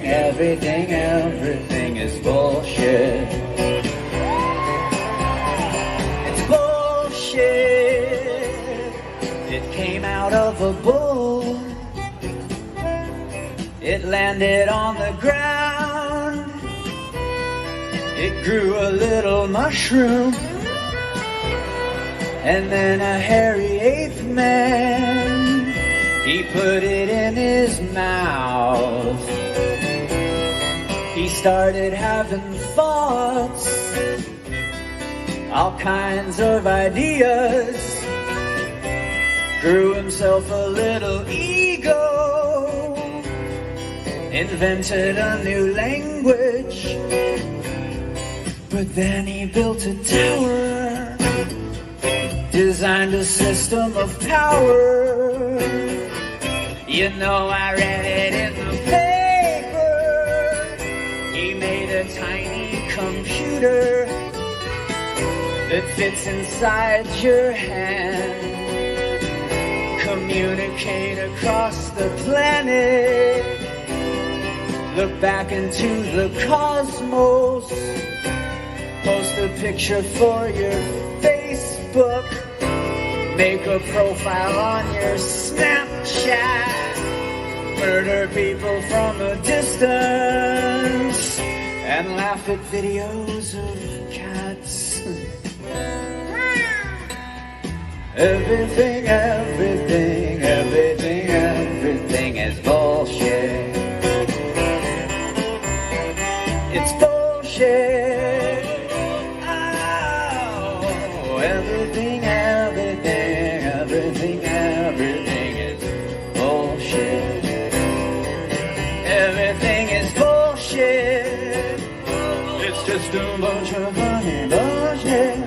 everything is bullshit. It's bullshit. It came out of a bull. It landed on the ground. It grew a little mushroom. And then a hairy ape man, he put it in his mouth. He started having thoughts, all kinds of ideas. Grew himself a little ego, invented a new language. But then he built a tower, designed a system of power. You know, I read it in the paper. He made a tiny computer that fits inside your hand. Communicate across the planet. Look back into the cosmos. Post a picture for your Facebook. Make a profile on your Snapchat. Murder people from a distance. And laugh at videos of cats. Everything is bullshit. It's bullshit. Oh, everything is bullshit. Everything is bullshit. It's just a bunch of funny bullshit.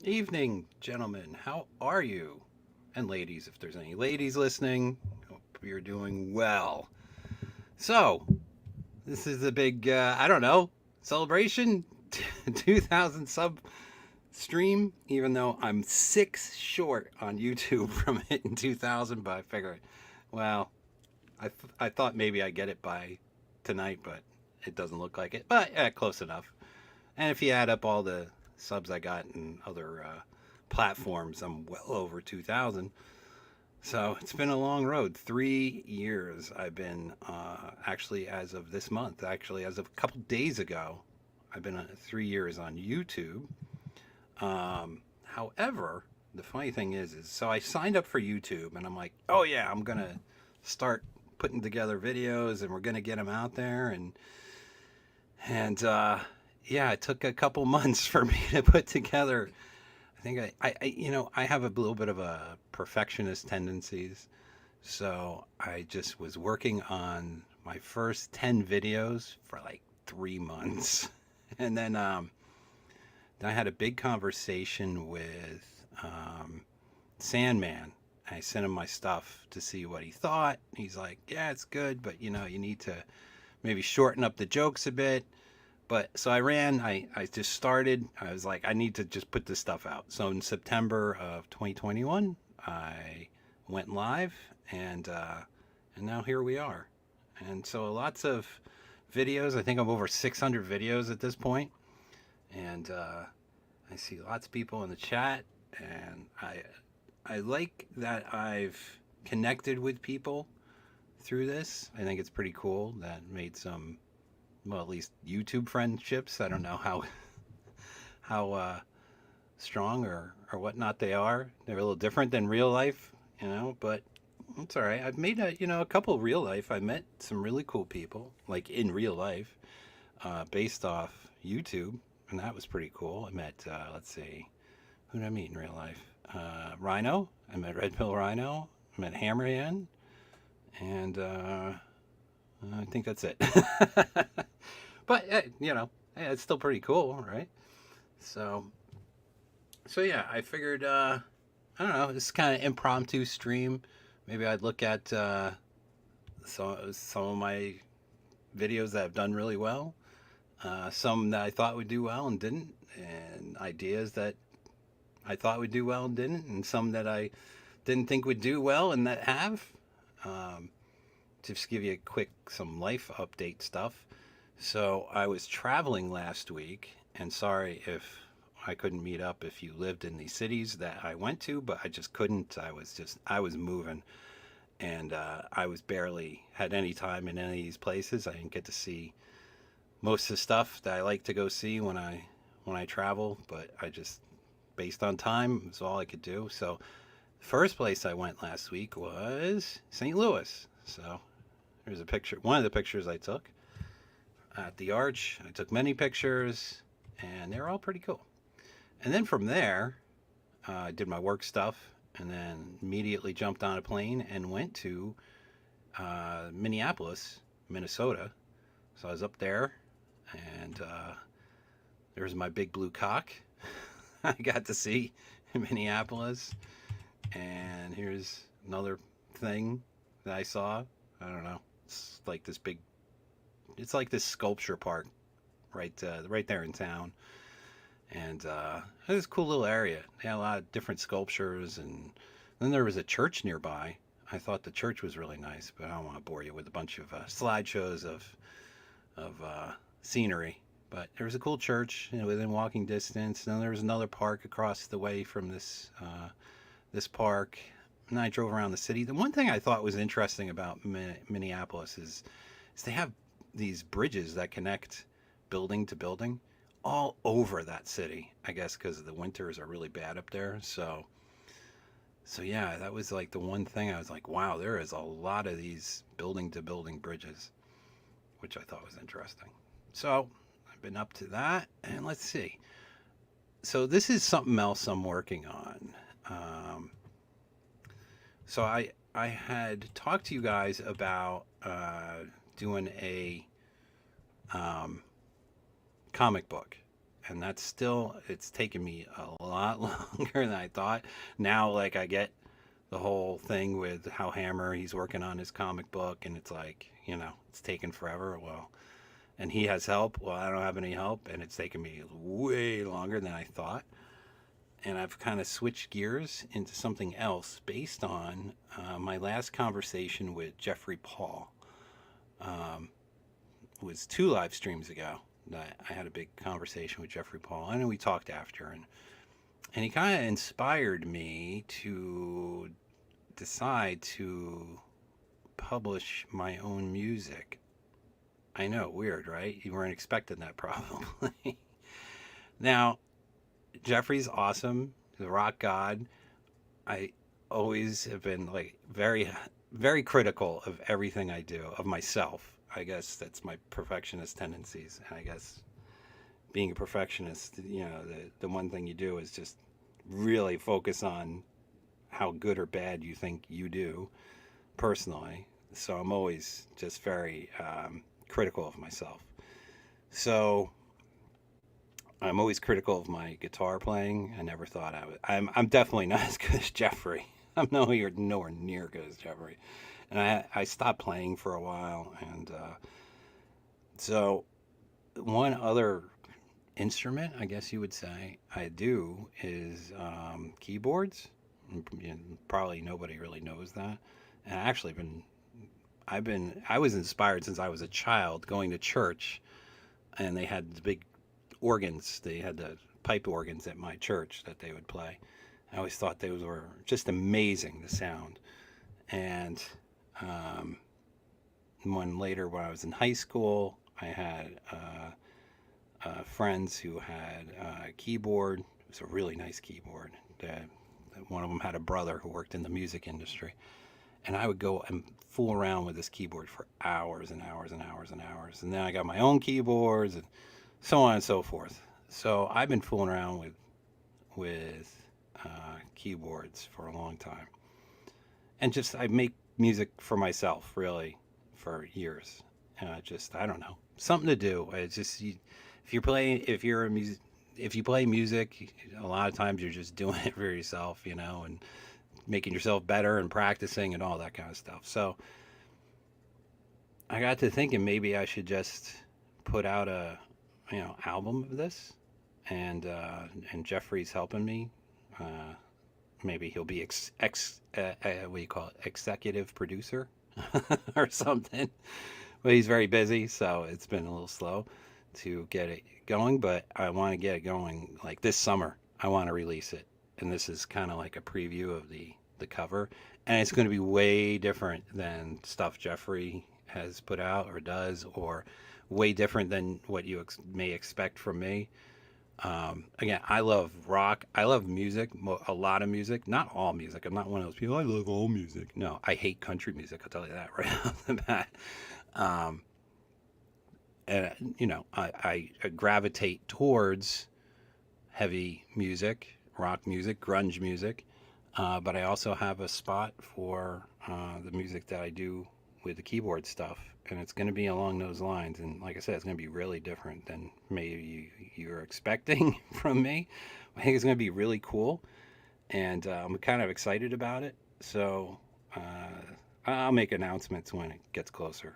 Evening, gentlemen. How are you? And ladies, if there's any ladies listening, hope you're doing well. So, this is a big, celebration, 2,000 sub stream, even though I'm 6 short on YouTube from hitting 2,000, but I figured, well, I thought maybe I'd get it by tonight, but it doesn't look like it, but close enough. And if you add up all the subs I got in other platforms, I'm well over 2,000. So it's been a long road. 3 years I've been, actually as of this month, as of a couple days ago, I've been 3 years on YouTube. However, the funny thing is so I signed up for YouTube and I'm like, oh yeah, I'm going to start putting together videos and we're going to get them out there. And yeah, it took a couple months for me to put together. I think I have a little bit of a perfectionist tendencies. So I just was working on my first 10 videos for like 3 months. And then I had a big conversation with Sandman. I sent him my stuff to see what he thought. He's like, yeah, it's good, but you need to maybe shorten up the jokes a bit. But so I just started. I was like, I need to just put this stuff out. So in September of 2021, I went live, and now here we are. And so lots of videos. I think I'm over 600 videos at this point, and I see lots of people in the chat, and I like that I've connected with people through this. I think it's pretty cool. That made some, well, at least YouTube friendships. I don't know how strong or whatnot they are. They're a little different than real life, but it's all right. I've made a couple real life. I met some really cool people, like in real life, based off YouTube, and that was pretty cool. I met, let's see, who did I meet in real life? Rhino. I met Red Pill Rhino. I met Hammerhand, and I think that's it. But it's still pretty cool, right? So yeah, I figured, I don't know, this kind of impromptu stream. Maybe I'd look at some of my videos that have done really well, some that I thought would do well and didn't, and ideas that I thought would do well and didn't, and some that I didn't think would do well and that have. Just give you some life update stuff. So I was traveling last week, and sorry if I couldn't meet up if you lived in these cities that I went to, but I just couldn't. I was moving, and I was barely had any time in any of these places. I didn't get to see most of the stuff that I like to go see when I travel, but I just, based on time, was all I could do. So the first place I went last week was St. Louis. So there's a picture, one of the pictures I took at the Arch. I took many pictures, and they were all pretty cool. And then from there, I did my work stuff, and then immediately jumped on a plane and went to Minneapolis, Minnesota. So I was up there, and there was my big blue cock. I got to see in Minneapolis. And here's another thing that I saw. I don't know. It's like this sculpture park right there in town. And it was a cool little area. They had a lot of different sculptures, and then there was a church nearby. I thought the church was really nice, but I don't want to bore you with a bunch of slideshows of scenery. But there was a cool church within walking distance. And then there was another park across the way from this park. And I drove around the city. The one thing I thought was interesting about Minneapolis is they have these bridges that connect building to building all over that city, I guess because the winters are really bad up there. So yeah, that was like the one thing I was like, wow, there is a lot of these building to building bridges, which I thought was interesting. So I've been up to that, and let's see. So this is something else I'm working on. So I had talked to you guys about doing a comic book, and it's taken me a lot longer than I thought. Now, like, I get the whole thing with how he's working on his comic book, and it's like, it's taken forever. Well, and he has help. Well, I don't have any help, and it's taken me way longer than I thought. And I've kind of switched gears into something else based on my last conversation with Jeffrey Paul. It was 2 live streams ago that I had a big conversation with Jeffrey Paul. I know we talked after, and he kind of inspired me to decide to publish my own music. I know, weird, right? You weren't expecting that probably. Now, Jeffrey's awesome. He's a rock god. I always have been like very, very critical of everything I do, of myself. I guess that's my perfectionist tendencies. And I guess being a perfectionist, the one thing you do is just really focus on how good or bad you think you do personally. So I'm always just very critical of myself. So I'm always critical of my guitar playing. I never thought I would. I'm definitely not as good as Jeffrey. I'm nowhere near good as Jeffrey. And I stopped playing for a while. And so, one other instrument, I guess you would say, I do is keyboards. Probably nobody really knows that. And I was inspired since I was a child going to church, and they had the big organs. They had the pipe organs at my church that they would play. I always thought those were just amazing, the sound. And um, when I was in high school, I had friends who had a keyboard. It was a really nice keyboard. One of them had a brother who worked in the music industry. And I would go and fool around with this keyboard for hours and hours and hours and hours. And then I got my own keyboards and so on and so forth. So I've been fooling around with keyboards for a long time, and just I make music for myself really for years. Just I don't know, something to do. It's just if you're playing, if you play music, a lot of times you're just doing it for yourself, and making yourself better and practicing and all that kind of stuff. So I got to thinking maybe I should just put out a album of this, and Jeffrey's helping me. Uh, Maybe he'll be what do you call it, executive producer or something. But he's very busy, so it's been a little slow to get it going. But I want to get it going like this summer. I want to release it, and this is kind of like a preview of the cover, and it's going to be way different than stuff Jeffrey has put out or does, or way different than what you may expect from me. Again, I love rock. I love music, a lot of music, not all music. I'm not one of those people. I love all music. No, I hate country music. I'll tell you that right off the bat. Um, and I gravitate towards heavy music, rock music, grunge music. But I also have a spot for the music that I do with the keyboard stuff, and it's going to be along those lines. And like I said, it's going to be really different than maybe you're expecting from me. I think it's going to be really cool, and I'm kind of excited about it. So I'll make announcements when it gets closer.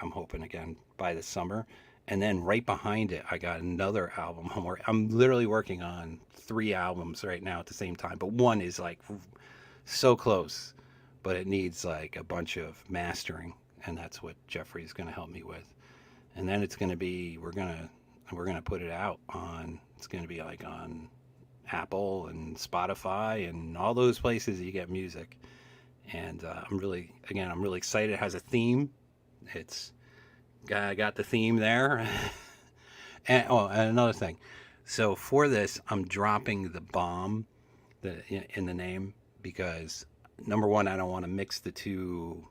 I'm hoping again by the summer. And then right behind it, I got another album. I'm literally working on 3 albums right now at the same time, but one is like so close, but it needs like a bunch of mastering, and that's what Jeffrey's going to help me with. And then it's going to be we're going to put it out on. It's going to be like on Apple and Spotify and all those places you get music. And I'm really excited. It has a theme. It's I got the theme there. And another thing. So for this, I'm dropping the bomb in the name because number one, I don't want to mix the two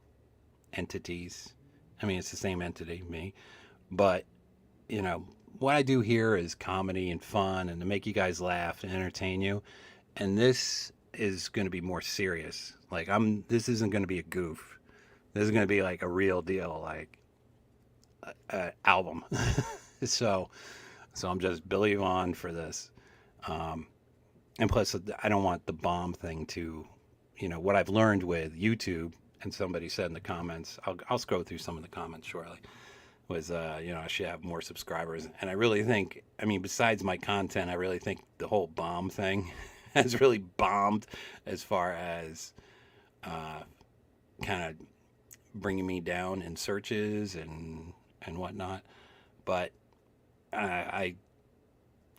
entities. I mean, it's the same entity, me. But, what I do here is comedy and fun and to make you guys laugh and entertain you. And this is going to be more serious. Like this isn't going to be a goof. This is going to be like a real deal, like album. so I'm just Billy Vaughn for this. And plus, I don't want the bomb thing to, what I've learned with YouTube, and somebody said in the comments, I'll scroll through some of the comments shortly, was, I should have more subscribers. And I really think, besides my content, I really think the whole bomb thing has really bombed as far as kind of bringing me down in searches and whatnot. But I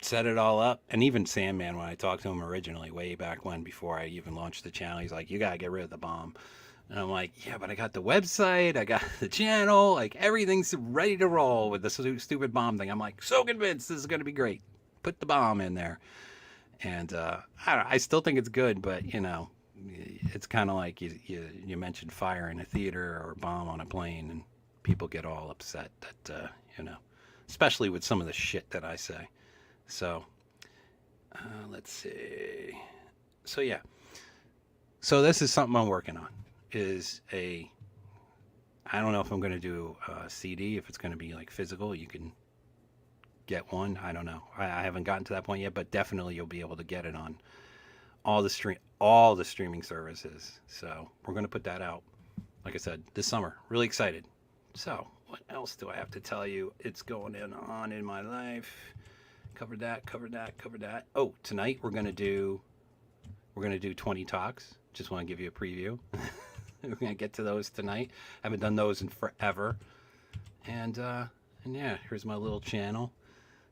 set it all up, and even Sandman, when I talked to him originally way back when, before I even launched the channel, he's like, you gotta get rid of the bomb. And I'm like, yeah, but I got the website, I got the channel, like everything's ready to roll with the stupid bomb thing. I'm like so convinced this is gonna be great. Put the bomb in there. And I still think it's good, but it's kind of like you mentioned fire in a theater or bomb on a plane, and people get all upset that especially with some of the shit that I say. So let's see. So yeah. So this is something I'm working on. I don't know if I'm going to do a CD, if it's going to be like physical. You can get one. I don't know. I haven't gotten to that point yet, but definitely you'll be able to get it on all the streaming services. So we're gonna put that out, like I said, this summer. Really excited. So what else do I have to tell you? It's going on in my life. Covered that. Oh, tonight we're gonna do 20 talks. Just want to give you a preview. We're gonna get to those tonight. Haven't done those in forever. And yeah, here's my little channel.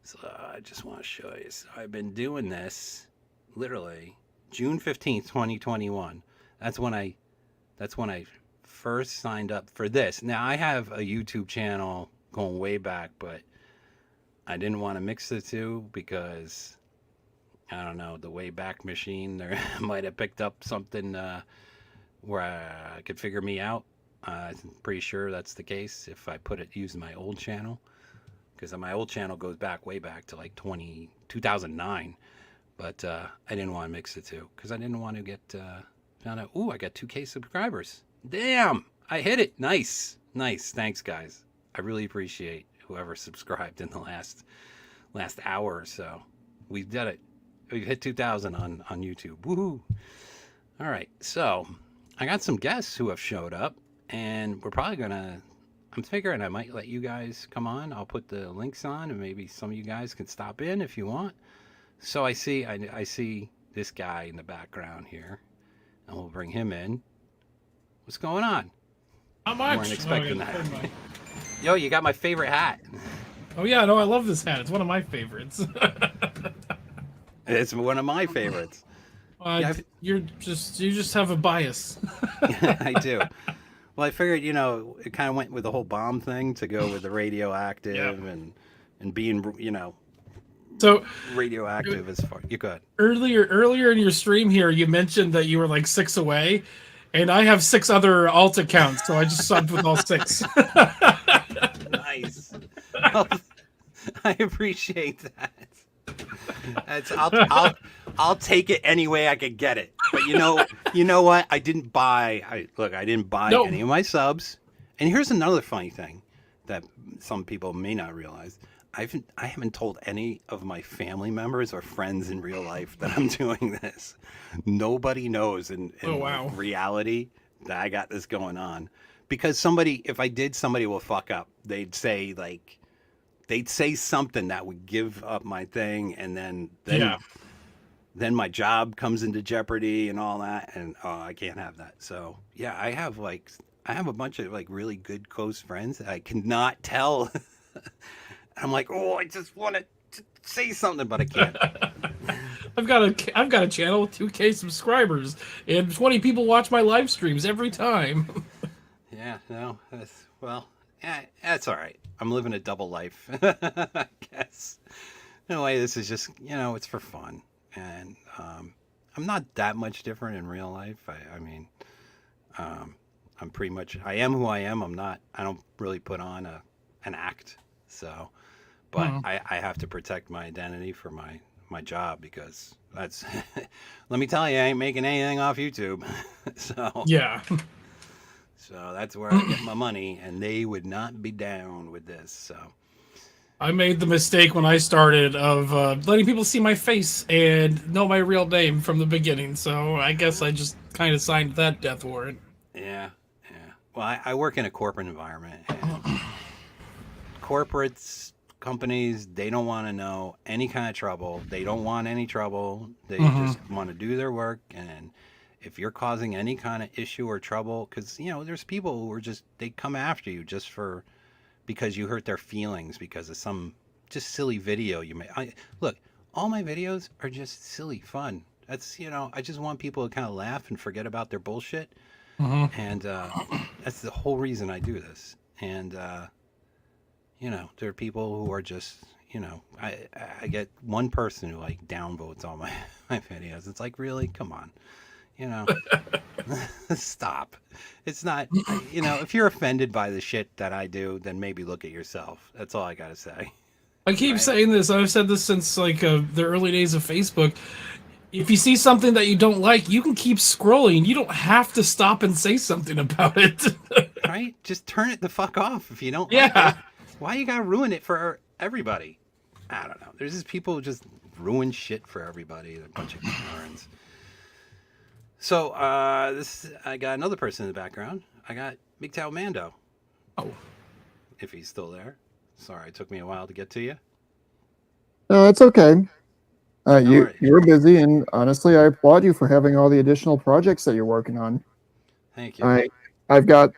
So I just want to show you. So I've been doing this literally June 15th, 2021. That's when I first signed up for this. Now I have a YouTube channel going way back, but I didn't want to mix the two because I don't know, the Wayback Machine there might have picked up something where I could figure me out. I'm pretty sure that's the case if I using my old channel, because my old channel goes way back to like 2009. But I didn't want to mix the two because I didn't want to get found out. Ooh, I got 2K subscribers. Damn, I hit it. Nice. Thanks, guys. I really appreciate whoever subscribed in the last hour or so. We've done it. We've hit 2,000 on YouTube. Woohoo! All right, so I got some guests who have showed up, and we're probably gonna. I'm figuring I might let you guys come on. I'll put the links on, and maybe some of you guys can stop in if you want. So I see this guy in the background here, and we'll bring him in. What's going on? Not much. You weren't expecting that. Yo, you got my favorite hat. Oh yeah, no, I love this hat. It's one of my favorites. It's one of my favorites. You just have a bias. I do. Well, I figured, it kind of went with the whole bomb thing to go with the radioactive and being, so radioactive as far. You could. Earlier in your stream here, you mentioned that you were like 6 away, and I have 6 other alt accounts, so I just subbed with all 6. Nice. Well, I appreciate that. I'll take it any way I could get it. But you know what? I didn't buy any of my subs. And here's another funny thing that some people may not realize. I haven't told any of my family members or friends in real life that I'm doing this. Nobody knows in reality that I got this going on. Because if I did, somebody will fuck up. They'd say something that would give up my thing, and then my job comes into jeopardy and all that, and I can't have that. So yeah, I have a bunch of really good close friends that I cannot tell. I'm like, I just want to say something, but I can't. I've got a channel with 2K subscribers, and 20 people watch my live streams every time. Yeah, no, that's all right. I'm living a double life, I guess. In a way, this is just, it's for fun. And I'm not that much different in real life. I mean, I'm pretty much, I am who I am. I don't really put on an act. So, but I have to protect my identity for my job, because that's, let me tell you, I ain't making anything off YouTube. So, yeah. So that's where I get my money, and they would not be down with this. So I made the mistake when I started of letting people see my face and know my real name from the beginning. So I guess I just kind of signed that death warrant. Yeah. Well, I work in a corporate environment, and corporates, companies, they don't want to know any kind of trouble. They don't want any trouble. They just want to do their work. And if you're causing any kind of issue or trouble, because there's people who are they come after you because you hurt their feelings because of some just silly video you made. Look, all my videos are just silly fun. That's I just want people to kind of laugh and forget about their bullshit, and that's the whole reason I do this. And there are people who are just I get one person who downvotes all my videos. It's like, really, come on. Stop. It's not, if you're offended by the shit that I do, then maybe look at yourself. That's all I got to say. I keep saying this. I've said this since the early days of Facebook. If you see something that you don't like, you can keep scrolling. You don't have to stop and say something about it. Right? Just turn it the fuck off if you don't like it. Why you got to ruin it for everybody? I don't know. There's just people who just ruin shit for everybody. They're a bunch of ignorants. So I got another person in the background. I got Big Tao Mando. Oh, If he's still there. Sorry, it took me a while to get to you. No, it's okay. How are you? You're busy, and honestly, I applaud you for having all the additional projects that you're working on. Thank you. I've got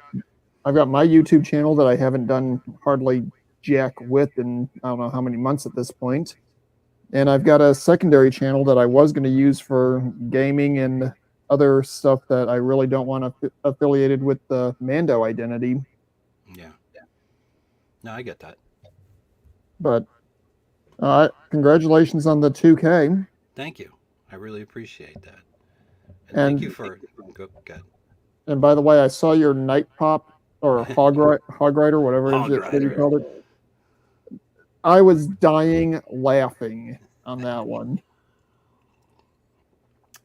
my YouTube channel that I haven't done hardly jack with in I don't know how many months at this point, and I've got a secondary channel that I was going to use for gaming and other stuff that I really don't want affiliated with the Mando identity. Yeah. No, I get that. But congratulations on the 2K. Thank you. I really appreciate that. And And thank you for good. And by the way, I saw your Night Pop or Hog Rider, whatever Hog it is that you Rider. called it. I was dying laughing on that one.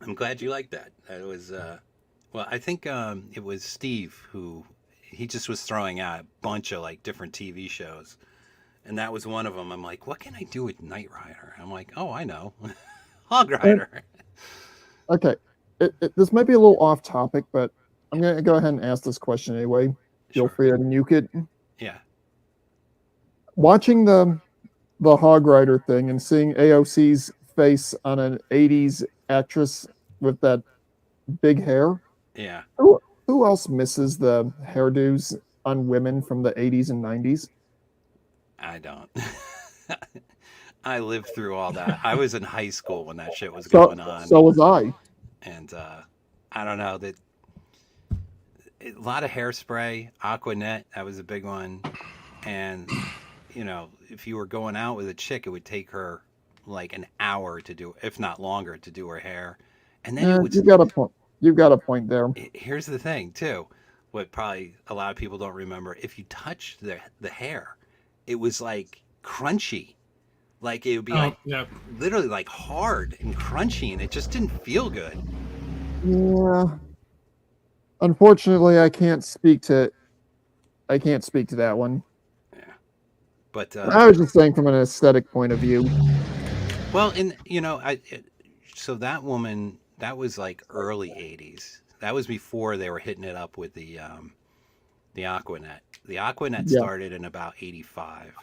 I'm glad you liked that. That was well, I think it was Steve who he just was throwing out a bunch of like different TV shows. And that was one of them. I'm like, what can I do with Knight Rider? I'm like, oh, I know. Hog Rider. Okay, this might be a little off topic, but I'm going to go ahead and ask this question anyway. Feel Sure. free to nuke it. Yeah. Watching the Hog Rider thing and seeing AOC's face on an 80s actress with that big hair, Yeah. who else misses the hairdos on women from the 80s and 90s? I don't. I lived through all that. I was in high school when that shit was So, going on. so was I. And I don't know that a lot of hairspray, Aquanet, that was a big one. And you know, if you were going out with a chick, it would take her like an hour to do, if not longer, to do her hair. And then it would. You've got a point. You've got a point there. Here's the thing, too. What probably a lot of people don't remember: if you touched the hair, it was like crunchy. Like it would be like yeah. literally like hard and crunchy, and it just didn't feel good. Yeah. Unfortunately, I can't speak to that one. Yeah. But I was just saying from an aesthetic point of view. well, and you know, so that woman, that was like early '80s. That was before they were hitting it up with the Aquanet. The Aquanet Yeah. started in about '85,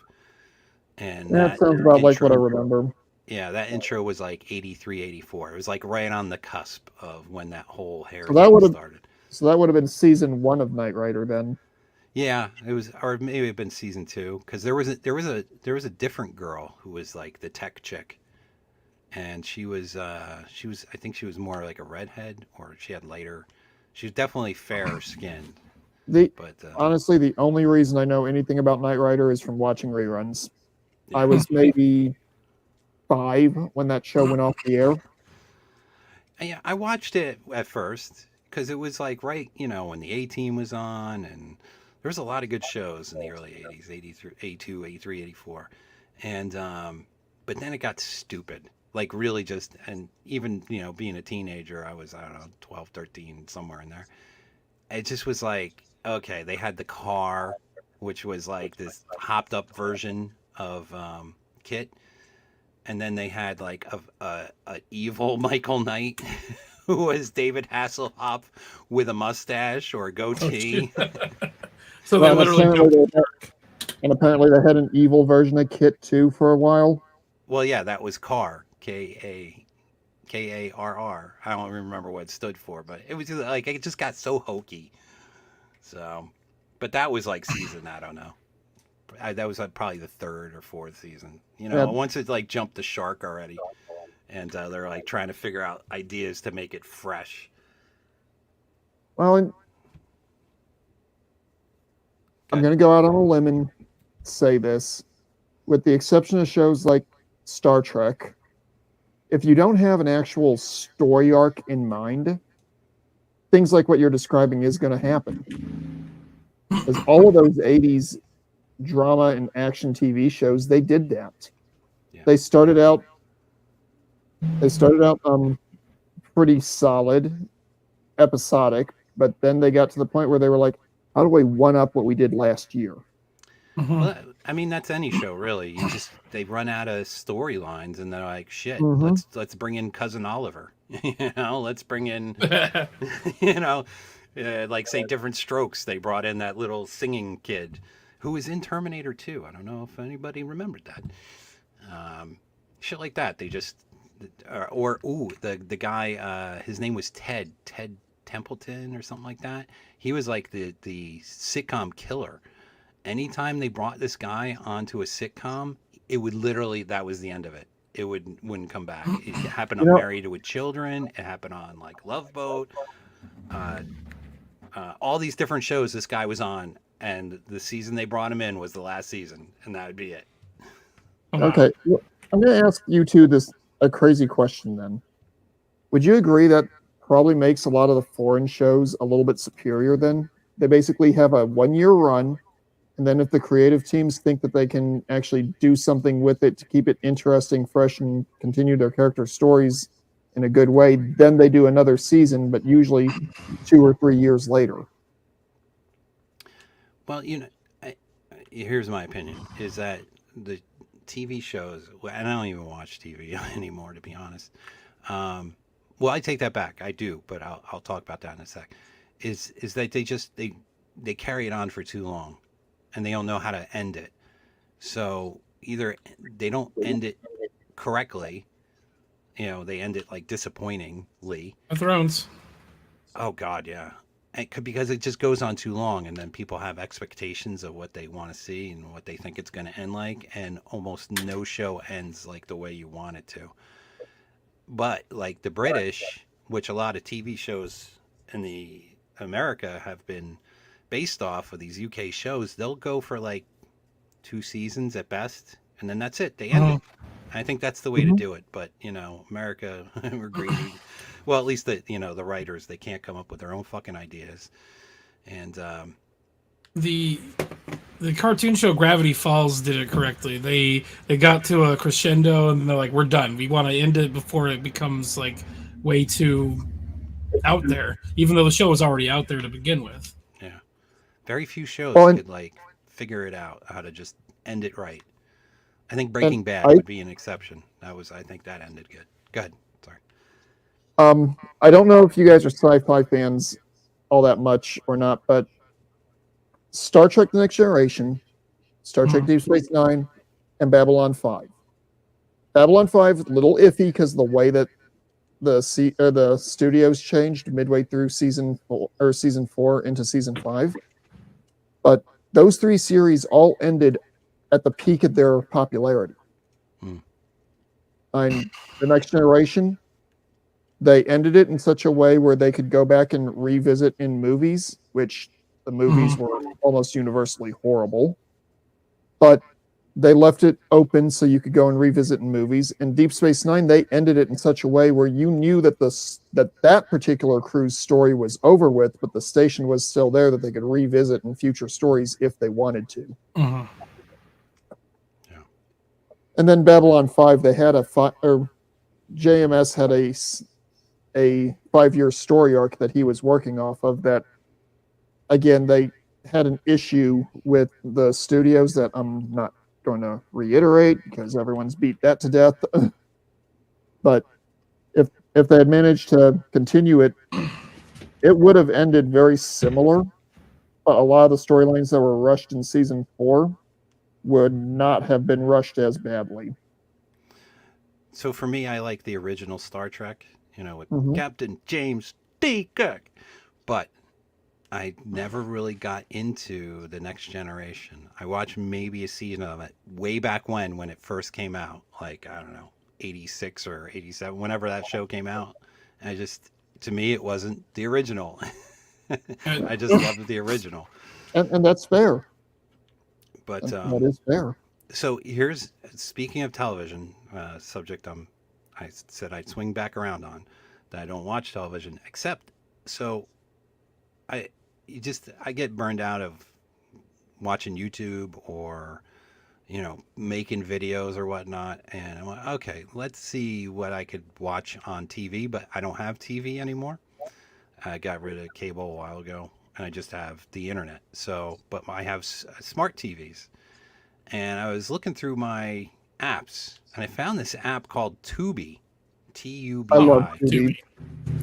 and That sounds about like what I remember. Yeah, that intro was like 83, 84. It was like right on the cusp of when that whole hair So that would have started. So that would have been season 1 of Knight Rider then. Yeah, it was, or maybe it'd been season 2, because there was a different girl who was like the tech chick, and she was I think she was more like a redhead, or she had lighter. She was definitely fairer skinned. But Honestly, the only reason I know anything about Knight Rider is from watching reruns. yeah. I was maybe 5 when that show went off the air. Yeah, I watched it at first because it was like right, you know, when the A-Team was on, and there was a lot of good shows in the early 80s, 83, 82, 83, 84. And but then it got stupid. Like really just, and even, you know, being a teenager, I was, I don't know, 12, 13, somewhere in there. It just was like, okay, they had the car, which was like this hopped up version of Kit. And then they had like a evil Michael Knight who was David Hasselhoff with a mustache or a goatee. So they literally apparently they had an evil version of Kit too for a while. Well, yeah, that was Carr, Karr. I don't remember what it stood for, but it was just, like it just got so hokey. So, but that was like season, I don't know. That was probably the 3rd or 4th season. You know, once it like jumped the shark already, and they're like trying to figure out ideas to make it fresh. Well, I'm going to go out on a limb and say this. With the exception of shows like Star Trek, if you don't have an actual story arc in mind, things like what you're describing is going to happen. Because all of those 80s drama and action TV shows, they did that. Yeah. They started out pretty solid, episodic, but then they got to the point where they were like, how do we one up what we did last year? Well, I mean, that's any show really. They run out of storylines, and they're like, shit, Hmm. let's bring in Cousin Oliver. Let's bring in, you know, like say Different Strokes. They brought in that little singing kid who was in Terminator 2. I don't know if anybody remembered that. Shit like that. They just the guy. His name was Ted Templeton or something like that. He was like the sitcom killer. Anytime they brought this guy onto a sitcom, it would literally that was the end of it. It wouldn't come back. It happened You on know, Married with Children. It happened on like Love Boat. Uh, all these different shows this guy was on, and the season they brought him in was the last season, and that would be it. Wow. okay, well, I'm going to ask you two this a crazy question then. Would you agree that probably makes a lot of the foreign shows a little bit superior then? They basically have a 1 year run, and then if the creative teams think that they can actually do something with it to keep it interesting, fresh, and continue their character stories in a good way, then they do another season, but usually 2 or 3 years later. Well, here's my opinion: is that the TV shows, and I don't even watch TV anymore, to be honest. Um, well, I take that back. I do, but I'll talk about that in a sec. Is that they carry it on for too long, and they don't know how to end it. So either they don't end it correctly, they end it like disappointingly. Thrones. Oh God, yeah. Because it just goes on too long, and then people have expectations of what they want to see and what they think it's going to end like, and almost no show ends like the way you want it to. But like the British, which a lot of TV shows in the America have been based off of these UK shows, they'll go for like 2 seasons at best, and then that's it. They end Uh, it. I think that's the way to Mhm. do it. But America, we're greedy. Well, at least the writers, they can't come up with their own fucking ideas. And the the cartoon show Gravity Falls did it correctly. They got to a crescendo and they're like, we're done. We want to end it before it becomes like way too out there, even though the show was already out there to begin with. yeah, very few shows Well, and, could like figure it out how to just end it right. I think and Breaking Bad I would be an exception. I think that ended good. Go ahead. Sorry. I don't know if you guys are sci-fi fans all that much or not, but Star Trek: The Next Generation, Star Trek: Mhm. Deep Space Nine, and Babylon 5. Babylon 5 a little iffy because the way that the studios changed midway through season 4 into season 5. But those three series all ended at the peak of their popularity. Hmm. And the Next Generation, they ended it in such a way where they could go back and revisit in movies, which the movies Mhm. were almost universally horrible. But they left it open so you could go and revisit in movies. In Deep Space Nine, they ended it in such a way where you knew that that particular crew's story was over with, but the station was still there that they could revisit in future stories if they wanted to. Mhm. Yeah. And then Babylon 5, they had or JMS had a 5 year story arc that he was working off of that, again, they had an issue with the studios that I'm not going to reiterate because everyone's beat that to death. But if they had managed to continue it, it would have ended very similar. But a lot of the storylines that were rushed in season 4 would not have been rushed as badly. So for me, I like the original Star Trek, with Mm-hmm. Captain James D. Kirk. But I never really got into the Next Generation. I watched maybe a season of it way back when it first came out, like I don't know, 86 or 87, whenever that show came out. And to me, it wasn't the original. I just loved the original. And that's fair. But That is fair. so speaking of television, subject I said I'd swing back around on, that I don't watch television except so I I get burned out of watching YouTube or making videos or whatnot, and I'm like, okay, let's see what I could watch on TV, but I don't have TV anymore. I got rid of cable a while ago, and I just have the internet. So, but I have smart TVs, and I was looking through my apps, and I found this app called Tubi, I love Tubi. Tubi.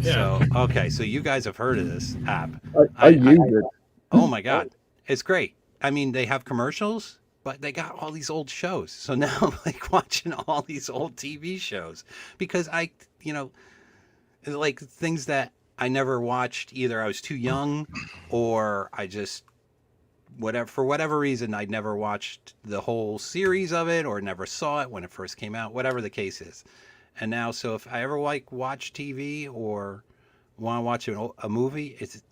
Yeah. So okay, so you guys have heard of this app. I use it. Oh my god, it's great. I mean, they have commercials, but they got all these old shows. So now I'm like watching all these old TV shows because like things that I never watched. Either I was too young, or I just for whatever reason I never watched the whole series of it, or never saw it when it first came out. Whatever the case is. And now, so if I ever like watch TV or want to watch a movie, it's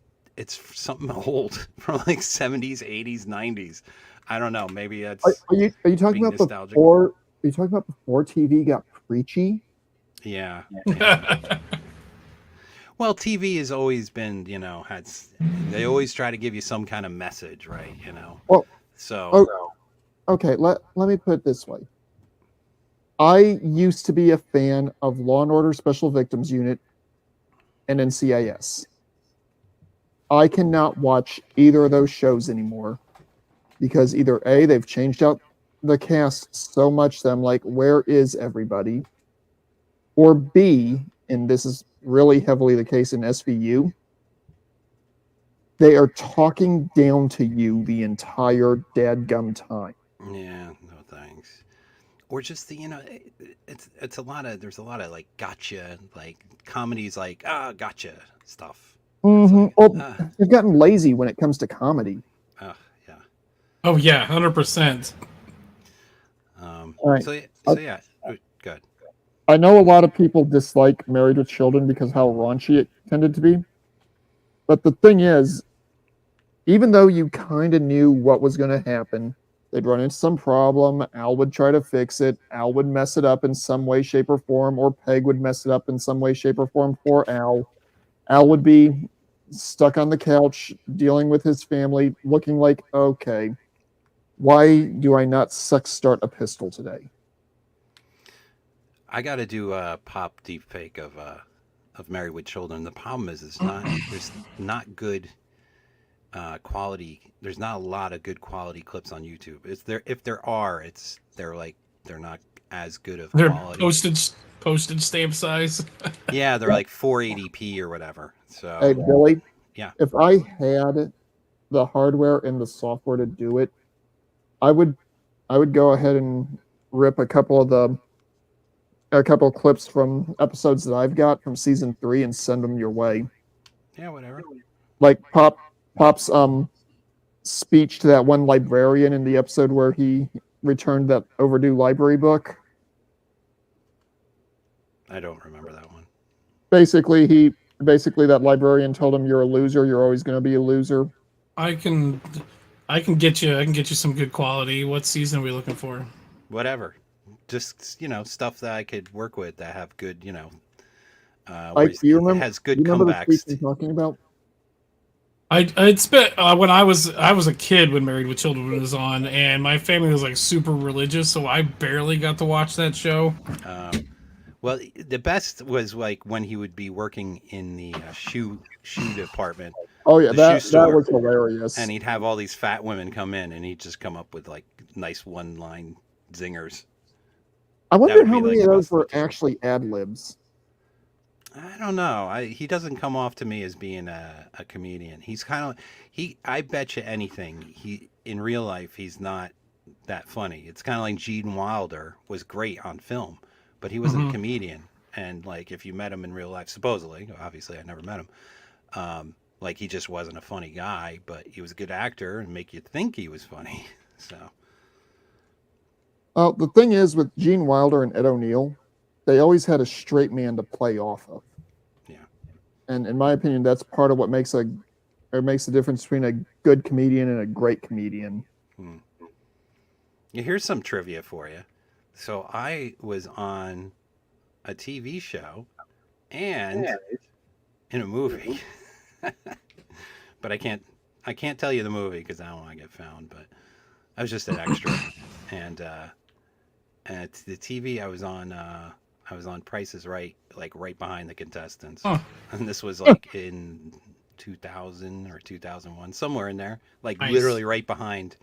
something old from like 70s, 80s, 90s. I don't know. Maybe that's Are you talking being about nostalgic. before? Are you talking about before TV got preachy? Yeah. Yeah. Well, TV has always been, they always try to give you some kind of message, right? Well, So okay. Let me put it this way. I used to be a fan of Law and Order Special Victims Unit and NCIS. I cannot watch either of those shows anymore because either A, they've changed out the cast so much that I'm like, where is everybody? Or B, and this is really heavily the case in SVU, they are talking down to you the entire dadgum time. yeah, no thanks. Or just it's a lot of there's a lot of like gotcha like comedies like gotcha stuff. Mm-hmm. Like, They've gotten lazy when it comes to comedy. yeah. Oh yeah, 100%. Right. So yeah, good. I know a lot of people dislike Married with Children because how raunchy it tended to be. But the thing is, even though you kind of knew what was going to happen, they'd run into some problem. Al would try to fix it. Al would mess it up in some way, shape, or form, or Peg would mess it up in some way, shape, or form for Al. Al would be stuck on the couch dealing with his family, looking like, okay, why do I not sex start a pistol today? I got to do a pop deep fake of Married with Children. The problem is there's not good quality. There's not a lot of good quality clips on YouTube. If there are, they're not as good of They're quality. postage stamp size. Yeah, they're like 480p or whatever. So Hey, Billy, yeah. if I had the hardware and the software to do it, I would go ahead and rip a couple of clips from episodes that I've got from season 3 and send them your way. Yeah, whatever. Like Pop's speech to that one librarian in the episode where he returned that overdue library book. I don't remember that one. Basically that librarian told him, "You're a loser. You're always going to be a loser." I can get you some good quality. What season are we looking for? Whatever. Just stuff that I could work with that have good Like, do you remember? has good do you remember the comebacks. speech I'm talking about? I'd spent when I was a kid when Married with Children was on, and my family was like super religious, so I barely got to watch that show. Well, the best was like when he would be working in the shoe department. Oh yeah, the shoe that store, was hilarious. and he'd have all these fat women come in, and he'd just come up with like nice one-line zingers. I wonder would how be, many like, of the those best were thing. actually ad libs. I don't know. He doesn't come off to me as being a comedian. He's kind of I bet you anything. He in real life he's not that funny. It's kind of like Gene Wilder was great on film, but he wasn't a comedian. And like if you met him in real life, supposedly, obviously I never met him, like he just wasn't a funny guy, but he was a good actor and make you think he was funny. So. Well, the thing is with Gene Wilder and Ed O'Neill, they always had a straight man to play off of. Yeah. And in my opinion, that's part of what makes the difference between a good comedian and a great comedian. Yeah, here's some trivia for you. So I was on a TV show and in a movie, but I can't tell you the movie because I don't want to get found. But I was just an extra, and at the TV I was on Price is Right, like right behind the contestants, and this was like in 2000 or 2001, somewhere in there, like Nice. literally right behind.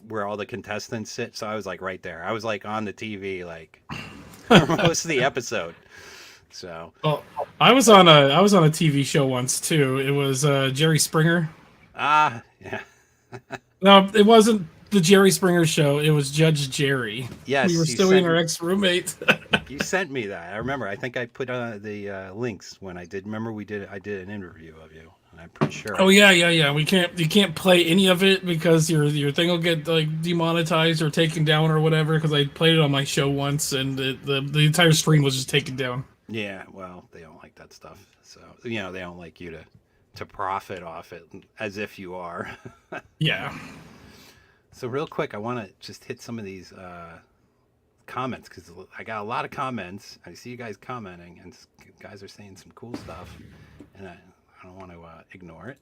where all the contestants sit. So I was like right there. I was like on the TV like for most of the episode. So Well, I was on a TV show once too. It was Jerry Springer. yeah. No, it wasn't the Jerry Springer show. It was Judge Jerry. Yes, we were suing our ex-roommate. You sent me that. I remember. I think I put the links when I did. Remember I did an interview of you. I'm pretty sure. Oh yeah. You can't play any of it because your thing will get like demonetized or taken down or whatever. Because I played it on my show once and the entire stream was just taken down. Yeah, well, they don't like that stuff. So they don't like you to profit off it as if you are. Yeah. So real quick, I want to just hit some of these comments because I got a lot of comments. I see you guys commenting, and guys are saying some cool stuff, and I don't want to ignore it.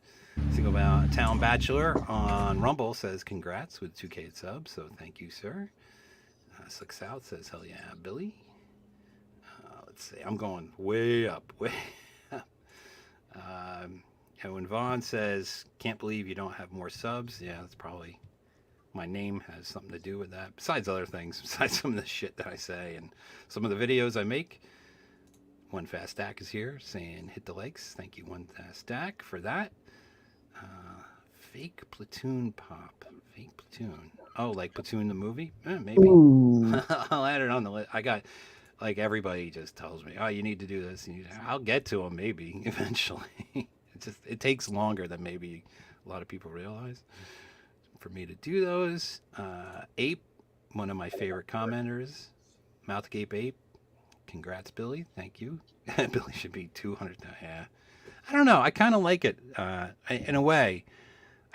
Single Town Bachelor on Rumble says congrats with 2K subs, so thank you, sir. Slick South says hell yeah, Billy. Let's see, I'm going way up, way up. And when Vaughn says, can't believe you don't have more subs, yeah, that's probably my name has something to do with that, besides other things, besides some of the shit that I say and some of the videos I make. One Fast Stack is here saying hit the likes. Thank you, One Fast Stack, for that. Fake Platoon Pop. Fake Platoon. Oh, like Platoon the movie? Maybe. I'll add it on the list. I got, like, everybody just tells me, oh, you need to do this. I'll get to them maybe eventually. It takes longer than maybe a lot of people realize for me to do those. Ape, one of my favorite commenters, Mouthgape Ape. Congrats, Billy. Thank you. Billy should be 200 now. Yeah. I don't know. I kind of like it. In a way,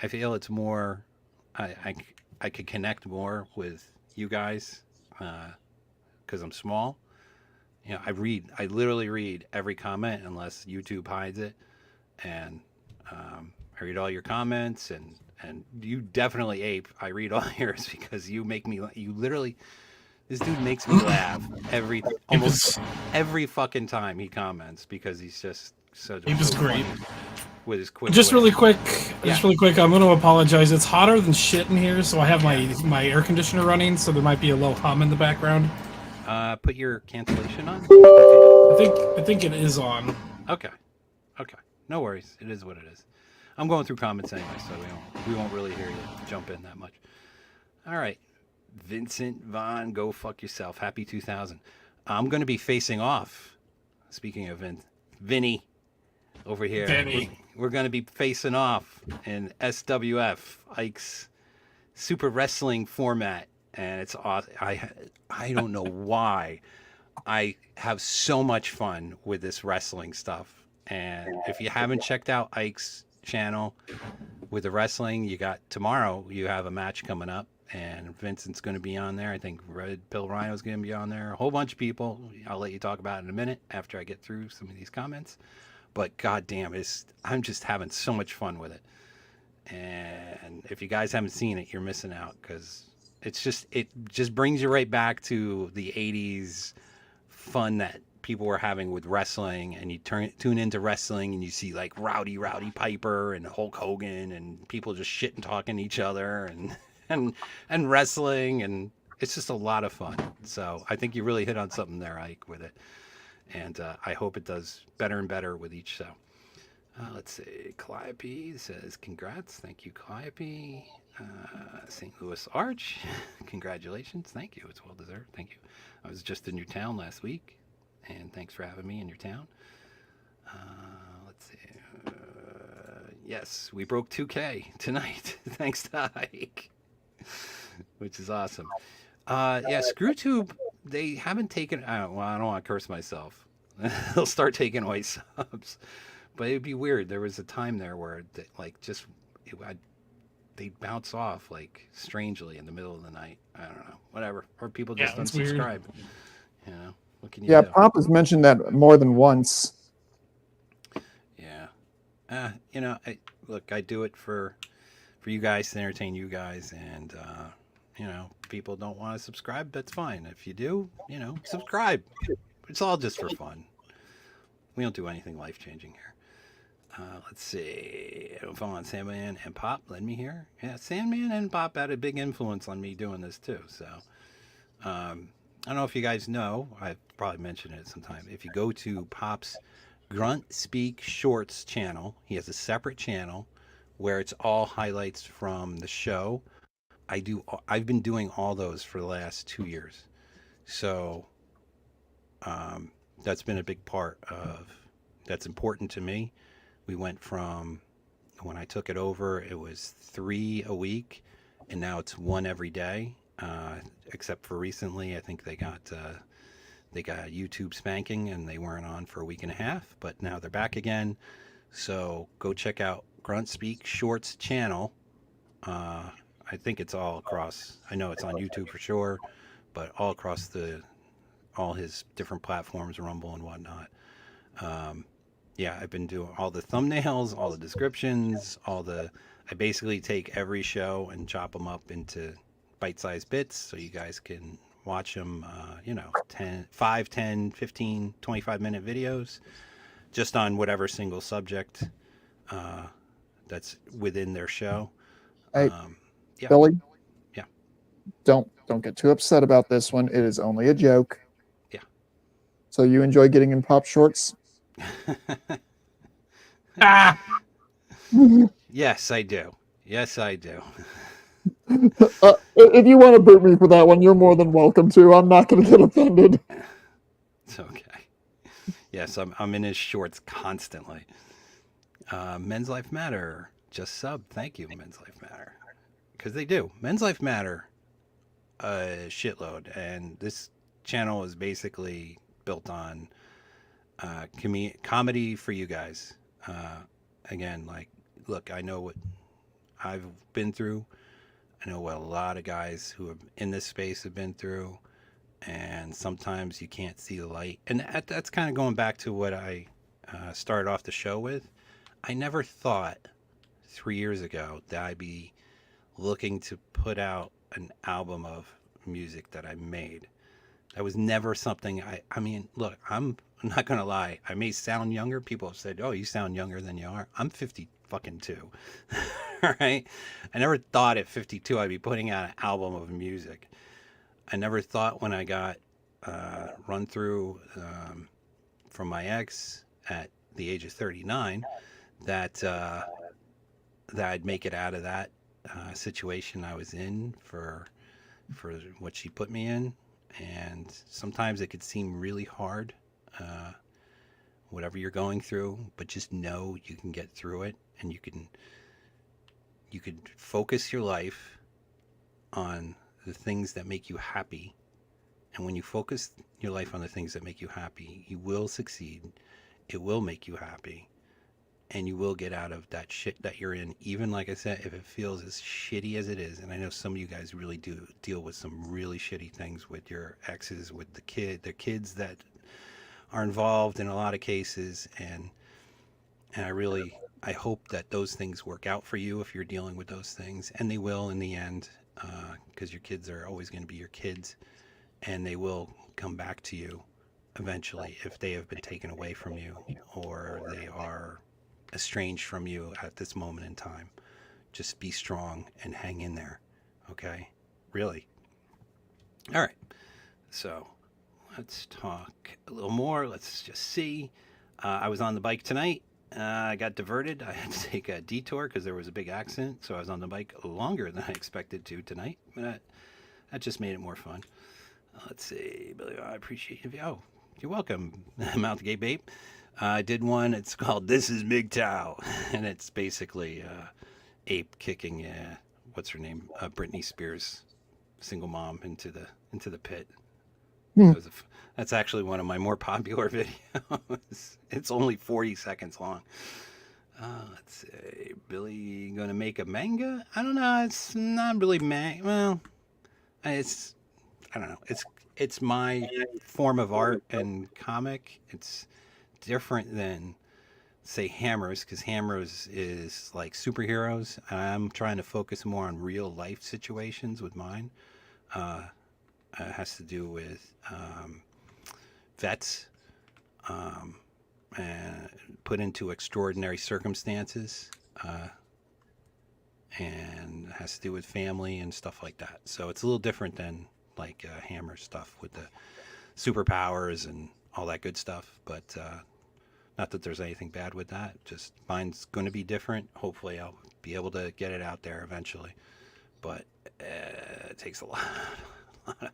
I feel it's more, I could connect more with you guys because I'm small. I literally read every comment unless YouTube hides it. And I read all your comments and you definitely, Ape, I read all yours because you make me, this dude makes me laugh almost every fucking time he comments because he's just so great with his quick. Just really quick, I'm going to apologize. It's hotter than shit in here, so I have my air conditioner running, so there might be a low hum in the background. Put your cancellation on. I think it is on. Okay, no worries. It is what it is. I'm going through comments anyway, so we won't really hear you jump in that much. All right. Vincent Vaughn, go fuck yourself. Happy 2000. I'm going to be facing off. Speaking of Vinny over here. We're going to be facing off in SWF, Ike's Super Wrestling format. And it's awesome. I don't know why. I have so much fun with this wrestling stuff. And if you haven't checked out Ike's channel with the wrestling, tomorrow you have a match coming up. And Vincent's going to be on there. I think Red Pill Rhino's going to be on there. A whole bunch of people. I'll let you talk about it in a minute after I get through some of these comments. But goddamn, I'm just having so much fun with it. And if you guys haven't seen it, you're missing out because it just brings you right back to the 80s fun that people were having with wrestling. And you tune into wrestling and you see like Rowdy Piper and Hulk Hogan and people just shit and talking to each other and wrestling, and it's just a lot of fun. So I think you really hit on something there, Ike, with it. And I hope it does better and better with each show. Let's see. Calliope says, congrats. Thank you, Calliope. St. Louis Arch, congratulations. Thank you. It's well deserved. Thank you. I was just in your town last week, and thanks for having me in your town. Let's see. Yes, we broke 2K tonight. Thanks to Ike. Which is awesome. Yeah, ScrewTube, they haven't taken. Well, I don't want to curse myself. They'll start taking away subs, but it'd be weird. There was a time there where they'd bounce off like strangely in the middle of the night. I don't know, whatever, or people just unsubscribe. You know, what can you do? Yeah, Pop has mentioned that more than once. Yeah, I do it for you guys to entertain you guys, and people don't want to subscribe, that's fine. If you do, subscribe. It's all just for fun. We don't do anything life-changing here. Let's see. I'm following Sandman and Pop. Led me here. Yeah, Sandman and Pop had a big influence on me doing this too. So, I don't know if you guys know. I probably mentioned it sometime. If you go to Pop's Grunt Speak Shorts channel, he has a separate channel where it's all highlights from the show. I've been doing all those for the last 2 years. So, that's been a big part of that's important to me. We went from when I took it over, it was 3 a week, and now it's 1 every day. Except for recently, I think they got YouTube spanking, and they weren't on for a week and a half. But now they're back again. So go check out Grunt Speak Shorts channel. I think it's all across. I know it's on YouTube for sure, but all across all his different platforms, Rumble and whatnot. Yeah, I've been doing all the thumbnails, all the descriptions, I basically take every show and chop them up into bite-sized bits so you guys can watch them, 5, 10, 15, 25-minute videos just on whatever single subject that's within their show. Hey, Yeah. Billy? Yeah. Don't get too upset about this one. It is only a joke. Yeah. So you enjoy getting in pop shorts? Ah! Yes, I do. Yes, I do. If you want to boot me for that one, you're more than welcome to. I'm not going to get offended. It's okay. Yes, I'm in his shorts constantly. Men's Life Matter. Just sub. Thank you, Men's Life Matter. Because they do. Men's Life Matter a shitload. And this channel is basically built on comedy for you guys. Again, like, look, I know what I've been through. I know what a lot of guys who are in this space have been through. And sometimes you can't see the light. And that's kind of going back to what I started off the show with. I never thought 3 years ago that I'd be looking to put out an album of music that I made. That was never something I mean, look, I'm not going to lie. I may sound younger. People have said, oh, you sound younger than you are. I'm 50 fucking 2. All right. I never thought at 52 I'd be putting out an album of music. I never thought when I got run through from my ex at the age of 39 that I'd make it out of that situation I was in for what she put me in. And sometimes it could seem really hard, whatever you're going through, but just know you can get through it, and you could focus your life on the things that make you happy. And when you focus your life on the things that make you happy, you will succeed. It will make you happy. And you will get out of that shit that you're in. Even, like I said, if it feels as shitty as it is. And I know some of you guys really do deal with some really shitty things with your exes, with the kids that are involved in a lot of cases. And I hope that those things work out for you if you're dealing with those things. And they will in the end, because your kids are always going to be your kids. And they will come back to you eventually if they have been taken away from you or they are estranged from you at this moment in time. Just be strong and hang in there. Okay? Really. All right. So let's talk a little more. Let's just see. I was on the bike tonight. I got diverted. I had to take a detour because there was a big accident. So I was on the bike longer than I expected to tonight. But that just made it more fun. Let's see. Billy, I appreciate you. Oh, you're welcome, Mount the Gate Babe. I did one. It's called "This Is MGTOW," and it's basically ape kicking what's her name, Britney Spears, single mom into the pit. That's actually one of my more popular videos. It's only 40 seconds long. Let's see, Billy gonna make a manga? I don't know. It's not really Well, it's I don't know. It's my form of art and comic. It's different than, say, Hammers, because Hammers is like superheroes. I'm trying to focus more on real life situations with mine. It has to do with vets, put into extraordinary circumstances, and has to do with family and stuff like that. So it's a little different than like Hammer stuff with the superpowers and all that good stuff. But not that there's anything bad with that. Just mine's going to be different. Hopefully, I'll be able to get it out there eventually. But it takes a lot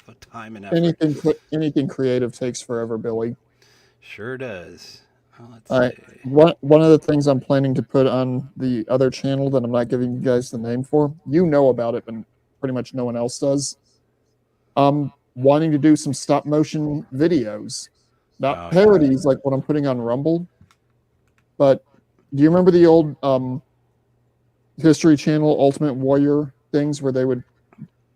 of time and effort. Anything creative takes forever, Billy. Sure does. Well, let's All right. see. One of the things I'm planning to put on the other channel that I'm not giving you guys the name for, you know about it, but pretty much no one else does. I'm wanting to do some stop motion videos, not parodies like what I'm putting on Rumble. But do you remember the old History Channel Ultimate Warrior things where they would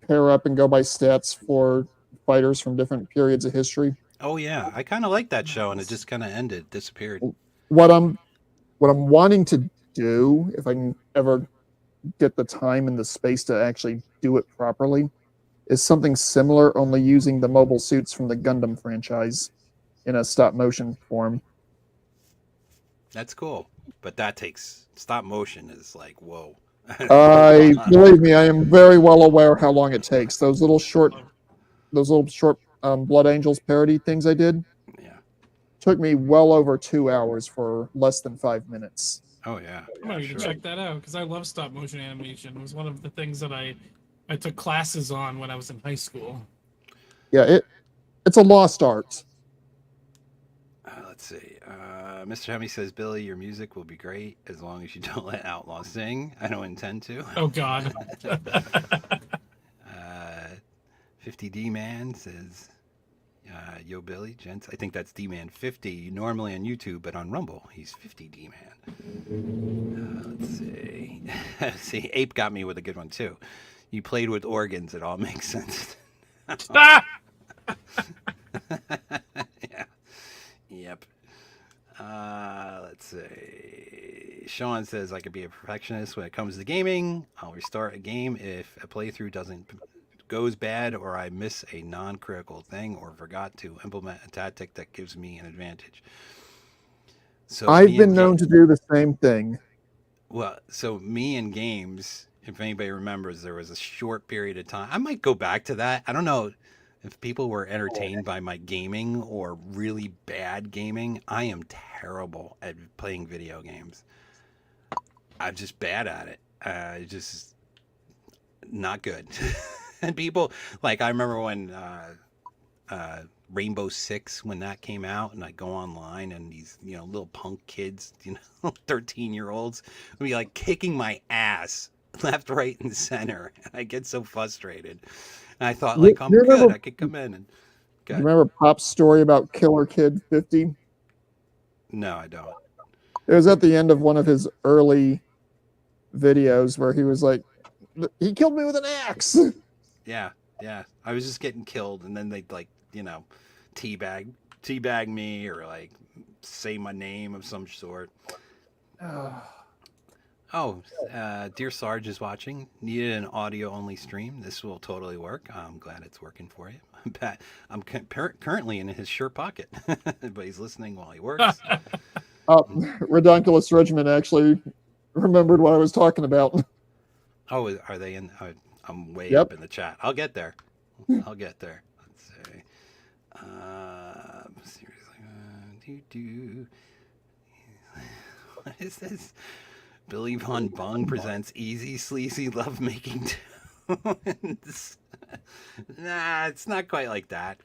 pair up and go by stats for fighters from different periods of history? Oh yeah, I kind of like that show, and it just kind of ended, disappeared. What I'm wanting to do, if I can ever get the time and the space to actually do it properly, is something similar, only using the mobile suits from the Gundam franchise in a stop motion form. That's cool, but that takes stop motion is like whoa. Believe me, I am very well aware how long it takes. Those little short Blood Angels parody things I did, yeah, took me well over 2 hours for less than 5 minutes. Oh yeah, I'm gonna check that out because I love stop motion animation. It was one of the things that I took classes on when I was in high school. Yeah, it's a lost art. Let's see. Mr. Hemi says, Billy, your music will be great as long as you don't let Outlaw sing. I don't intend to. Oh, God. 50D Man says, yo, Billy, gents. I think that's D Man 50, normally on YouTube, but on Rumble, he's 50D Man. Let's see. See, Ape got me with a good one, too. You played with organs. It all makes sense. Ah! Yeah. Yep. Let's see. Sean says I could be a perfectionist when it comes to gaming. I'll restart a game if a playthrough goes bad, or I miss a non-critical thing, or forgot to implement a tactic that gives me an advantage. So I've been known to do the same thing. Well, so me and games, if anybody remembers, there was a short period of time. I might go back to that. I don't know if people were entertained by my gaming or really bad gaming. I am terrible at playing video games. I'm just bad at it. Just not good. And people, like, I remember when Rainbow Six, when that came out, and I go online and these, little punk kids, 13-year-olds, would be like kicking my ass left, right, and center. And I get so frustrated. And I thought, like, I'm good. I could come in and. You remember Pop's story about Killer Kid 50? No, I don't. It was at the end of one of his early videos where he was like, he killed me with an axe. Yeah. I was just getting killed, and then they'd, like, teabag me, or, like, say my name of some sort. Oh, Dear Sarge is watching. Needed an audio-only stream. This will totally work. I'm glad it's working for you. I'm currently in his shirt pocket, but he's listening while he works. Redonkulous Regiment actually remembered what I was talking about. Oh, are they in? I'm way up in the chat. I'll get there. Let's see. Seriously. What is this? Billy Von Bung presents Easy Sleazy Lovemaking Tunes. Nah, it's not quite like that.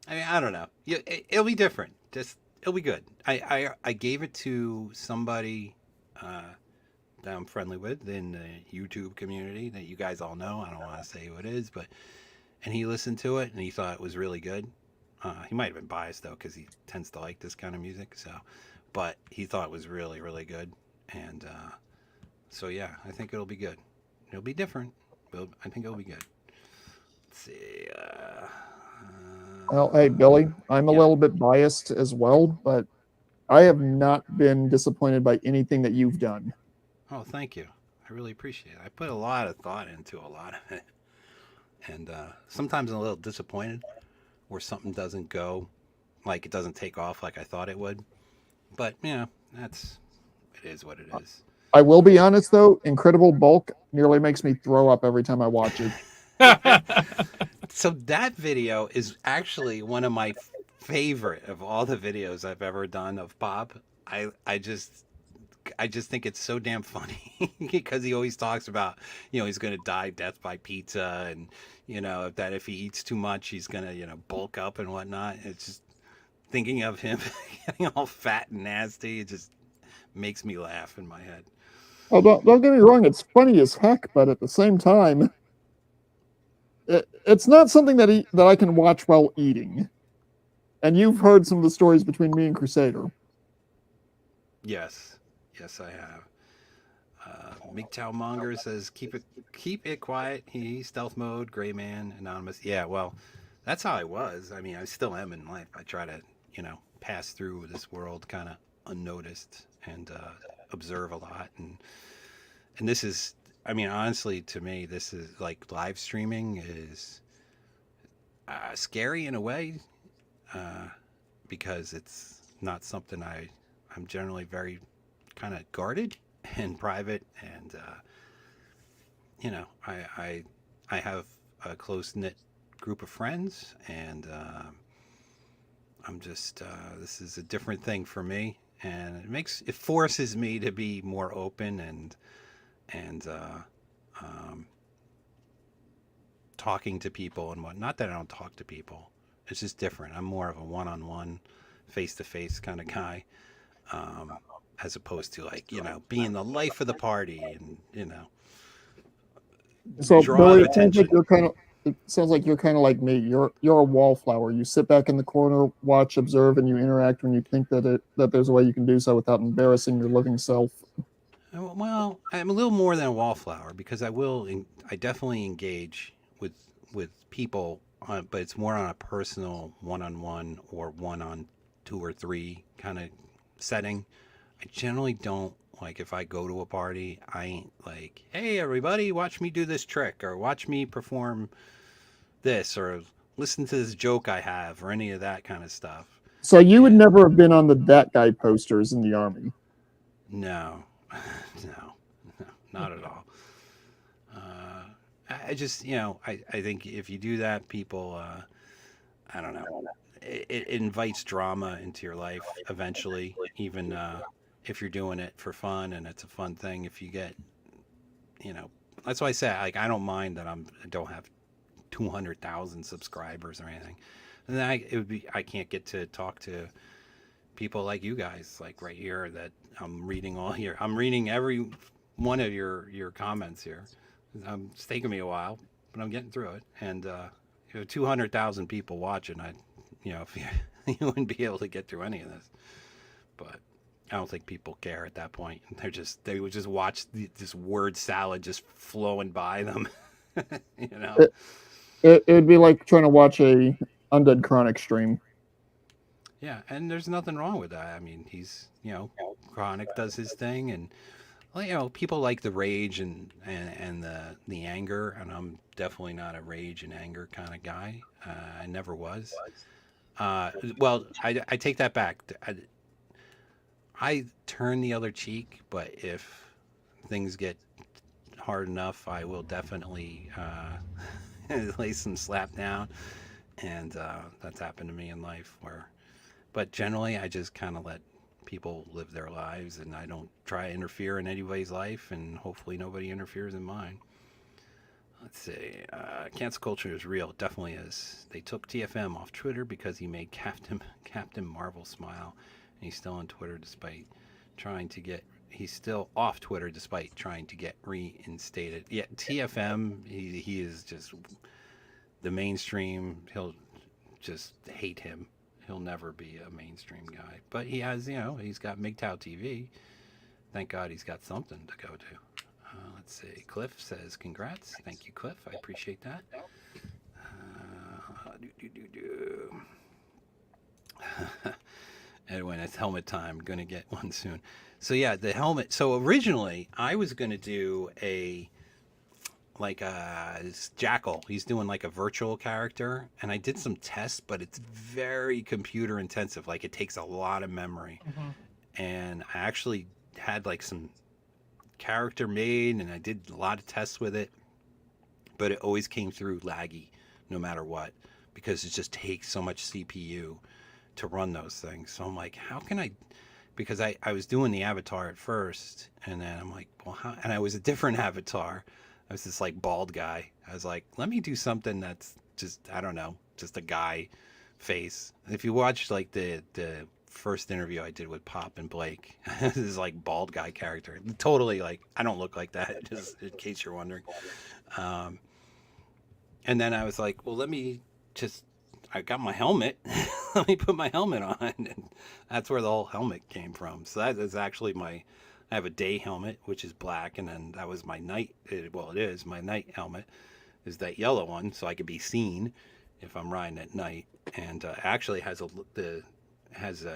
I mean, I don't know. It'll be different. It'll be good. I gave it to somebody that I'm friendly with in the YouTube community that you guys all know. I don't want to say who it is, and he listened to it and he thought it was really good. He might have been biased though, because he tends to like this kind of music. But he thought it was really, really good. And so, yeah, I think it'll be good. It'll be different, but I think it'll be good. Let's see. Well, hey, Billy, I'm a little bit biased as well, but I have not been disappointed by anything that you've done. Oh, thank you. I really appreciate it. I put a lot of thought into a lot of it. And sometimes I'm a little disappointed where something doesn't go, like it doesn't take off like I thought it would. But you know, it is what it is. I will be honest though, Incredible Bulk nearly makes me throw up every time I watch it. So that video is actually one of my favorite of all the videos I've ever done of Bob. I just think it's so damn funny because he always talks about, he's going to die death by pizza, and that if he eats too much he's going to bulk up and whatnot. It's just thinking of him getting all fat and nasty. It just makes me laugh in my head. Oh, don't get me wrong, it's funny as heck, but at the same time, it's not something that I can watch while eating. And you've heard some of the stories between me and Crusader. Yes, I have. MGTOW Monger says, keep it quiet. He stealth mode, gray man, anonymous. Yeah, well, that's how I was. I mean, I still am in life. I try to, pass through this world kind of unnoticed and observe a lot. And this is, I mean, honestly, to me, this is like live streaming is scary in a way because it's not something I'm generally very kind of guarded and private, and I have a close knit group of friends, and I'm just this is a different thing for me, and it forces me to be more open and talking to people and what. Not that I don't talk to people, it's just different. I'm more of a one-on-one, face-to-face kind of guy. As opposed to being the life of the party and So draw Billy, attention. it sounds like you're kind of like me. You're a wallflower. You sit back in the corner, watch, observe, and you interact when you think that there's a way you can do so without embarrassing your living self. Well, I'm a little more than a wallflower because I definitely engage with people, but it's more on a personal one-on-one or one-on-two or three kind of setting. I generally don't, like, if I go to a party, I ain't like, hey, everybody, watch me do this trick, or watch me perform this, or listen to this joke I have, or any of that kind of stuff. So you would never have been on that guy posters in the Army? No, no, not at all. I just, I think if you do that, people, I don't know, it invites drama into your life eventually, even if you're doing it for fun and it's a fun thing. If you get, that's why I say, like, I don't mind that I don't have 200,000 subscribers or anything. And then I can't get to talk to people like you guys, like right here, that I'm reading every one of your comments here. It's taken me a while, but I'm getting through it. And 200,000 people watching, if you wouldn't be able to get through any of this. But I don't think people care at that point. They would just watch this word salad just flowing by them. It would be like trying to watch a Undead Chronic stream. Yeah, and there's nothing wrong with that. I mean, he's, Chronic does his thing, and people like the rage and the anger, and I'm definitely not a rage and anger kind of guy. I never was. Well, I take that back. I turn the other cheek, but if things get hard enough, I will definitely lay some slap down, and that's happened to me in life. But generally, I just kind of let people live their lives, and I don't try to interfere in anybody's life, and hopefully nobody interferes in mine. Let's see. Cancel culture is real. It definitely is. They took TFM off Twitter because he made Captain Marvel smile, and he's still on Twitter despite trying to get. He's still off Twitter despite trying to get reinstated. Yeah, TFM. He is just the mainstream. He'll just hate him. He'll never be a mainstream guy. But he has, he's got MGTOW TV. Thank God he's got something to go to. Let's see. Cliff says, congrats. Thank you, Cliff. I appreciate that. Anyway, it's helmet time. I'm going to get one soon. So, yeah, the helmet. So, originally, I was going to do this Jackal. He's doing like a virtual character, and I did some tests, but it's very computer intensive. Like, it takes a lot of memory. and I actually had like some character made, and I did a lot of tests with it, but it always came through laggy no matter what, because it just takes so much CPU to run those things. So I'm like, how can I? Because I was doing the avatar at first, and then I'm like, well, how? And I was a different avatar. I was this like bald guy. I was like, let me do something that's just, I don't know, just a guy face. If you watch like the first interview I did with Pop and Blake, this is like bald guy character. Totally like, I don't look like that, just in case you're wondering. Um, and then I was like, well, let me just, I got my helmet. Let me put my helmet on. And that's where the whole helmet came from. So that is actually my, I have a day helmet, which is black. And then that was my night, well, it is my night helmet, is that yellow one. So I could be seen if I'm riding at night. And actually has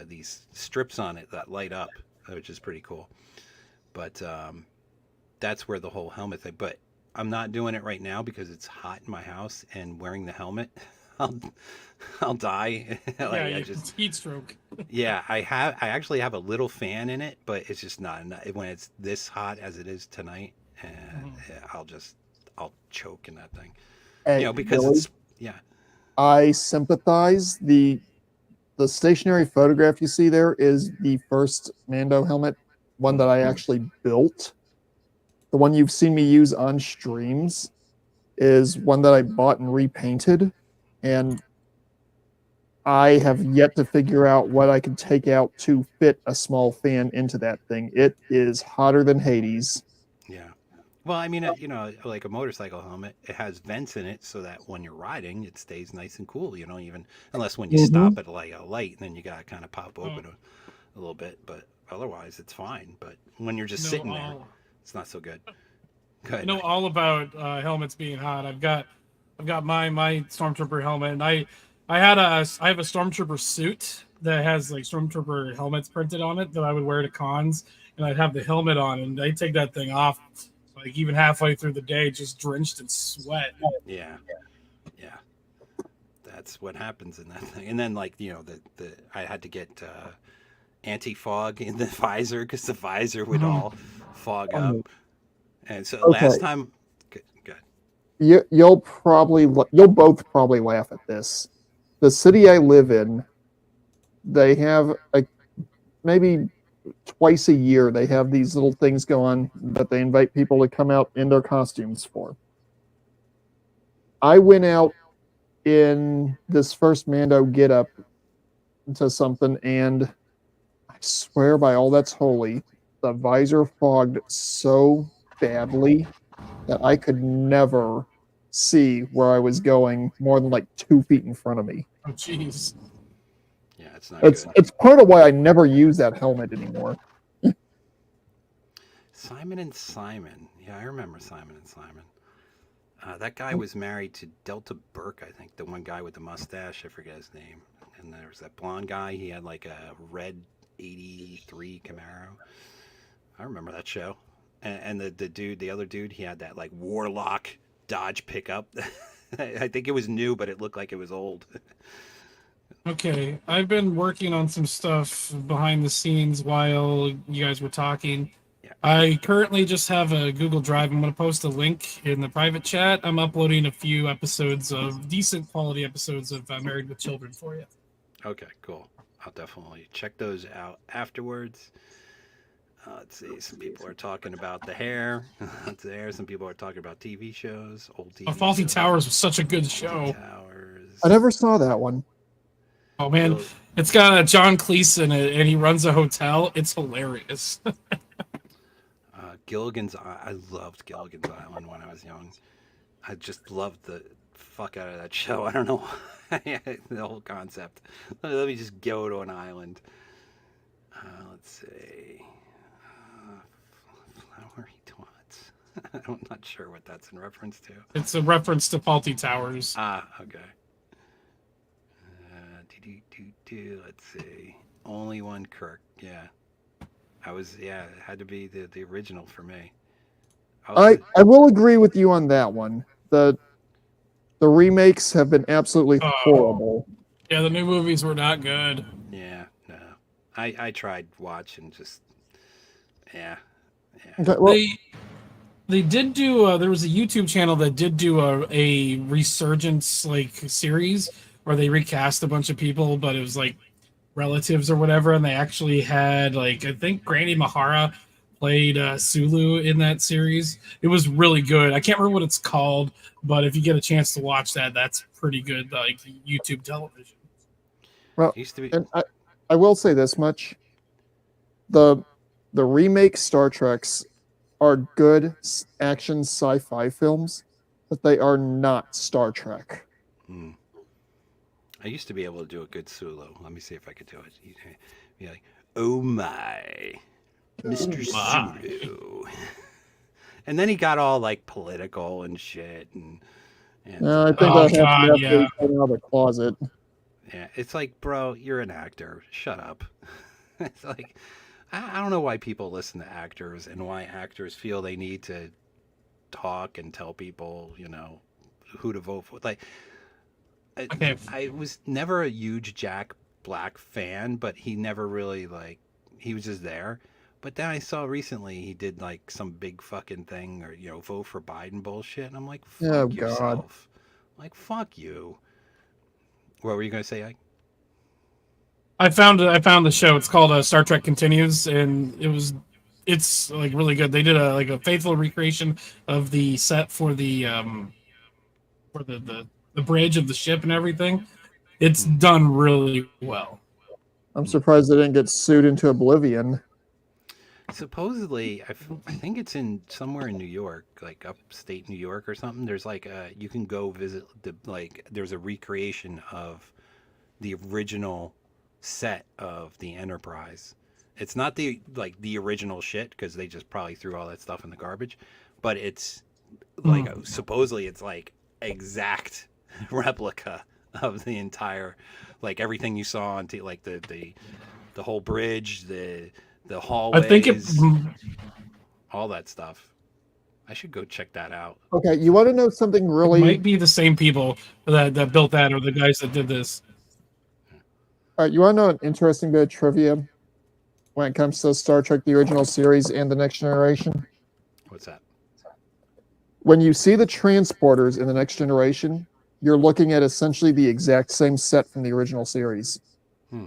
these strips on it that light up, which is pretty cool. But that's where the whole helmet thing, but I'm not doing it right now because it's hot in my house, and wearing the helmet, I'll I'll die. Like, Yeah, I you just heat stroke. yeah, I actually have a little fan in it, but it's just not enough when it's this hot as it is tonight. And I'll choke in that thing. Hey, Because Billy, it's yeah. I sympathize. The stationary photograph you see there is the first Mando helmet, one that I actually built. The one you've seen me use on streams is one that I bought and repainted, and I have yet to figure out what I can take out to fit a small fan into that thing. It is hotter than Hades. Yeah. Well, I mean, like a motorcycle helmet, it has vents in it so that when you're riding, it stays nice and cool. Even unless when you stop at like a light, then you gotta kind of pop open a little bit. But otherwise, it's fine. But when you're just sitting there, it's not so good. Go ahead, I know Mike. all about helmets being hot. I've got my stormtrooper helmet, and I have a stormtrooper suit that has like stormtrooper helmets printed on it that I would wear to cons, and I'd have the helmet on, and I take that thing off like even halfway through the day, just drenched in sweat. Yeah, yeah, that's what happens in that thing. And then like the I had to get anti fog in the visor because the visor would all fog up. And so last time, good. You'll both probably laugh at this. The city I live in, they have maybe twice a year they have these little things go on that they invite people to come out in their costumes for. I went out in this first Mando get up to something, and I swear by all that's holy, the visor fogged so badly that I could never see where I was going more than like 2 feet in front of me. Oh, jeez. Yeah, it's not good. It's part of why I never use that helmet anymore. Simon and Simon. Yeah, I remember Simon and Simon. That guy was married to Delta Burke, I think. The one guy with the mustache. I forget his name. And there was that blonde guy. He had like a red 83 Camaro. I remember that show. And the other dude, he had that like Warlock Dodge pickup. I think it was new, but it looked like it was old. Okay, I've been working on some stuff behind the scenes while you guys were talking. Yeah. I currently just have a Google Drive. I'm going to post a link in the private chat. I'm uploading a few episodes of decent quality episodes of Married with Children for you. Okay, cool. I'll definitely check those out afterwards. Let's see. Some people are talking about the hair. There. Some people are talking about TV shows, old TV. Faulty shows. Towers was such a good show. Towers. I never saw that one. Oh man, it's got John Cleese in it, and he runs a hotel. It's hilarious. Gilligan's. I loved Gilligan's Island when I was young. I just loved the fuck out of that show. I don't know why. The whole concept. Let me just go to an island. Let's see. Flowery Twats. I'm not sure what that's in reference to. It's a reference to Faulty Towers. Ah, okay. Let's see. Only one Kirk. Yeah. It had to be the original for me. I will agree with you on that one. The remakes have been absolutely horrible. Yeah, the new movies were not good. Yeah, no. I tried watching, just yeah. Okay, well, They did do. There was a YouTube channel that did do a resurgence like series where they recast a bunch of people, but it was like relatives or whatever, and they actually had like I think Granny Mahara played Sulu in that series. It was really good. I can't remember what it's called, but if you get a chance to watch that, that's pretty good. Like YouTube television. well, It used to be. and I will say this much: the the remake Star Treks are good action sci-fi films, but they are not Star Trek. Hmm. I used to be able to do a good Sulu. Let me see if I could do it. You'd be like, "Oh my, Mr. My. Sulu," and then he got all like political and shit, and I think Oh that happened God, after yeah. he came out of the closet. yeah, it's like, bro, you're an actor. Shut up. It's like, I don't know why people listen to actors and why actors feel they need to talk and tell people, who to vote for. Like, Okay. I was never a huge Jack Black fan, but he never really like he was just there. But then I saw recently he did like some big fucking thing or vote for Biden bullshit, and I'm like, Oh fuck God. yourself, like fuck you. What were you gonna say? Ike? I found the show. It's called Star Trek Continues, and it's like really good. They did a faithful recreation of the set for the bridge of the ship and everything. It's Hmm. done really well. I'm surprised they didn't get sued into oblivion. Supposedly, I think it's in somewhere in New York, like upstate New York or something. There's like you can go visit there's a recreation of the original set of the Enterprise. It's not the original shit because they just probably threw all that stuff in the garbage, but it's like supposedly it's like exact replica of the entire, like everything you saw on like the whole bridge, the I think it hallways, all that stuff. I should go check that out. Okay, you want to know something really? might be the same people that built that or the guys that did this. You want to know an interesting bit of trivia when it comes to Star Trek: The Original Series and The Next Generation? What's that? When you see the transporters in The Next Generation, you're looking at essentially the exact same set from the original series. Hmm.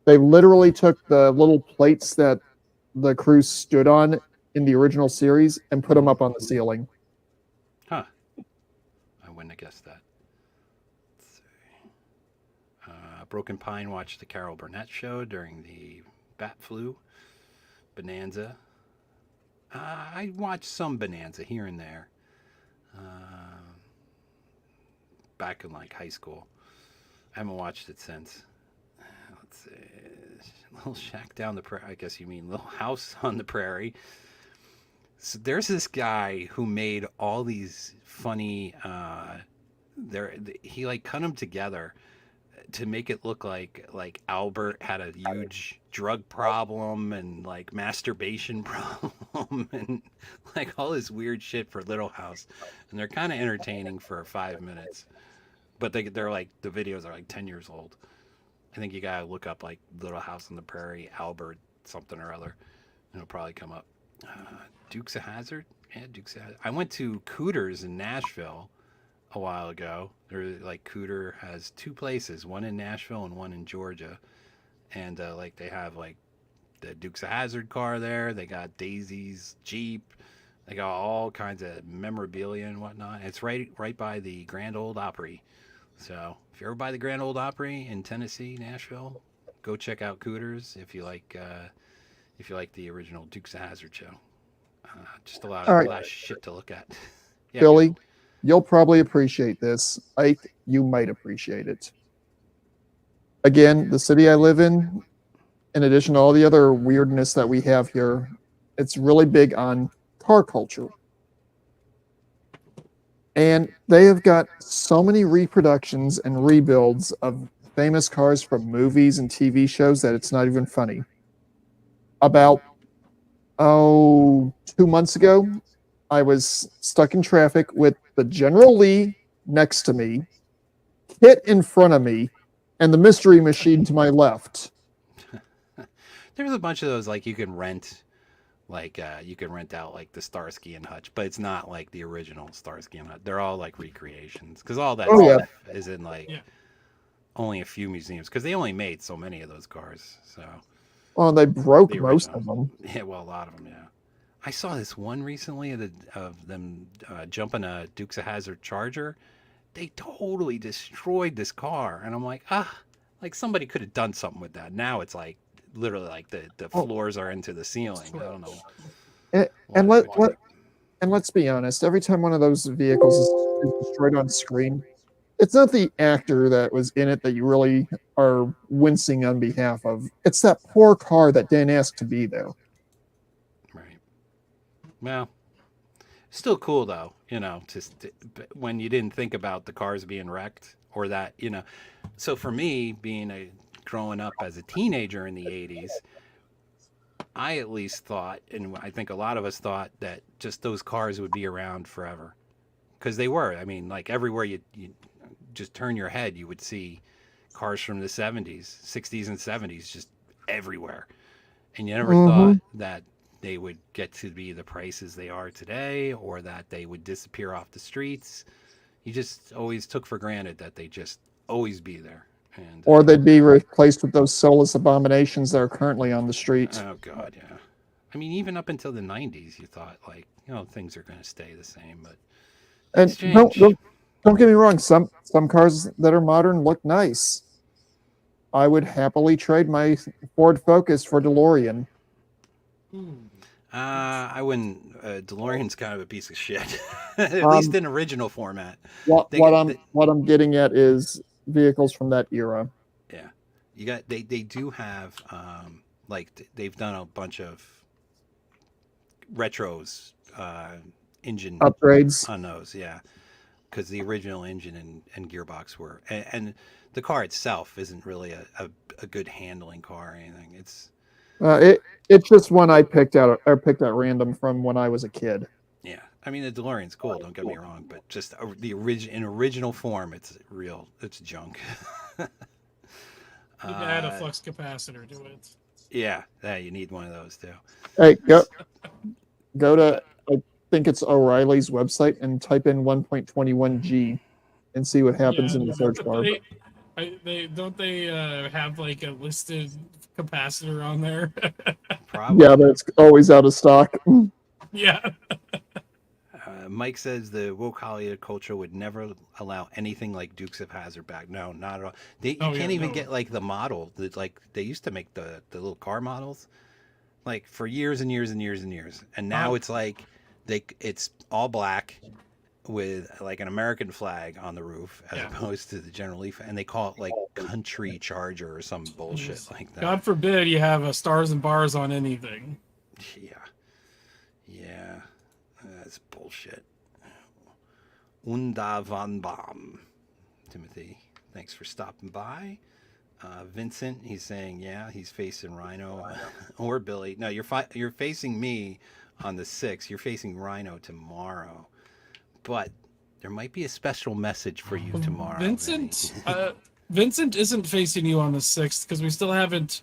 They literally took the little plates that the crew stood on in the original series and put them up on the ceiling. Huh. I wouldn't have guessed that. Let's see. Broken Pine watched the Carol Burnett show during the bat flu. Bonanza. I watched some Bonanza here and there. Back in like high school. I haven't watched it since. Let's see. Little Shack down the prairie. I guess you mean Little House on the Prairie. So there's this guy who made all these funny. He like cut them together to make it look like Albert had a huge drug problem and like masturbation problem and like all this weird shit for Little House, and they're kind of entertaining for 5 minutes, but they're like the videos are like 10 years old. I think you gotta look up like Little House on the Prairie, Albert something or other, and it'll probably come up. Dukes of Hazzard, yeah, Dukes of Hazzard. I went to Cooters in Nashville a while ago. Like Cooter has two places, one in Nashville and one in Georgia, and like they have like the Dukes of Hazzard car there. They got Daisy's Jeep. They got all kinds of memorabilia and whatnot. It's right by the Grand Ole Opry. So if you're ever by the Grand Ole Opry in Tennessee, Nashville, go check out Cooters if you like the original Dukes of Hazzard show. Just a lot of shit to look at. Yeah, Billy, you'll probably appreciate this. Ike, you might appreciate it. Again, the city I live in addition to all the other weirdness that we have here, it's really big on car culture. And they have got so many reproductions and rebuilds of famous cars from movies and TV shows that it's not even funny. About 2 months ago, I was stuck in traffic with the General Lee next to me, Kit in front of me, and the Mystery Machine to my left. There's a bunch of those like you can rent. Like you can rent out like the Starsky and Hutch, but it's not like the original Starsky and Hutch. They're all like recreations because all that Oh, yeah. stuff is in like Yeah. only a few museums because they only made so many of those cars. So Well, they broke the most original. of them. Yeah, well, a lot of them. Yeah, I saw this one recently of them jumping a Dukes of Hazzard Charger. They totally destroyed this car, and I'm like, like somebody could have done something with that. Now it's like literally like the Oh. floors are into the ceiling. I don't know. And, what and it let, would let take. and let's be honest. Every time one of those vehicles is destroyed on screen, it's not the actor that was in it that you really are wincing on behalf of. It's that poor car that didn't ask to be there. Right. Well, still cool though, when you didn't think about the cars being wrecked or that. So for me, growing up as a teenager in the 80s, I at least thought, and I think a lot of us thought, that just those cars would be around forever. Because they were. I mean, like everywhere you just turn your head, you would see cars from the 70s, 60s, and 70s just everywhere. And you never thought that they would get to be the prices they are today or that they would disappear off the streets. You just always took for granted that they just always be there. And Or they'd be replaced with those soulless abominations that are currently on the street. oh god, yeah. I mean, even up until the 90s, you thought like, things are going to stay the same, but And things change. don't get me wrong. Some cars that are modern look nice. I would happily trade my Ford Focus for DeLorean. I wouldn't. DeLorean's kind of a piece of shit, at Um, least in original format. What They what got- what I'm getting at is vehicles from that era. Yeah, they do have they've done a bunch of retros engine Upgrades. on those, yeah, because the original engine and gearbox were and the car itself isn't really a good handling car or anything. It's just one I picked out at random from when I was a kid. Yeah, I mean the DeLorean's cool. Don't get me wrong, but just in original form, it's junk. You can add a flux capacitor to it. Yeah, you need one of those too. Hey, go to I think it's O'Reilly's website and type in 1.21G and see what happens in the search bar. They have like a listed capacitor on there. Probably. Yeah, but it's always out of stock. Yeah. Mike says the woke Hollywood culture would never allow anything like Dukes of Hazzard back. No, not at all. You can't even get like the model. Like they used to make the little car models, like for years and years and years and years. And now it's like it's all black with like an American flag on the roof as opposed to the General Lee, and they call it like Country Charger or some bullshit like that. God forbid you have a stars and bars on anything. Yeah, that's bullshit. Unda von Baum. Timothy, thanks for stopping by. Vincent, he's saying, yeah, he's facing Rhino or Billy. No, you're facing me on the 6th. You're facing Rhino tomorrow. But there might be a special message for you tomorrow. Vincent isn't facing you on the 6th because we still haven't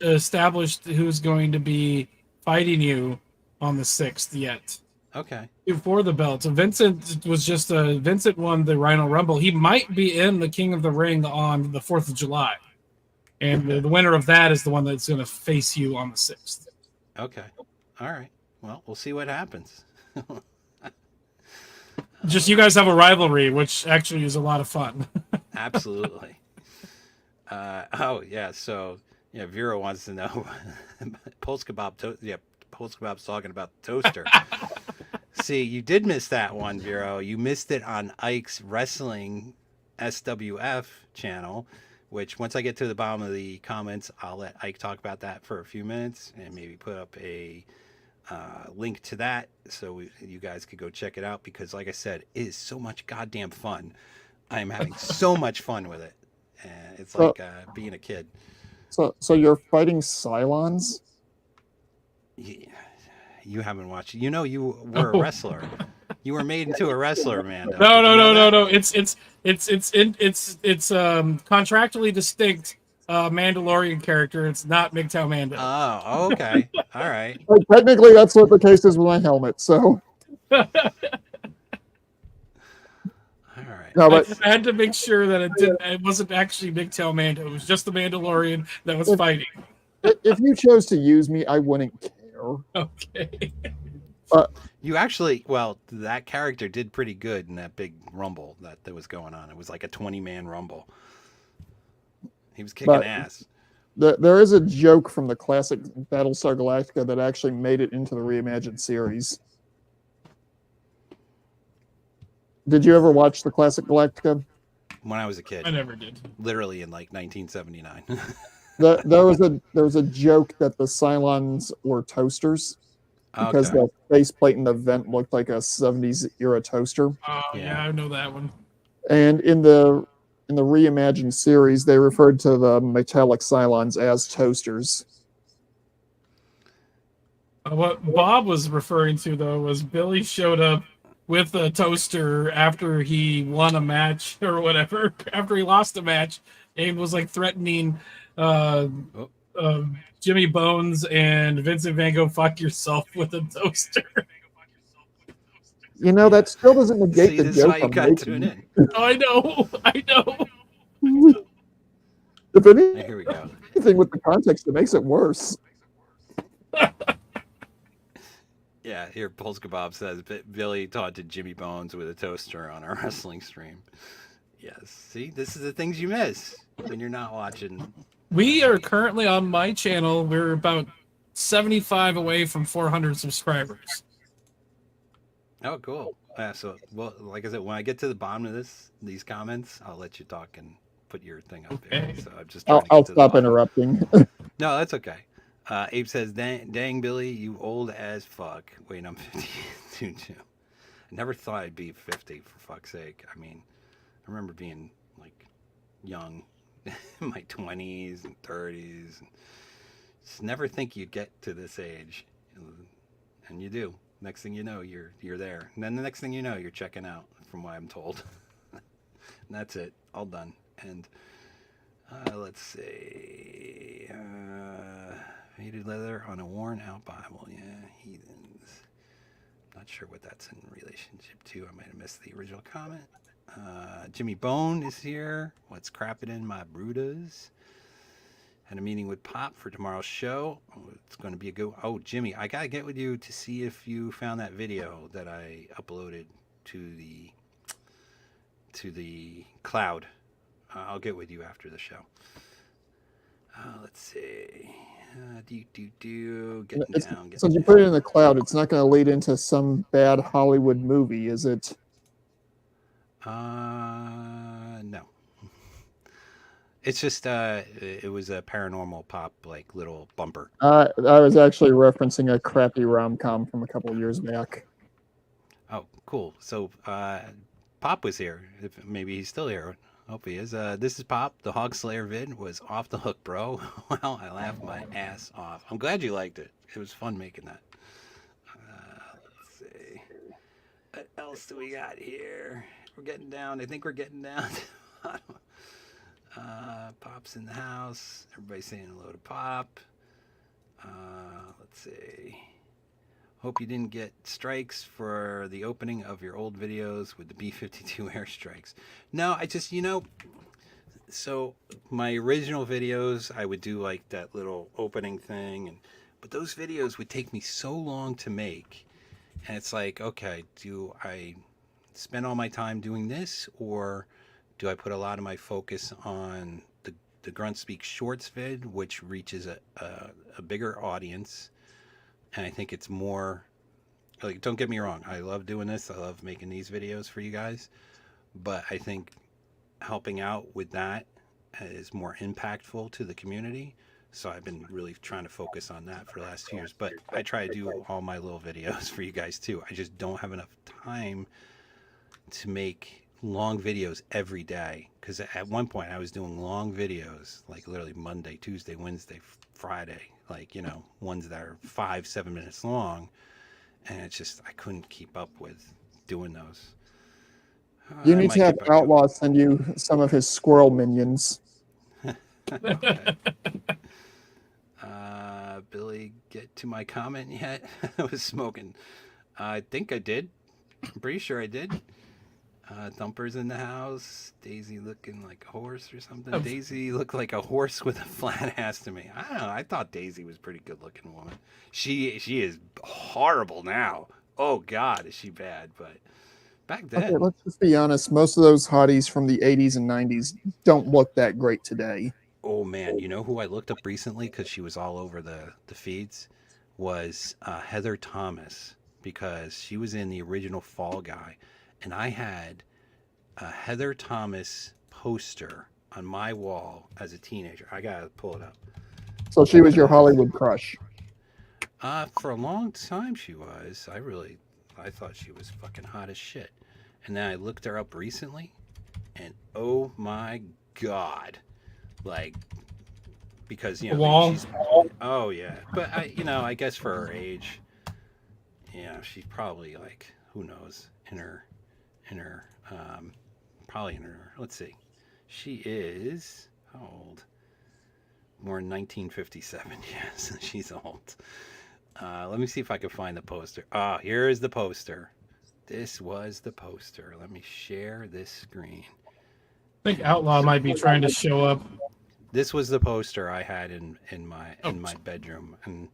established who's going to be fighting you on the 6th yet. Okay. For the belt. So Vincent won the Rhino Rumble. He might be in the King of the Ring on the 4th of July. And the winner of that is the one that's going to face you on the 6th. Okay. All right. Well, we'll see what happens. Just you guys have a rivalry, which actually is a lot of fun. Absolutely. So Vera wants to know Pulse Kebab's talking about the toaster. See, you did miss that one, Vero. You missed it on Ike's Wrestling SWF channel, which once I get to the bottom of the comments, I'll let Ike talk about that for a few minutes and maybe put up a link to that so you guys could go check it out because, like I said, it is so much goddamn fun. I am having so much fun with it. It's like being a kid. So you're fighting Cylons? Yeah. You haven't watched. You were a wrestler. You were made into a wrestler, man. No. It's contractually distinct Mandalorian character. It's not MGTOW Mando. Oh, okay. All right. Like, technically, that's what the case is with my helmet. So, All right. no, but I had to make sure that it wasn't actually MGTOW Mando. It was just the Mandalorian that was fighting. if you chose to use me, I wouldn't care. Okay. You actually, well, that character did pretty good in that big rumble that was going on. It was like a 20-man rumble. He was kicking ass. There is a joke from the classic Battlestar Galactica that actually made it into the reimagined series. Did you ever watch the classic Galactica? When I was a kid. I never did. Literally in like 1979. There was a joke that the Cylons were toasters because the faceplate in the vent looked like a 70s era toaster. Oh yeah, I know that one. And in the reimagined series, they referred to the metallic Cylons as toasters. What Bob was referring to though was Billy showed up with a toaster after he won a match or whatever, after he lost a match, and was like threatening Jimmy Bones and Vincent Van Gogh, fuck yourself with a toaster. You know, that still doesn't negate the joke. Why you got to tune in. Oh, I know. If Here we go. anything with the context, it makes it worse. Yeah, here Polska Bob says Billy taunted Jimmy Bones with a toaster on a wrestling stream. Yes, see, this is the things you miss when you're not watching. We are currently on my channel. We're about 75 away from 400 subscribers. Oh, cool. So, well, like I said, when I get to the bottom of these comments, I'll let you talk and put your thing up there. So I'm just. I'll stop interrupting. No, that's okay. Abe says, dang, Billy, you old as fuck. Wait, I'm 52 too. I never thought I'd be 50, for fuck's sake. I mean, I remember being, like, young, in my 20s and 30s. And just never think you'd get to this age. And you do. Next thing you know, you're there. And then the next thing you know, you're checking out, from what I'm told. And that's it. All done. And let's see. Faded leather on a worn out Bible. Yeah, heathens. Not sure what that's in relationship to. I might have missed the original comment. Jimmy Bone is here. What's crapping in my Brutas? Had a meeting with Pop for tomorrow's show. It's going to be a good. Oh, Jimmy, I gotta get with you to see if you found that video that I uploaded to the cloud. I'll get with you after the show. Let's see. Getting down. Since you put it in the cloud, it's not going to lead into some bad Hollywood movie, is it? No. It's just it was a paranormal Pop like little bumper. I was actually referencing a crappy rom-com from a couple of years back. Oh, cool. So Pop was here. Maybe he's still here. Hope he is. This is Pop. The Hog Slayer vid was off the hook, bro. Wow, I laughed my ass off. I'm glad you liked it. It was fun making that. Let's see. What else do we got here? We're getting down. I think we're getting down. Pop's in the house. Everybody's saying hello to Pop. Let's see. Hope you didn't get strikes for the opening of your old videos with the B-52 airstrikes. No, I just, so my original videos, I would do like that little opening thing, but those videos would take me so long to make. And it's like, okay, do I spend all my time doing this, or do I put a lot of my focus on the Grunt Speak Shorts vid, which reaches a bigger audience? And I think it's more, like, don't get me wrong, I love doing this. I love making these videos for you guys. But I think helping out with that is more impactful to the community. So I've been really trying to focus on that for the last 2 years. But I try to do all my little videos for you guys too. I just don't have enough time to make long videos every day. Because at one point I was doing long videos, like literally Monday, Tuesday, Wednesday, Friday. Like, ones that are 5-7 minutes long, and it's just I couldn't keep up with doing those. You need to have Outlaw send you some of his squirrel minions. Okay. Billy, get to my comment yet? I was smoking. I think I did. I'm pretty sure I did. Thumper's in the house. Daisy looking like a horse or something. Daisy looked like a horse with a flat ass to me. I don't know. I thought Daisy was a pretty good looking woman. She is horrible now. Oh God, is she bad? But back then, Okay, let's just be honest. Most of those hotties from the 80s and 90s don't look that great today. oh man, you know who I looked up recently because she was all over the feeds was Heather Thomas because she was in the original Fall Guy, and I had a Heather Thomas poster on my wall as a teenager. I gotta pull it up. So she was your Hollywood crush. For a long time she was. I thought she was fucking hot as shit. And then I looked her up recently, and oh my god, like because Wall. she's oh yeah, but I guess for her age, she's probably like who knows in her probably in her let's see, she is how old? Born 1957. Yes, she's old. Let me see if I can find the poster. Ah, here is the poster. This was the poster. Let me share this screen. I think Outlaw might be trying to show up. This was the poster I had in my bedroom, and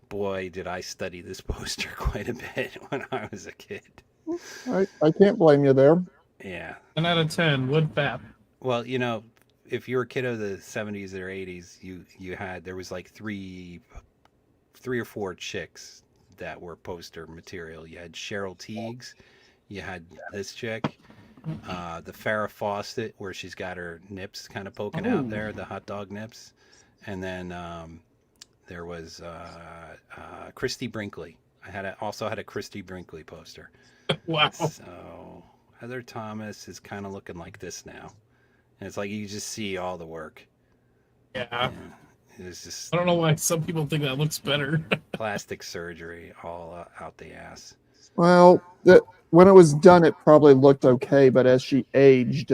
boy, did I study this poster quite a bit when I was a kid. I can't blame you there. Yeah. 10 out of 10. Wood Fap. Well, if you were a kid of the 70s or 80s, there was like three or four chicks that were poster material. You had Cheryl Tiegs, you had this chick, the Farrah Fawcett, where she's got her nips kind of poking out there, the hot dog nips, and then there was Christy Brinkley. Also had a Christy Brinkley poster. Wow. So Heather Thomas is kind of looking like this now, and it's like you just see all the work. Yeah. It's just I don't know why some people think that looks better. plastic surgery all out the ass. Well, when it was done, it probably looked okay, but as she aged,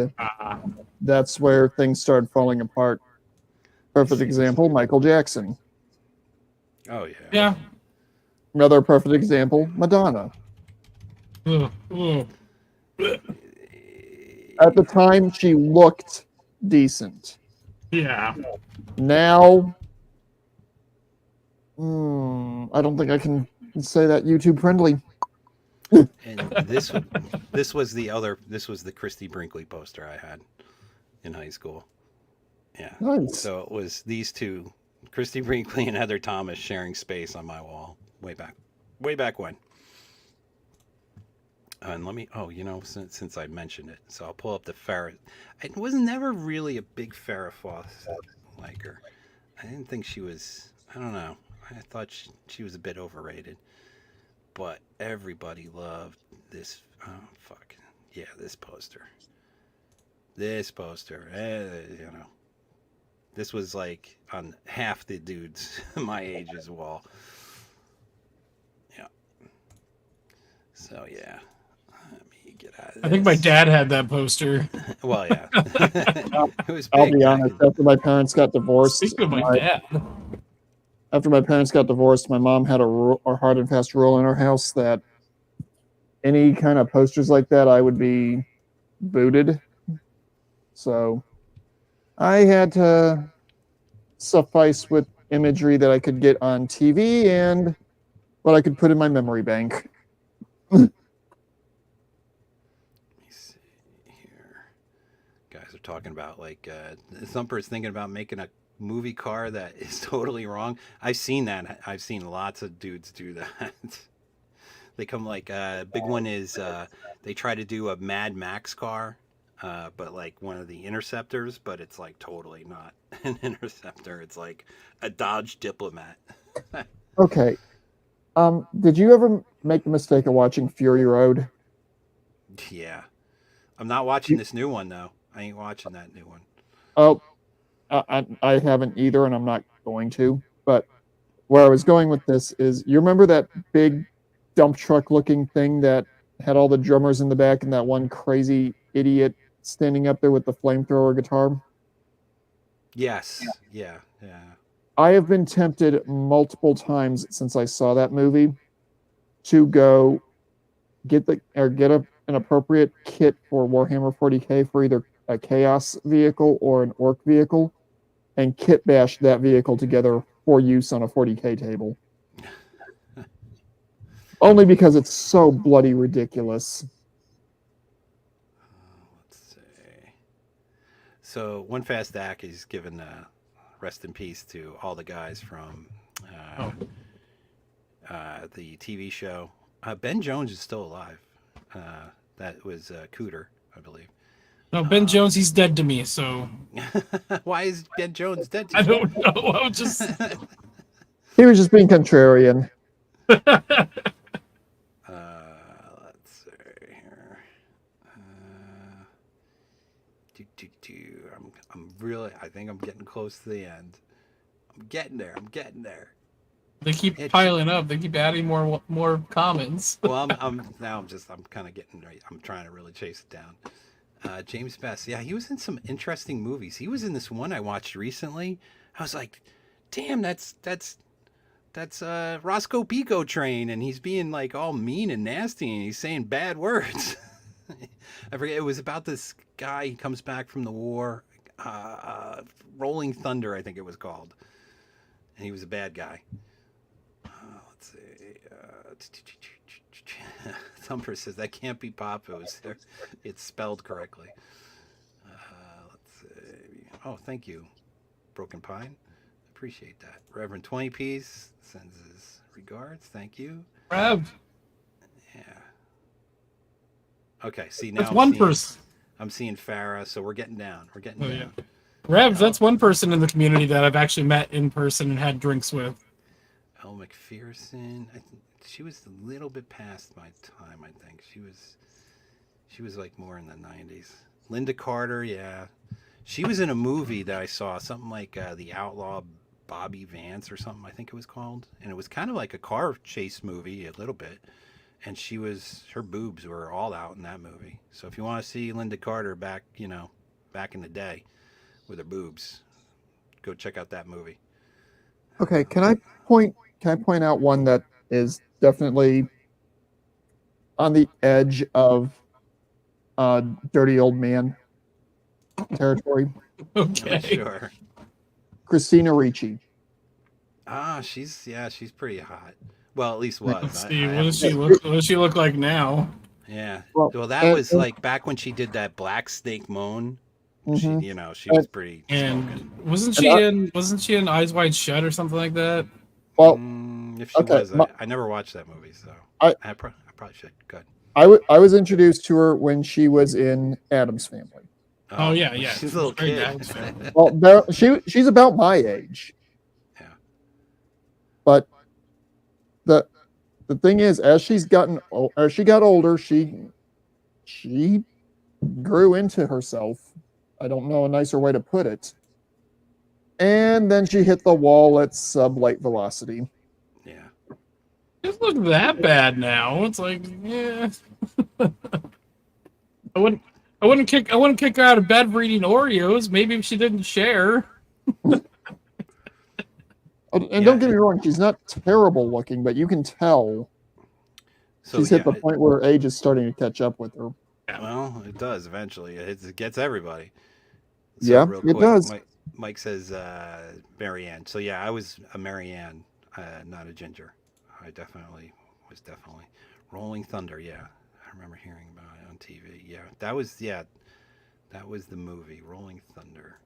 that's where things started falling apart. Perfect example, Michael Jackson. Oh yeah. Yeah. Another perfect example, Madonna. Ugh, ugh. At the time, she looked decent. Yeah. Now, I don't think I can say that YouTube friendly. And this was the Christy Brinkley poster I had in high school. Yeah. Nice. So it was these two, Christy Brinkley and Heather Thomas, sharing space on my wall way back when. And let me, since I mentioned it, so I'll pull up the Farrah. I was never really a big Farrah Fawcett liker. I didn't think she was, I don't know. I thought she was a bit overrated. But everybody loved this, this poster. This poster, this was like on half the dudes my age's wall. Yeah. So, yeah. Let me get out of this. I think my dad had that poster. Well, yeah. It was big. I'll be honest. After my parents got divorced, Speaking of my dad. After my parents got divorced, my mom had a hard and fast rule in our house that any kind of posters like that, I would be booted. So I had to suffice with imagery that I could get on TV and what I could put in my memory bank. Let me see here. Guys are talking about Thumper is thinking about making a movie car that is totally wrong. I've seen that. I've seen lots of dudes do that. They come big one is they try to do a Mad Max car, but like one of the Interceptors, but it's like totally not an Interceptor. It's like a Dodge Diplomat. Okay. Did you ever make the mistake of watching Fury Road? Yeah. I'm not watching this new one though. I ain't watching that new one. Oh, I haven't either, and I'm not going to. But where I was going with this is, you remember that big dump truck looking thing that had all the drummers in the back and that one crazy idiot standing up there with the flamethrower guitar? Yes. Yeah. I have been tempted multiple times since I saw that movie to go get an appropriate kit for Warhammer 40K for either a Chaos vehicle or an Orc vehicle, and kit bash that vehicle together for use on a 40K table. Only because it's so bloody ridiculous. Let's see. So One Fast Act is given rest in peace to all the guys from the TV show. Ben Jones is still alive. That was Cooter, I believe. No, Ben Jones, he's dead to me. So why is Ben Jones dead to I you? don't know. I was just He was just being contrarian. Let's see here. I'm really. I think I'm getting close to the end. I'm getting there. they keep piling up. They keep adding more comments. Well, I'm kind of getting right. I'm trying to really chase it down. James Best, yeah, he was in some interesting movies. He was in this one I watched recently. I was like, damn, that's Roscoe Pico Train, and he's being like all mean and nasty, and he's saying bad words. I forget. It was about this guy. He comes back from the war. Rolling Thunder, I think it was called, and he was a bad guy. Let's see. Thumper says that can't be Pop. It's spelled correctly. Let's see. Oh, thank you, Broken Pine. Appreciate that. Reverend 20 Piece sends his regards. Thank you. Rev, Yeah. Okay. See now. that's one person. I'm seeing Farah, so we're getting down. Oh, down. yeah. Rev, that's one person in the community that I've actually met in person and had drinks with. Elle McPherson. She was a little bit past my time. I think she was like more in the 90s. Linda Carter, yeah, she was in a movie that I saw, something like The Outlaw Bobby Vance or something, I think it was called, and it was kind of like a car chase movie a little bit. And her boobs were all out in that movie. So if you want to see Linda Carter back in the day with her boobs, go check out that movie. Okay, can I point out one that is definitely on the edge of dirty old man territory? Okay. Sure. Christina Ricci. She's pretty hot. Well, at least was. Let's see, what does she look like now? Yeah. Well, Well, that was like back when she did that Black Snake Moan. Mhm. She was pretty And smoking. wasn't she in Eyes Wide Shut or something like that? Well, If she okay, was, I never watched that movie, so I probably should. Go ahead. I was introduced to her when she was in Addams Family. Oh, yeah. She's a little Very kid. Addams Family. Well, she's about my age. Yeah. But the thing is, as she got older, she grew into herself. I don't know a nicer way to put it. And then she hit the wall at sub-light velocity. Yeah. It doesn't look that bad now. It's like, yeah. I wouldn't kick her out of bed for eating Oreos. Maybe if she didn't share. And don't get me wrong, she's not terrible looking, but you can tell she's hit the point where age is starting to catch up with her. Well, it does eventually. It gets everybody. So Yeah, real it does. Mike says Marianne. So yeah, I was a Marianne, not a Ginger. I was definitely Rolling Thunder. Yeah, I remember hearing about it on TV. Yeah, that was the movie Rolling Thunder.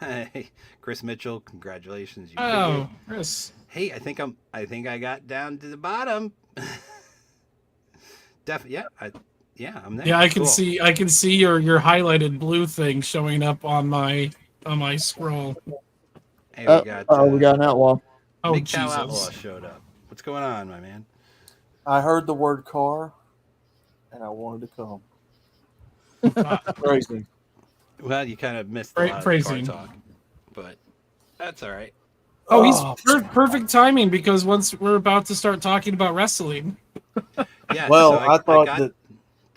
Hey, Chris Mitchell, congratulations! You Chris. Hey, I think I got down to the bottom. I'm there. Yeah, I can Cool. see your highlighted blue thing showing up on my scroll. Hey, we got an outlaw. Oh, Big Cow Jesus. Outlaw showed up. What's going on, my man? I heard the word car, and I wanted to come. Crazy. Well, you kind of missed a lot of car Phrasing. talk, but that's all right. Oh, he's perfect timing because once we're about to start talking about wrestling. Yeah. Well, so I thought got, that.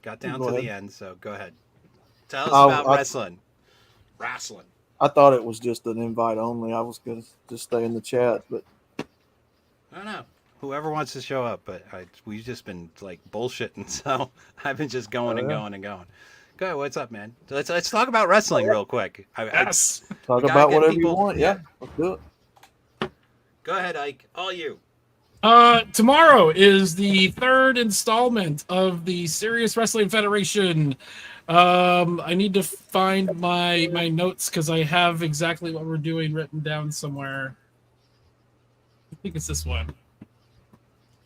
got down Go to ahead. the end, so go ahead. Tell us about wrestling. Wrestling. I thought it was just an invite only. I was gonna just stay in the chat, but I don't know. Whoever wants to show up, but we've just been like bullshitting, so I've been just going and yeah. going and going. Go ahead, what's up, man? Let's talk about wrestling real quick. Yes. Talk we gotta about get whatever people- you want. Yeah, let's do it. Go ahead, Ike. All you. Tomorrow is the third installment of the Serious Wrestling Federation. I need to find my notes because I have exactly what we're doing written down somewhere. I think it's this one.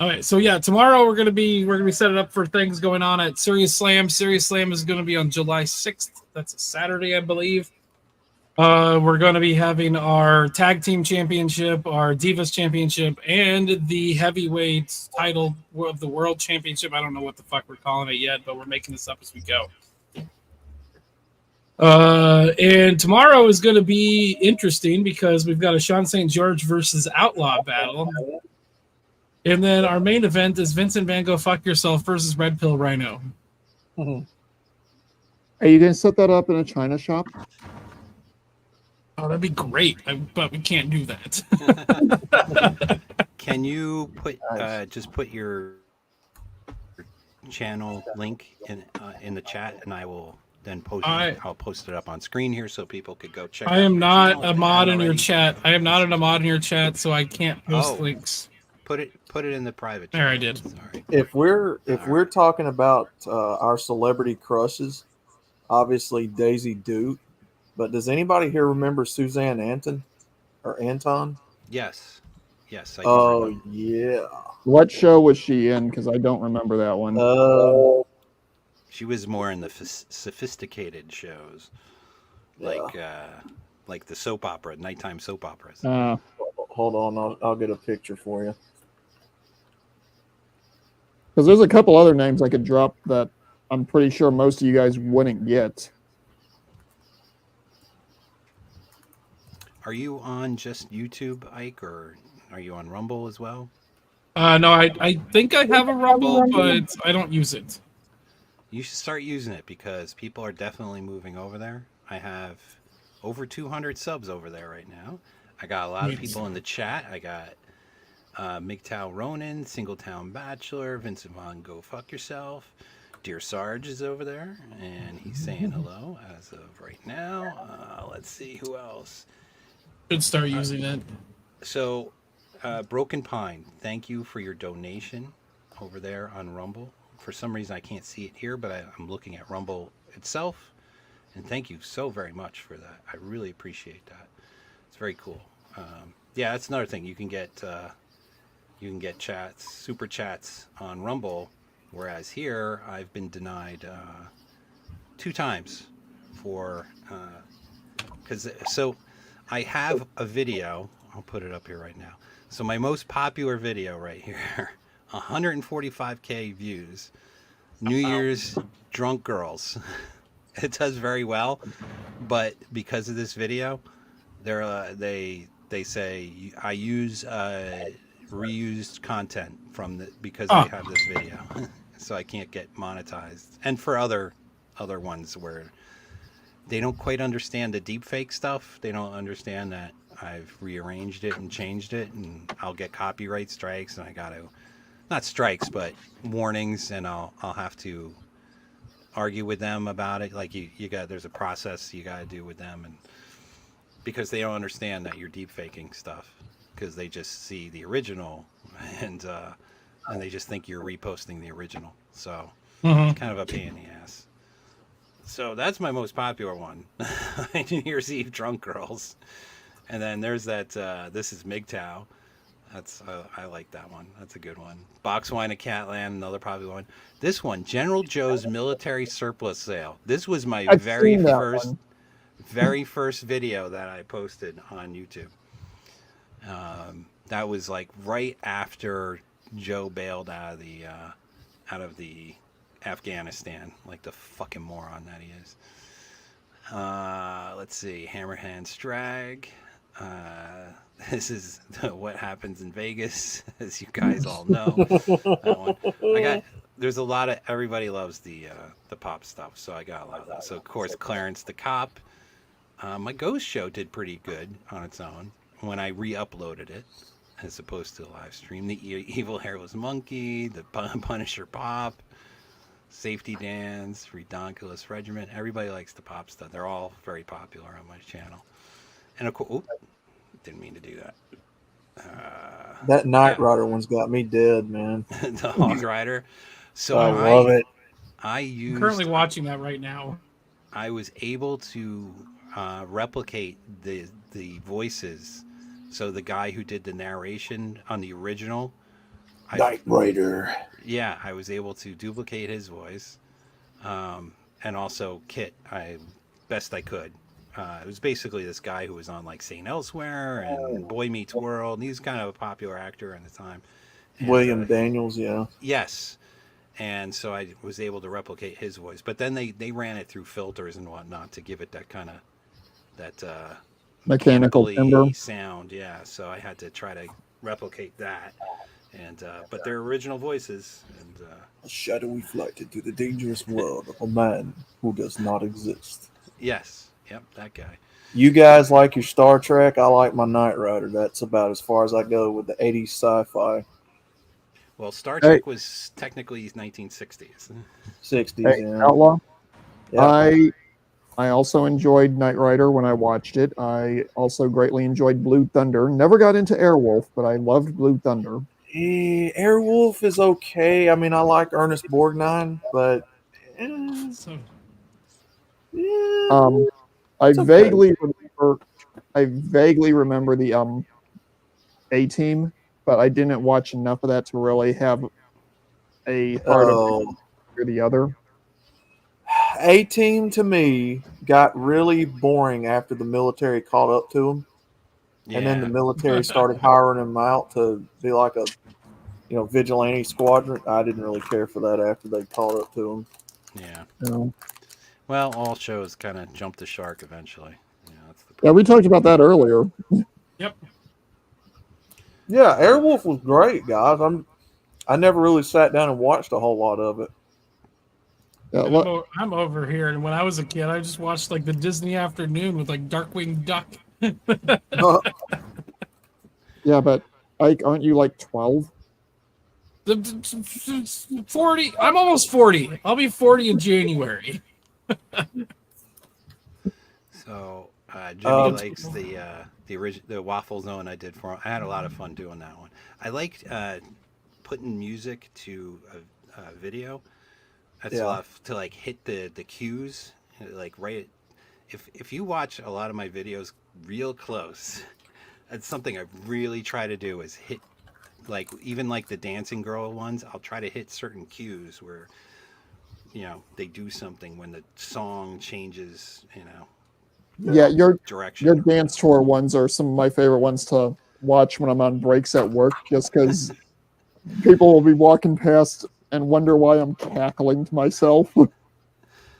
All right, so yeah, tomorrow we're gonna be setting up for things going on at Serious Slam. Serious Slam is gonna be on July 6th. That's a Saturday, I believe. We're going to be having our tag team championship, our Divas championship, and the heavyweight title of the world championship. I don't know what the fuck we're calling it yet, but we're making this up as we go. And tomorrow is going to be interesting because we've got a Sean St. George versus Outlaw battle. And then our main event is Vincent Van Gogh Fuck Yourself versus Red Pill Rhino. Are you going to set that up in a China shop? Oh, that'd be great, but we can't do that. Can you just put your channel link in the chat, and I will then post it. I'll post it up on screen here so people could go check. I am not a mod in your already. chat. I am not a mod in your chat, so I can't post links. Put it in the private chat. There, I did. Sorry. If we're talking about our celebrity crushes, obviously Daisy Duke. But does anybody here remember Suzanne Anton or Anton? Yes. I do remember. Yeah. What show was she in? Because I don't remember that one. She was more in the sophisticated shows, like the soap opera, nighttime soap operas. Hold on, I'll get a picture for you. Because there's a couple other names I could drop that I'm pretty sure most of you guys wouldn't get. Are you on just YouTube, Ike, or are you on Rumble as well? No, I think I have a Rumble, but I don't use it. You should start using it because people are definitely moving over there. I have over 200 subs over there right now. I got a lot of people in the chat. I got MGTOW Ronan, Singletown Bachelor, Vincent Vaughn, Go Fuck Yourself. Dear Sarge is over there, and he's saying hello as of right now. Let's see who else. Should start using it. So, Broken Pine, thank you for your donation over there on Rumble. For some reason, I can't see it here, but I'm looking at Rumble itself. And thank you so very much for that. I really appreciate that. It's very cool. Yeah, that's another thing. You can get chats, super chats on Rumble, whereas here I've been denied 2 times for so I have a video. I'll put it up here right now. So my most popular video right here, 145K views. New Year's drunk girls. It does very well, but because of this video, they say I use reused content from because I have this video, so I can't get monetized. And for other ones where they don't quite understand the deepfake stuff, they don't understand that I've rearranged it and changed it, and I'll get copyright strikes, and I got to, not strikes, but warnings, and I'll have to argue with them about it. Like there's a process you got to do with them, and because they don't understand that you're deepfaking stuff, because they just see the original, and they just think you're reposting the original. So it's kind of a pain in the ass. So that's my most popular one. New Year's Eve drunk girls. And then there's that, this is MGTOW. That's, I like that one. That's a good one. Box Wine at Catland, another popular one. This one, General Joe's Military Surplus Sale. This was my very first video that I posted on YouTube. That was like right after Joe bailed out of the Afghanistan, like the fucking moron that he is. Let's see, Hammerhand's Drag. This is what happens in Vegas, as you guys all know. That one. There's a lot of, everybody loves the pop stuff, so I got a lot of that. So of course, Clarence the Cop. My Ghost show did pretty good on its own when I re-uploaded it, as opposed to the live stream. The Evil Hairless Monkey, the Punisher Pop, Safety Dance, Redonkulous Regiment. Everybody likes the pop stuff. They're all very popular on my channel. And of course, didn't mean to do that. That Knight Rider one's got me dead, man. The Hog Rider. So I love it. I I'm currently watching that right now. I was able to replicate the voices. So the guy who did the narration on the original, Knight Rider. Yeah, I was able to duplicate his voice, and also Kit. Best I could. It was basically this guy who was on like St. Elsewhere and Boy Meets World. And he was kind of a popular actor at the time. And, William Daniels, yeah. Yes. And so I was able to replicate his voice. But then they ran it through filters and whatnot to give it that kind of mechanical timbre sound. Yeah. So I had to try to replicate that. And but their original voices. And a shadowy flight into the dangerous world of a man who does not exist. Yes. Yep, that guy. You guys like your Star Trek. I like my Knight Rider. That's about as far as I go with the 80s sci-fi. Well, Star Trek was technically 1960s. 60s, yeah. Outlaw. Yep. I also enjoyed Knight Rider when I watched it. I also greatly enjoyed Blue Thunder. Never got into Airwolf, but I loved Blue Thunder. Airwolf is okay. I mean, I like Ernest Borgnine, but I vaguely remember the A-Team, but I didn't watch enough of that to really have a heart of the other. A-Team to me got really boring after the military caught up to him. Yeah. And then the military started hiring him out to be like a vigilante squadron. I didn't really care for that after they caught up to him. Yeah. No. Well, all shows kind of jumped the shark eventually. Yeah, we talked about that earlier. Yep. Yeah, Airwolf was great, guys. I never really sat down and watched a whole lot of it. Yeah, I'm over here, and when I was a kid, I just watched like the Disney Afternoon with like Darkwing Duck. Yeah, but Ike, aren't you like 12? 40. I'm almost 40. I'll be 40 in January. So Jimmy likes the Waffle Zone I did for him. I had a lot of fun doing that one. I liked putting music to a video. That's a lot to like hit the cues, like right. If you watch a lot of my videos real close, that's something I really try to do is hit, like even like the dancing girl ones. I'll try to hit certain cues where they do something when the song changes. Yeah, your direction. Your dance tour ones are some of my favorite ones to watch when I'm on breaks at work, just because people will be walking past and wonder why I'm cackling to myself.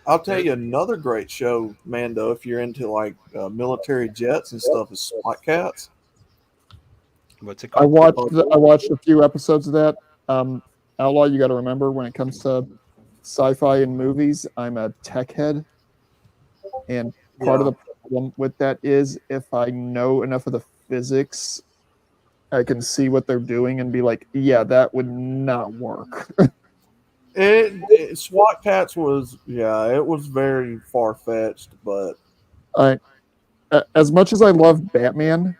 I'll tell you another great show, Mando, if you're into like military jets and stuff, is SWAT Cats. What's it called? I watched a few episodes of that. Outlaw, you got to remember when it comes to sci-fi and movies, I'm a tech head, and part of the problem with that is if I know enough of the physics, I can see what they're doing and be like, yeah, that would not work. SWAT Cats was, it was very far-fetched, but as much as I love Batman,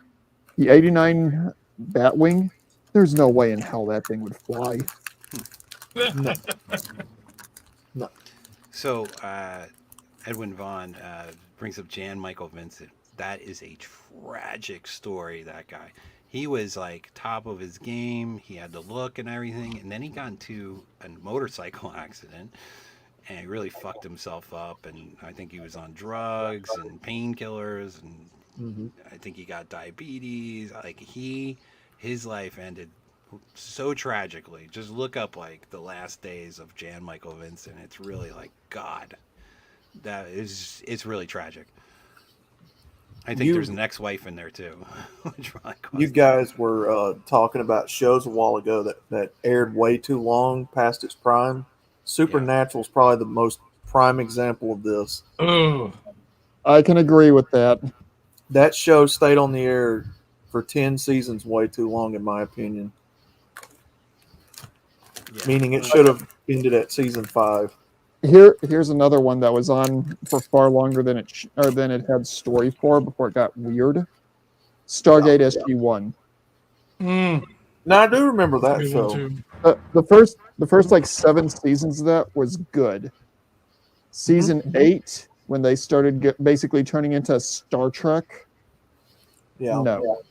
the 89 Batwing, there's no way in hell that thing would fly. No. So Edwin Vaughn brings up Jan Michael Vincent. That is a tragic story, that guy. He was like top of his game. He had the look and everything. And then he got into a motorcycle accident and he really fucked himself up. And I think he was on drugs and painkillers. And I think he got diabetes. Like his life ended so tragically. Just look up like the last days of Jan Michael Vincent. It's really like, God, it's really tragic. I think there's an ex-wife in there too. You guys were talking about shows a while ago that aired way too long past its prime. Supernatural is probably the most prime example of this. Oh, I can agree with that. That show stayed on the air for 10 seasons way too long, in my opinion. Yeah. Meaning it should have ended at season 5. Here's another one that was on for far longer than it had story for before it got weird. Stargate SG-1. Mm, Now, I do remember that's a that good one show. too. The first like 7 seasons of that was good. Season 8, when they started basically turning into Star Trek, Yeah. no,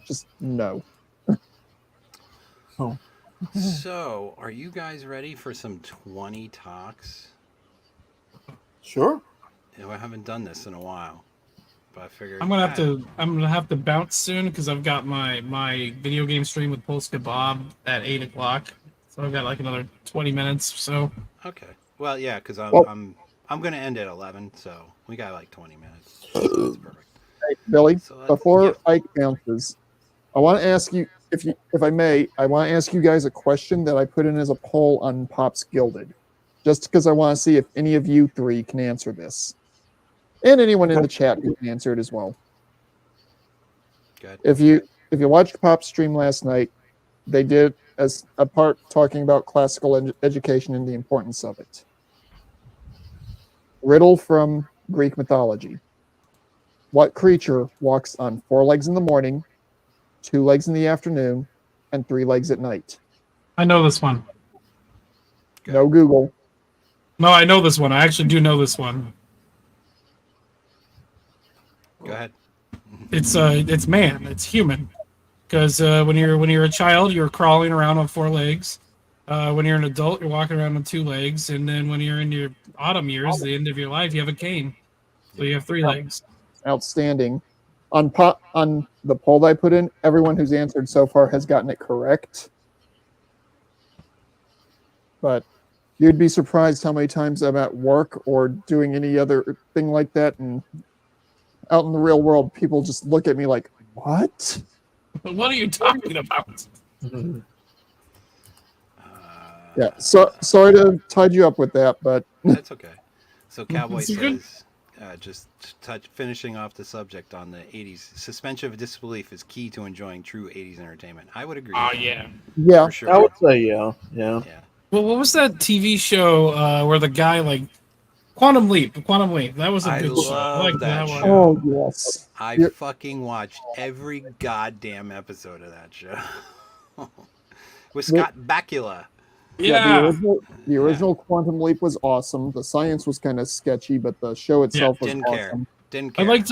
just no. Oh. So, are you guys ready for some 20 talks? Sure. You know, I haven't done this in a while, but I figured I'm gonna have to bounce soon because I've got my video game stream with Pulse Kebab at 8 o'clock. So I've got like another 20 minutes or so. Okay. Well, yeah, because Well, I'm gonna end at 11, so we got like 20 minutes. So that's perfect. Billy, So before Ike bounces, I want to ask you, if I may, I want to ask you guys a question that I put in as a poll on Pops Gilded, just because I want to see if any of you three can answer this, and anyone in the chat who can answer it as well. good. If you watched Pop's stream last night, they did as a part talking about classical education and the importance of it. Riddle from Greek mythology. What creature walks on 4 legs in the morning, 2 legs in the afternoon, and 3 legs at night? I know this one. Good. No Google. No, I know this one. I actually do know this one. Go ahead. It's man. It's human. Because when you're a child, you're crawling around on 4 legs. When you're an adult, you're walking around on 2 legs, and then when you're in your autumn years, the end of your life, you have a cane, so you have 3 legs. Outstanding. On the poll that I put in, everyone who's answered so far has gotten it correct. But you'd be surprised how many times I'm at work or doing any other thing like that, and out in the real world, people just look at me like, "What?" What are you talking about? Yeah. So sorry to tide you up with that, but That's okay. So Cowboy It's good. says, finishing off the subject on the 80s, suspension of disbelief is key to enjoying true 80s entertainment. I would agree. Oh yeah. yeah, For sure. I would say yeah. Yeah. Yeah. Well, what was that TV show where the guy like Quantum Leap? Quantum Leap. That was a I good show. I love like that that one. show. oh yes, I Yeah. fucking watched every goddamn episode of that show. With Scott Bakula. Yeah. The original Quantum Leap was awesome. The science was kind of sketchy, but the show itself was Didn't care. awesome. Didn't I care. liked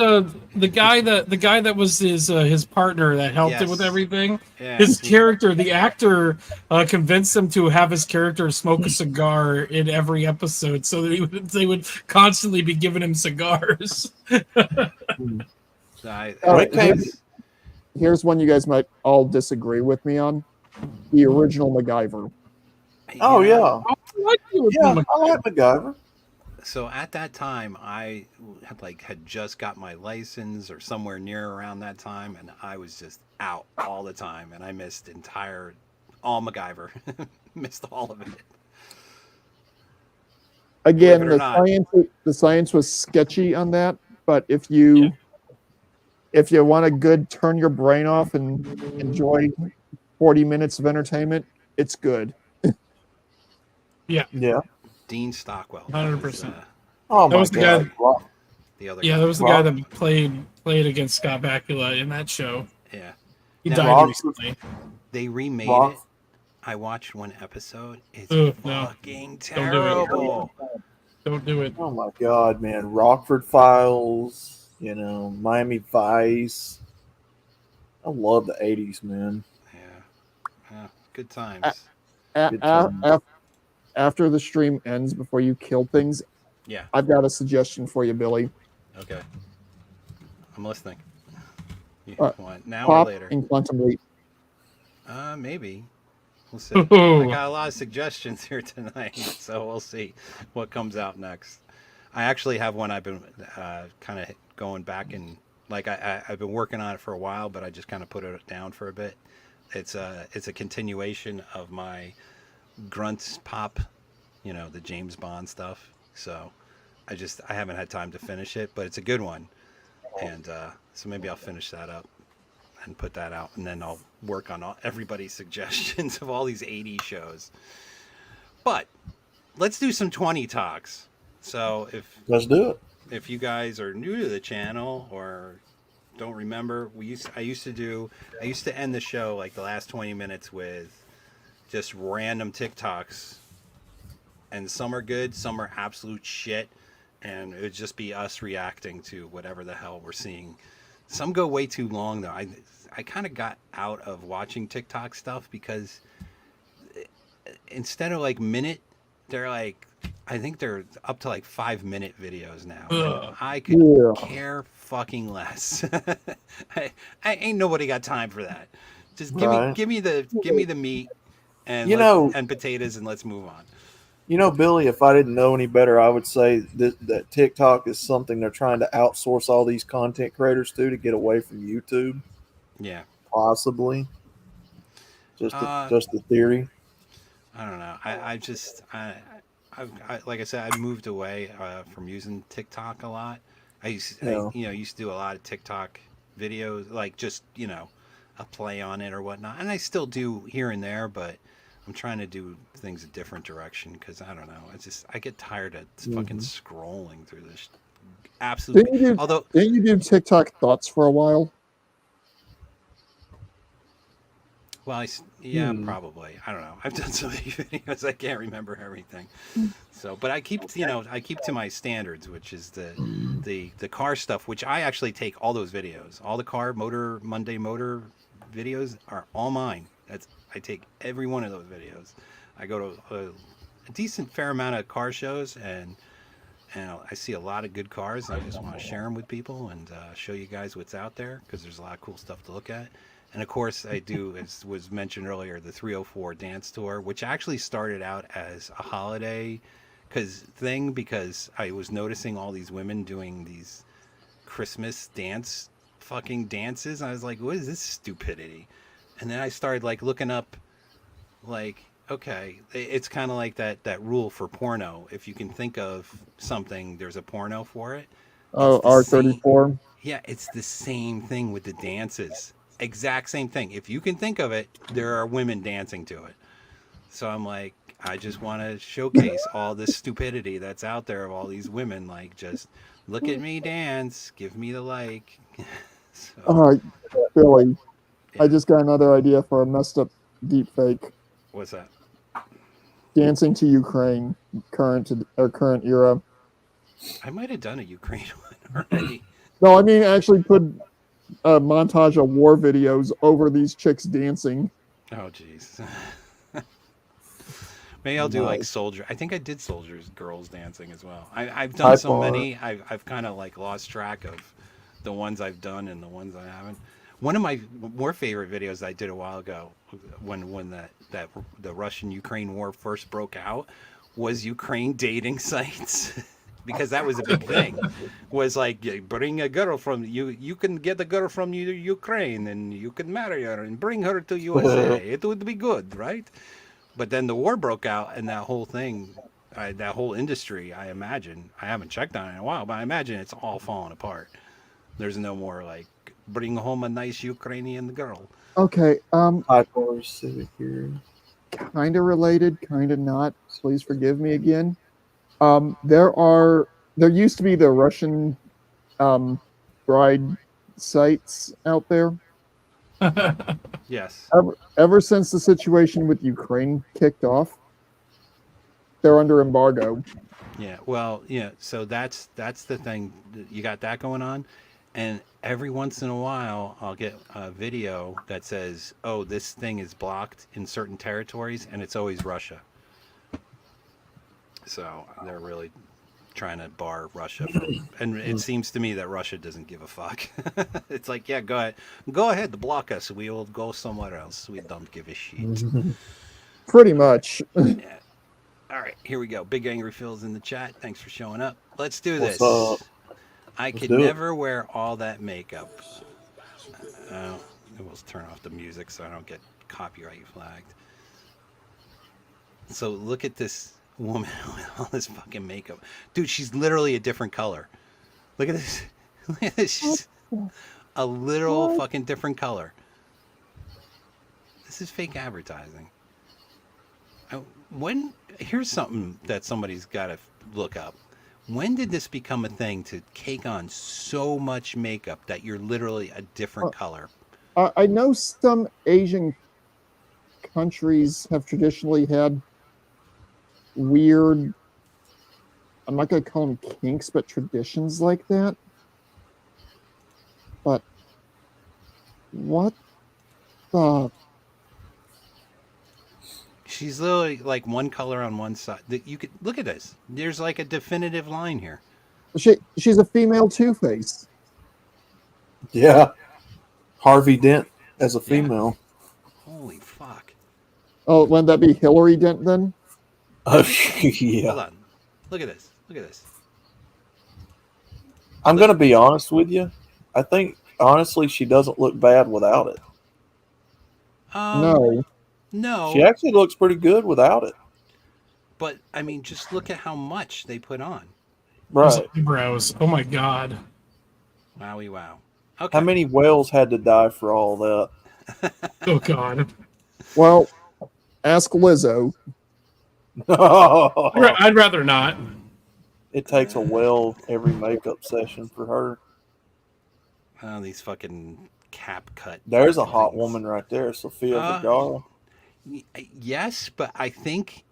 the guy that was his partner that helped him with Yes. everything. Yeah. His character, the actor, convinced him to have his character smoke a cigar in every episode, so that they would constantly be giving him cigars. All right, here's one you guys might all disagree with me on: the original MacGyver. Oh yeah. I like you. Yeah. I like MacGyver. So at that time, I had just got my license or somewhere near around that time, and I was just out all the time, and I missed all MacGyver, missed all of it. Again, Believe it or the science was sketchy on that, but if you want a good turn your brain off and enjoy 40 minutes of entertainment, it's good. Yeah. Yeah. Dean Stockwell. 100%. Oh That my was the god. guy. The other Yeah, guy. that was the guy that played against Scott Bakula in that show. Yeah. He Now, died recently. They remade Rock- it. I watched one episode. It's Ugh, no. fucking Don't do it. terrible. Don't do it. Oh my god, man. Rockford Files, Miami Vice. I love the 80s, man. Yeah. Good times. Good time. After the stream ends, before you kill things, Yeah. I've got a suggestion for you, Billy. Okay. I'm listening. You Uh, want now Pop or later? and Quantum Leap. Maybe. We'll see. I got a lot of suggestions here tonight, so we'll see what comes out next. I actually have one I've been kind of going back and I've been working on it for a while, but I just kind of put it down for a bit. It's a continuation of my Grunts Pop, the James Bond stuff. So I haven't had time to finish it, but it's a good one, and so maybe I'll finish that up and put that out, and then I'll work on everybody's suggestions of all these 80 shows. But let's do some 20 talks. So Let's do it. if you guys are new to the channel or don't remember, I used to end the show like the last 20 minutes with just random TikToks, and some are good, some are absolute shit, and it would just be us reacting to whatever the hell we're seeing. Some go way too long though. I kind of got out of watching TikTok stuff because instead of like minute, they're like, I think they're up to like 5-minute videos now. And I could care fucking less. I ain't nobody got time for that. Just give me the meat and and potatoes, and let's move on. You know, Billy, if I didn't know any better, I would say that TikTok is something they're trying to outsource all these content creators to get away from YouTube. Yeah, possibly. Just the theory. I don't know. I like I said, I moved away from using TikTok a lot. I used to do a lot of TikTok videos, like just a play on it or whatnot, and I still do here and there, but I'm trying to do things a different direction because I don't know. I get tired of fucking scrolling through this. Absolutely. Didn't you do TikTok thoughts for a while? Well, probably. I don't know. I've done so many videos I can't remember everything. So, but I keep to my standards, which is the car stuff, which I actually take all those videos, all the Monday motor videos are all mine. I take every one of those videos. I go to a decent fair amount of car shows, and I see a lot of good cars. And I just want to share them with people and show you guys what's out there because there's a lot of cool stuff to look at. And of course, I do, as was mentioned earlier, the 304 dance tour, which actually started out as a holiday because I was noticing all these women doing these Christmas fucking dances. I was like, what is this stupidity? And then I started like looking up, like, okay, it's kind of like that rule for porno. If you can think of something, there's a porno for it. Oh, R34. Yeah, it's the same thing with the dances. Exact same thing. If you can think of it, there are women dancing to it. So I'm like, I just want to showcase all this stupidity that's out there of all these women. Like, just look at me dance, give me the like. Billy, yeah. I just got another idea for a messed up deep fake. What's that? Dancing to Ukraine, current era. I might have done a Ukraine one already. No, I mean actually put a montage of war videos over these chicks dancing. Oh, jeez. Maybe I'll do like soldier. I think I did soldiers, girls dancing as well. I've done so many. I've kind of like lost track of the ones I've done and the ones I haven't. One of my more favorite videos I did a while ago, when the Russian-Ukraine war first broke out, was Ukraine dating sites. Because that was a big thing, was like, bring a girl from you can get a girl from Ukraine and you can marry her and bring her to USA. It would be good, right? But then the war broke out, and that whole thing, that whole industry, I imagine, I haven't checked on it in a while, but I imagine it's all falling apart. There's no more like, bring home a nice Ukrainian girl. Okay. Civic here. Kind of related, kind of not. Please forgive me again. There used to be the Russian bride sites out there. Yes. Ever since the situation with Ukraine kicked off, they're under embargo. Yeah. Well, yeah. So that's the thing. You got that going on, and every once in a while, I'll get a video that says, "Oh, this thing is blocked in certain territories," and it's always Russia. So they're really trying to bar Russia from, and it seems to me that Russia doesn't give a fuck. It's like, yeah, go ahead to block us. We will go somewhere else. We don't give a shit. Pretty much. Yeah. All right, here we go. Big Angry Phil's in the chat. Thanks for showing up. Let's do this. I could never wear all that makeup. We'll turn off the music so I don't get copyright flagged. So look at this woman with all this fucking makeup. Dude, she's literally a different color. Look at this. Look at this. She's a literal fucking different color. This is fake advertising. Here's something that somebody's got to look up. When did this become a thing to take on so much makeup that you're literally a different color? I know some Asian countries have traditionally had weird, I'm not going to call them kinks, but traditions like that. But what the? She's literally like one color on one side. You could look at this. There's like a definitive line here. She's a female Two-Face. Yeah. Harvey Dent as a female. Holy fuck. Oh, wouldn't that be Hillary Dent then? Yeah. Hold on. Look at this. Look at this. I'm going to be honest with you. I think, honestly, she doesn't look bad without it. No. No. She actually looks pretty good without it. But, I mean, just look at how much they put on. Right. Those eyebrows. Oh my god. Wowie wow. Okay. How many whales had to die for all that? Oh god. Well, ask Lizzo. I'd rather not. It takes a whale every makeup session for her. Oh, these fucking cap cut. There's a hot things. woman right there, Sofia Vergara. Yes, but I think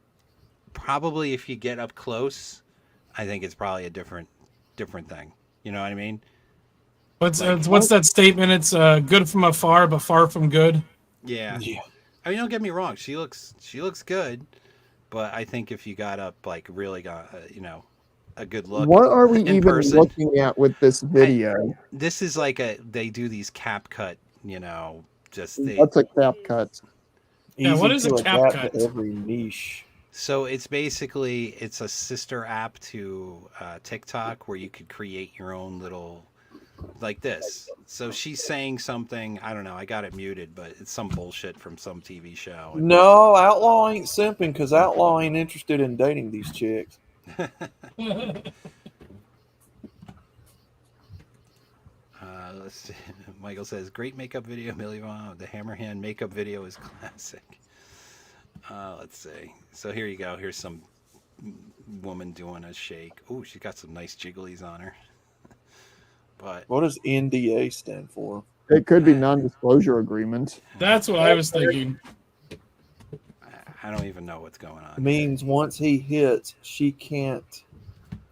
probably if you get up close, I think it's probably a different thing. You know what I mean? What's that statement? It's good from afar, but far from good. Yeah. Yeah. I mean, don't get me wrong. She looks good, but I think if you got up, like, really got, a good look. What are we in even person, looking at with this video? this is like they do these cap cut, just they. What's a cap cut? Yeah, Easy what is to a cap adapt cut? to every niche. So it's a sister app to TikTok where you could create your own little, like this. So she's saying something, I don't know, I got it muted, but it's some bullshit from some TV show. No, Outlaw ain't simping because Outlaw ain't interested in dating these chicks. Let's see. Michael says, great makeup video, Millie Vaughn. The Hammerhand makeup video is classic. Let's see. So here you go. Here's some woman doing a shake. Oh, she's got some nice jigglies on her. But What does NDA stand for? It could be non-disclosure agreement. That's what I was thinking. I don't even know what's going on. It means once he hits, she can't.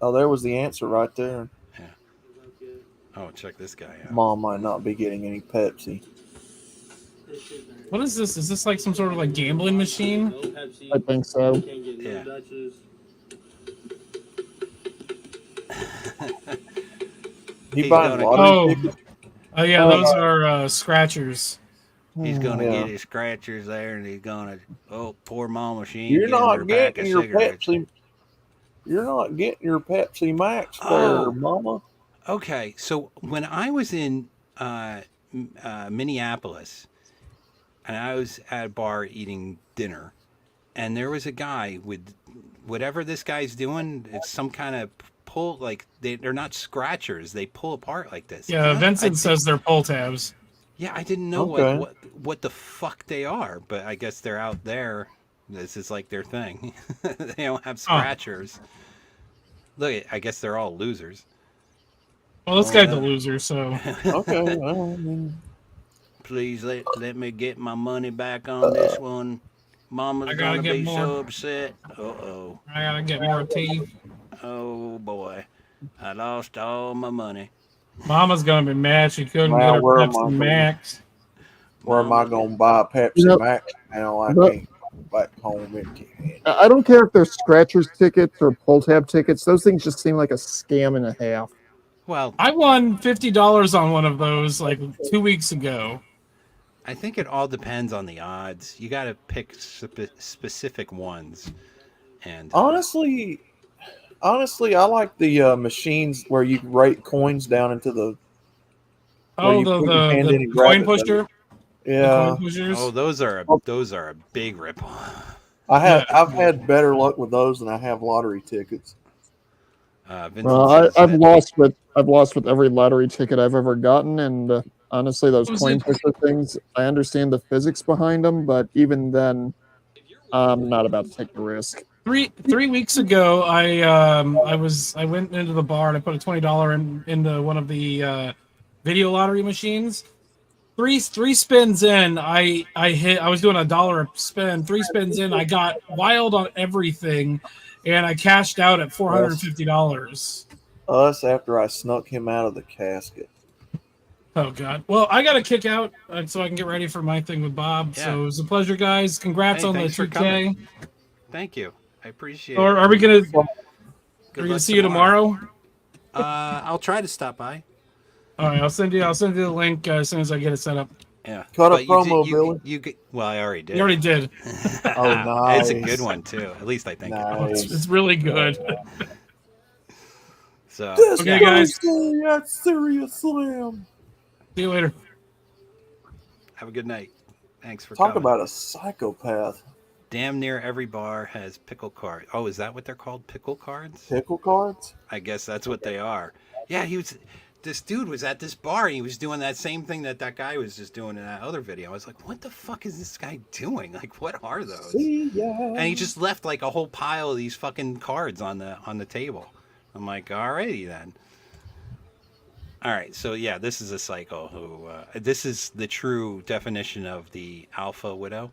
Oh, there was the answer right there. Oh, check this guy out. Mom might not be getting any Pepsi. What is this? Is this like some sort of like gambling machine? I think so. Yeah. He He's buying gonna- lottery tickets? Oh yeah, those are scratchers. He's going to Yeah. get his scratchers there, and he's going to, poor mama, she ain't You're getting her not pack getting of your cigarettes. Pepsi. You're not getting your Pepsi Max there, Oh. Mama. Okay, so when I was in Minneapolis, and I was at a bar eating dinner, and there was a guy with whatever this guy's doing, it's some kind of pull, like they're not scratchers, they pull apart like this. Yeah, And Vincent says they're pull tabs. Yeah, I didn't know Okay. what the fuck they are, but I guess they're out there. This is like their thing. They don't have scratchers. Look, I guess they're all losers. Well, this guy's a loser, so Okay. Well, I mean, Please let me get my money back on this one. Mama's I gotta gonna get be more. so upset. Uh-oh. I gotta get more tea. Oh boy. I lost all my money. Mama's gonna be mad she couldn't Well, get her where am I Pepsi going? Max. where am I going to buy a Pepsi You know- Max now? I But- can't go back home empty-handed. I don't care if they're scratchers tickets or pull tab tickets. Those things just seem like a scam and a half. Well, I won $50 on one of those like 2 weeks ago. I think it all depends on the odds. You got to pick specific ones. And Honestly, I like the machines where you rate coins down into the. Where Oh, you put your hand in the and grab coin it, pusher. The Yeah. coin pushers. those are a big ripoff. I've had better luck with those than I have lottery tickets. Vincent Well, says I've that lost with every lottery ticket I've ever gotten, and honestly, those Was coin it pusher things, I understand the physics behind them, but even then, I'm not about to take the risk. 3 weeks ago? I went into the bar and I put a $20 into one of the video lottery machines. Three spins in, I was doing $1 a spin. 3 spins in, I got wild on everything, and I cashed out at $450. Us after I snuck him out of the casket. Oh God! Well, I got to kick out so I can get ready for my thing with Bob. Yeah. So it was a pleasure, guys. Congrats Hey, on the thanks for 2K. coming. Thank you. I appreciate Or it. are we gonna Good luck see you tomorrow? I'll try to stop by. All right, I'll send you the link as soon as I get it set up. Yeah. Cut a But promo, Billy. well, I already did. You already did. Oh, nice. It's a good one too. At least I think it Nice. It's really good. So Okay, guys. That's Serious Slam. See you later. have a good night. Thanks for Talk coming. about a psychopath. Damn near every bar has pickle cards. Oh, is that what they're called? Pickle cards? Pickle cards? I guess that's what they are. Yeah, this dude was at this bar and he was doing that same thing that guy was just doing in that other video. I was like, what the fuck is this guy doing? Like, what are those? See ya. And he just left like a whole pile of these fucking cards on the table. I'm like, alrighty then. All right, so yeah, this is a psycho who. This is the true definition of the alpha widow.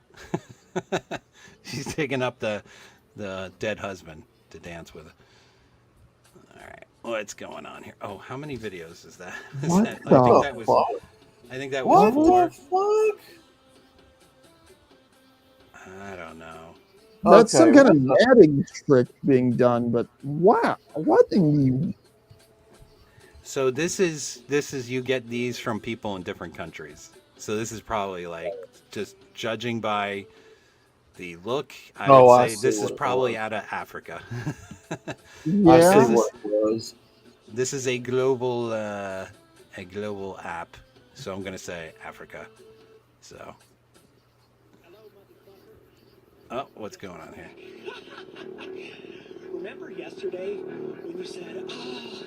She's taking up the dead husband to dance with. All right, what's going on here? Oh, how many videos is that? What I think the that was. fuck? I think that What was 4. the fuck? I don't know. That's some Okay, kind of adding trick being done, but wow, what in the So this is you get these from people in different countries. So this is probably like just judging by the look. I Oh, would I say see this is what it probably was. out of Africa. I yeah? see what it was. This is a global app. So I'm gonna say Africa. So. Oh, what's going on here? Remember yesterday when you said, "Oh,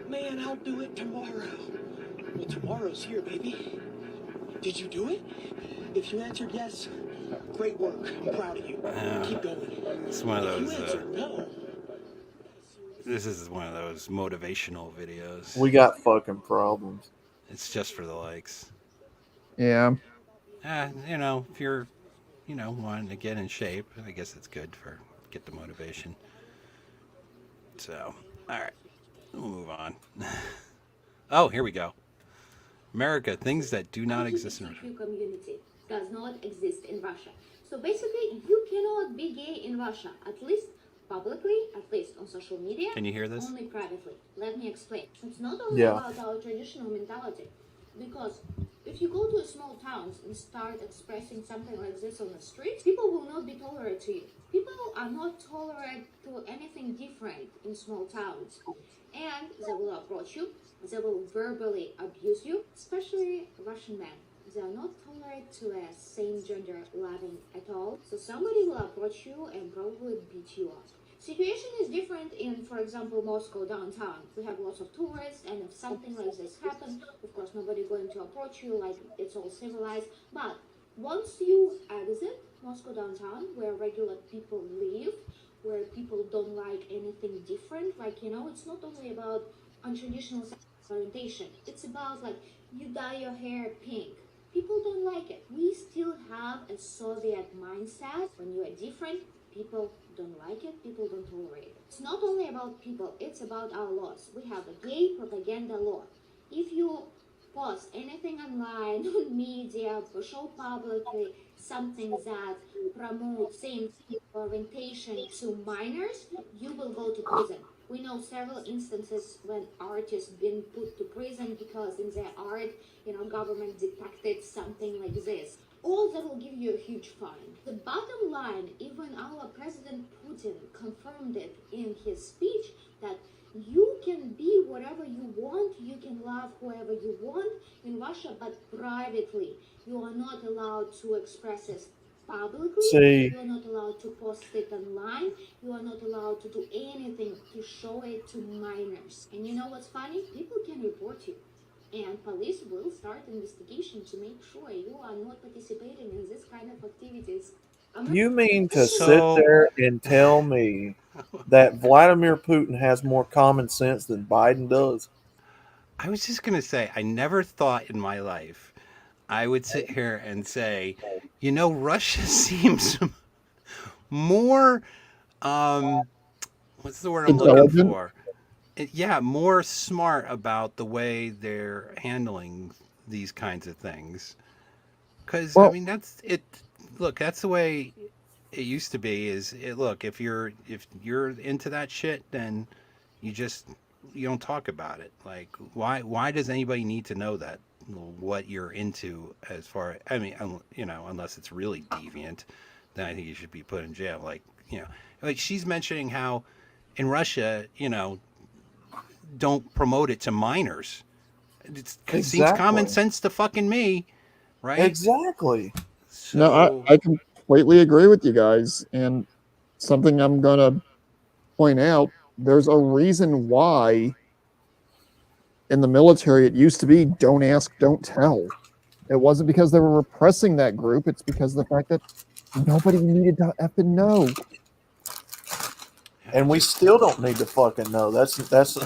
man, I'll do it tomorrow"? Well, tomorrow's here, baby. Did you do it? If you answered yes, great work. I'm proud of you. Keep going. It's one of If you those. answered no, This is one of those motivational videos. We got fucking problems. It's just for the likes. Yeah. If you're, wanting to get in shape, I guess it's good for get the motivation. So, all right, we'll move on. Oh, here we go. America, things that do not exist in Russia. LGBTQ community does not exist in Russia. So basically, you cannot be gay in Russia, at least publicly, at least on social media. Can you hear this? Only privately. Let me explain. It's not only Yeah. about our traditional mentality, because if you go to a small town and start expressing something like this on the street, people will not be tolerant to you. People are not tolerant to anything different in small towns, and they will approach you. They will verbally abuse you, especially Russian men. They are not tolerant to a same gender loving at all. So somebody will approach you and probably beat you up. Situation is different in, for example, Moscow downtown. We have lots of tourists, and if something like this happens, of course, nobody going to approach you like it's all civilized. But once you exit Moscow downtown, where regular people live, where people don't like anything different, like, it's not only about untraditional orientation. It's about like you dye your hair pink. People don't like it. We still have a Soviet mindset. When you are different, people don't like it. People don't tolerate it. It's not only about people. It's about our laws. We have a gay propaganda law. If you post anything online, on media, or show publicly something that promotes same orientation to minors, you will go to prison. We know several instances when artists been put to prison because in their art, government detected something like this. All that will give you a huge fine. The bottom line, even our President Putin confirmed it in his speech, that you can be whatever you want, you can love whoever you want in Russia, but privately. You are not allowed to express publicly. See, You are not allowed to post it online. You are not allowed to do anything to show it to minors. And you know what's funny? People can report you. And police will start investigation to make sure you are not participating in this kind of activities. you mean to sit So there and tell me that Vladimir Putin has more common sense than Biden does? I was just gonna say, I never thought in my life I would sit here and say, Russia seems more, um, what's the word I'm looking Intelligent. for? Yeah, more smart about the way they're handling these kinds of things. Because I Well, mean, that's it. Look, that's the way it used to be. Look, if you're into that shit, then you just you don't talk about it. Like, why does anybody need to know that what you're into? As far, I mean, unless it's really deviant, then I think you should be put in jail. Like she's mentioning how in Russia, don't promote it to minors. It seems common Exactly. sense to fucking me, right? Exactly. no, So I completely agree with you guys. And something I'm going to point out, there's a reason why in the military it used to be don't ask, don't tell. It wasn't because they were repressing that group, it's because of the fact that nobody needed to effing know. And we still don't need to fucking know. That's.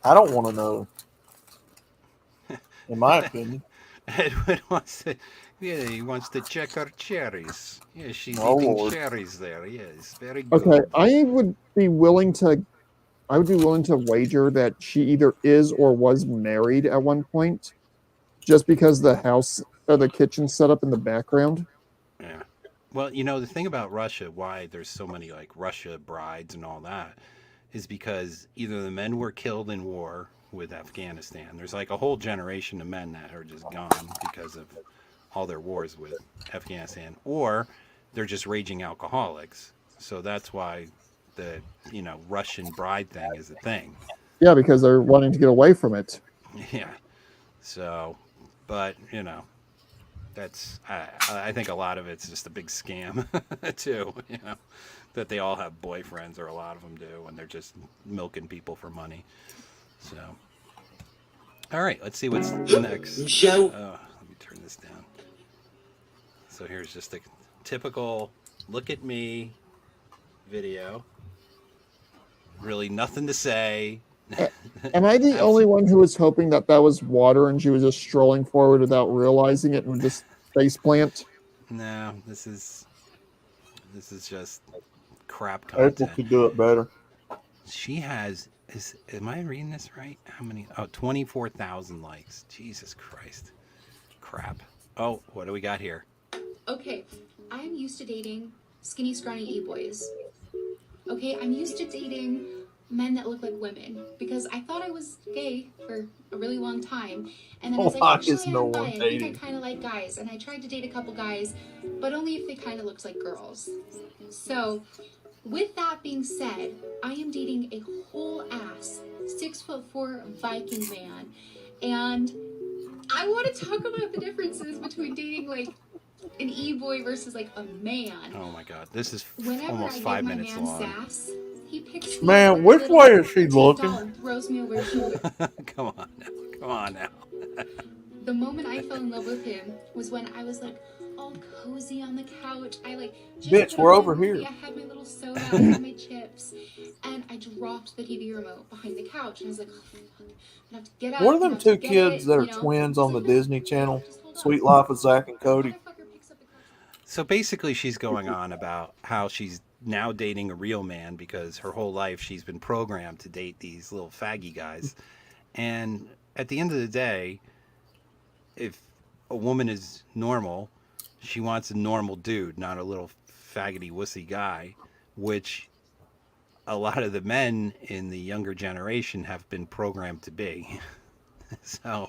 I don't want to know, in my opinion. Edwin wants to, yeah, he wants to check her cherries. Yeah, she's Oh eating Lord. cherries there. Yes, very Okay, good. I would be willing to wager that she either is or was married at one point, just because the house or the kitchen set up in the background. Yeah. Well, the thing about Russia, why there's so many like Russia brides and all that, is because either the men were killed in war with Afghanistan. There's like a whole generation of men that are just gone because of all their wars with Afghanistan, or they're just raging alcoholics. So that's why the Russian bride thing is a thing. Yeah, because they're wanting to get away from it. Yeah. So, but that's I think a lot of it's just a big scam too. That they all have boyfriends, or a lot of them do, and they're just milking people for money. So, all right, let's see what's next. Show. Let me turn this down. So here's just a typical look at me video. Really nothing to say. Am I the only one who was hoping that that was water and she was just strolling forward without realizing it and just face plant? No, this is just crap April content. could do it better. She has am I reading this right? How many? Oh, 24,000 likes. Jesus Christ. Crap. Oh, what do we got here? Okay, I'm used to dating skinny, scrawny e-boys. Okay, I'm used to dating men that look like women because I thought I was gay for a really long time. And then I was like, Why is actually, no I'm bi. one I think I dating? kind of like guys. And I tried to date a couple guys, but only if they kind of looked like girls. So, with that being said, I am dating a whole ass 6'4" Viking man. And I want to talk about the differences between dating like an e-boy versus like a man. Oh my god. This is Whenever almost I give 5 my minutes man long. sass, he picks me Man, up like which a little way is she petite looking? doll and throws me over his shoulder. Come on now. Come on now. The moment I fell in love with him was when I was like all cozy on the couch. I like just Bitch, put we're on over my movie. here. I had my little soda, I had my chips, and I dropped the TV remote behind the couch. And I was like, oh, fuck. I have to get up. What are I them have to two get kids it, that are you know? twins He's on the like, no, Disney no, Channel? just hold Sweet on. Life of Zach and The Cody. motherfucker picks up the couch. So basically she's going on about how she's now dating a real man because her whole life she's been programmed to date these little faggy guys. And at the end of the day, if a woman is normal, she wants a normal dude, not a little faggoty wussy guy, which a lot of the men in the younger generation have been programmed to be. So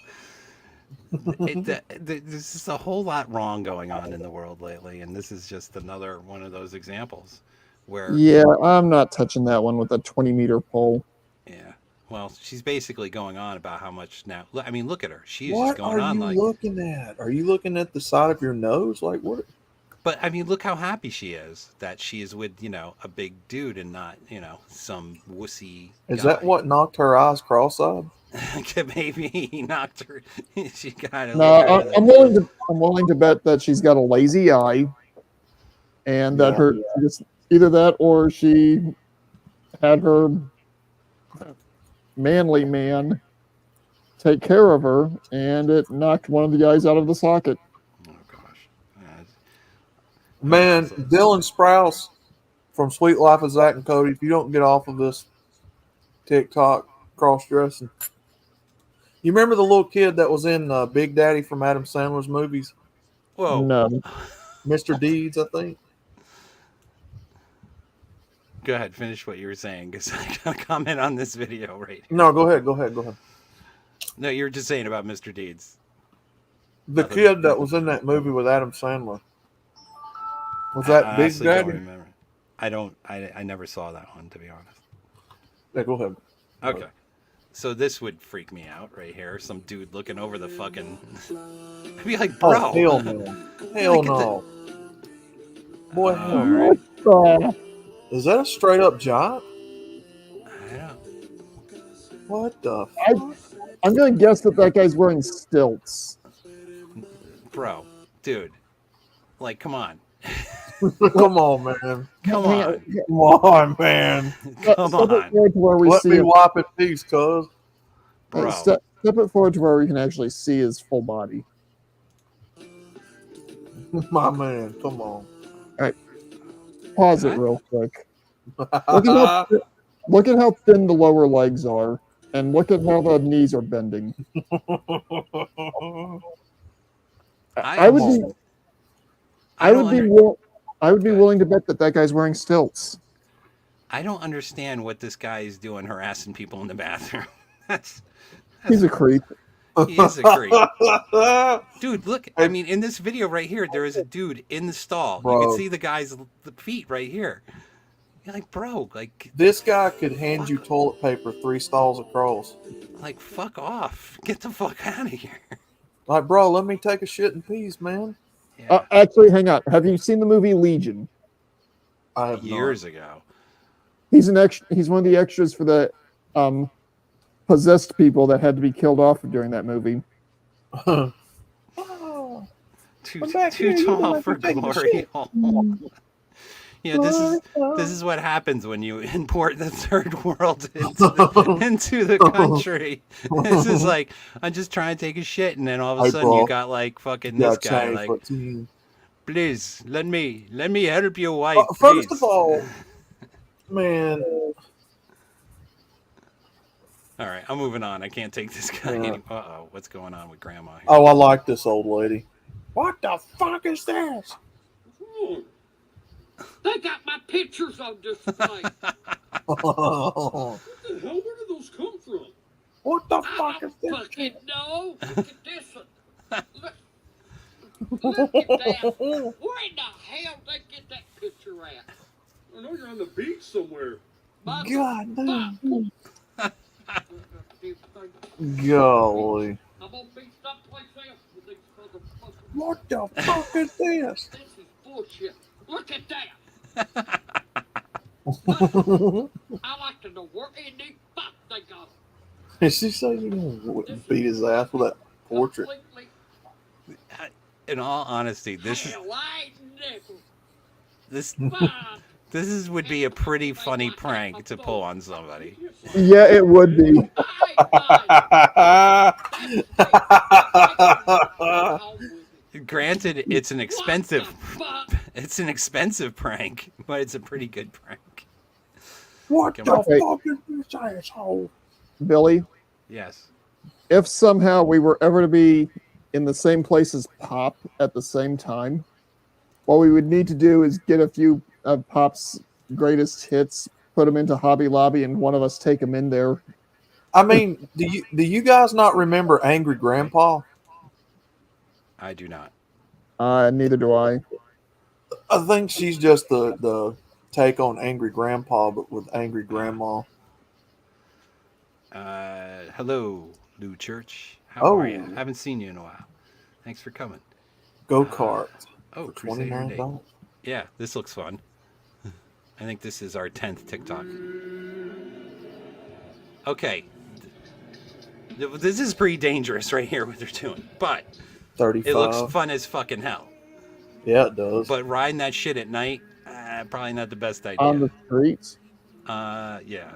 there's just a whole lot wrong going on in the world lately, and this is just another one of those examples where, Yeah, I'm not touching that one with a 20-meter pole. yeah, well, she's basically going on about how much now. I mean, look at her. She is just What going are on you like, looking at? Are you looking at the side of your nose? Like what? But I mean, look how happy she is that she is with, a big dude and not, some wussy Is guy. that what knocked her eyes cross-eyed? Maybe he knocked her. She got a No, little bit of I'm willing to. I'm willing to bet that she's got a lazy eye, and that Yeah. just either that or she had her manly man take care of her, and it knocked one of the eyes out of the socket. Oh gosh. Man, Dylan Sprouse from Sweet Life of Zach and Cody, if you don't get off of this TikTok cross-dressing. You remember the little kid that was in Big Daddy from Adam Sandler's movies? Whoa. No. Mr. Deeds, I think. Go ahead, finish what you were saying, because I got to comment on this video right here. No, go ahead. No, you were just saying about Mr. Deeds. The kid that was in that movie with Adam Sandler. Was that I Big honestly Daddy? don't remember. I never saw that one, to be honest. Yeah, go ahead. Okay. So this would freak me out right here. Some dude looking over the fucking... I'd be like, bro. Oh, hell no. Hell no. Boy, hell Right. Oh, Is that a straight up giant? I don't... What the fuck? I'm gonna guess that guy's wearing stilts. Bro, dude. Like, come on. Come on, man. Come on. Come on, man. Come Step it on. forward to where we Let see me it. wipe in peace, cuz. Bro. Step it forward to where we can actually see his full body. My man, come on. Pause it real quick. Look at how thin the lower legs are, and look at how the knees are bending. I would be. I would be willing to bet that guy's wearing stilts. I don't understand what this guy is doing harassing people in the bathroom. He's a creep. He is a creep. Dude, look. I mean, in this video right here, there is a dude in the stall. Bro. You can see the guy's feet right here. You're like, bro, like... This guy could hand you toilet paper 3 stalls across. Like, fuck off. Get the fuck out of here. Like, bro, let me take a shit in peace, man. Yeah. Actually, hang on. Have you seen the movie Legion? I have Years ago. He's He's one of the extras for the possessed people that had to be killed off during that movie. not. Too I'm back here, you tall don't for have to take a glory shit. hole. Yeah, this is what happens when you import the third world into the country. This is like, I'm just trying to take a shit, and then all of a Hey, sudden bro. you got like fucking Yeah, this guy change like, what team. please let me help your wife. First please." of all, man, All right, I'm moving on. I can't take this guy Yeah. anymore. Uh-oh, what's going on with Grandma here? oh, I like this old lady. What the fuck is this? They got my pictures on display. What the hell? Where did those come from? What the I fuck is don't this? fucking know. Look at this one. Look at that. Where in the hell did they get that picture at? I know you're on the beach somewhere. God damn. I'm Golly. gonna be someplace else with these motherfuckers. What the fuck is this? This is bullshit. Look at that. I like to know where in the fuck they got them. Did she say you gonna beat his ass with that portrait? Completely In all honesty, this white nickel. this Fine. this is would be a pretty funny prank to pull on somebody. Yeah, it would be. Granted, it's an expensive prank, but it's a pretty good prank. What Come the on. fuck is this asshole? Billy, Yes. if somehow we were ever to be in the same place as Pop at the same time, what we would need to do is get a few of Pop's greatest hits, put them into Hobby Lobby, and one of us take them in there. I mean, do you guys not remember Angry Grandpa? I do not. Neither do I. I think she's just the take on Angry Grandpa, but with Angry Grandma. Hello, Lou Church. How are you? Oh. Haven't seen you in a while. Thanks for coming. Go kart. Oh, for Crusader Day. $29. Yeah, this looks fun. I think this is our 10th TikTok. Okay. This is pretty dangerous right here, what they're doing. But 35. it looks fun as fucking hell. Yeah, it does. But riding that shit at night, probably not the best idea. On the streets. Yeah.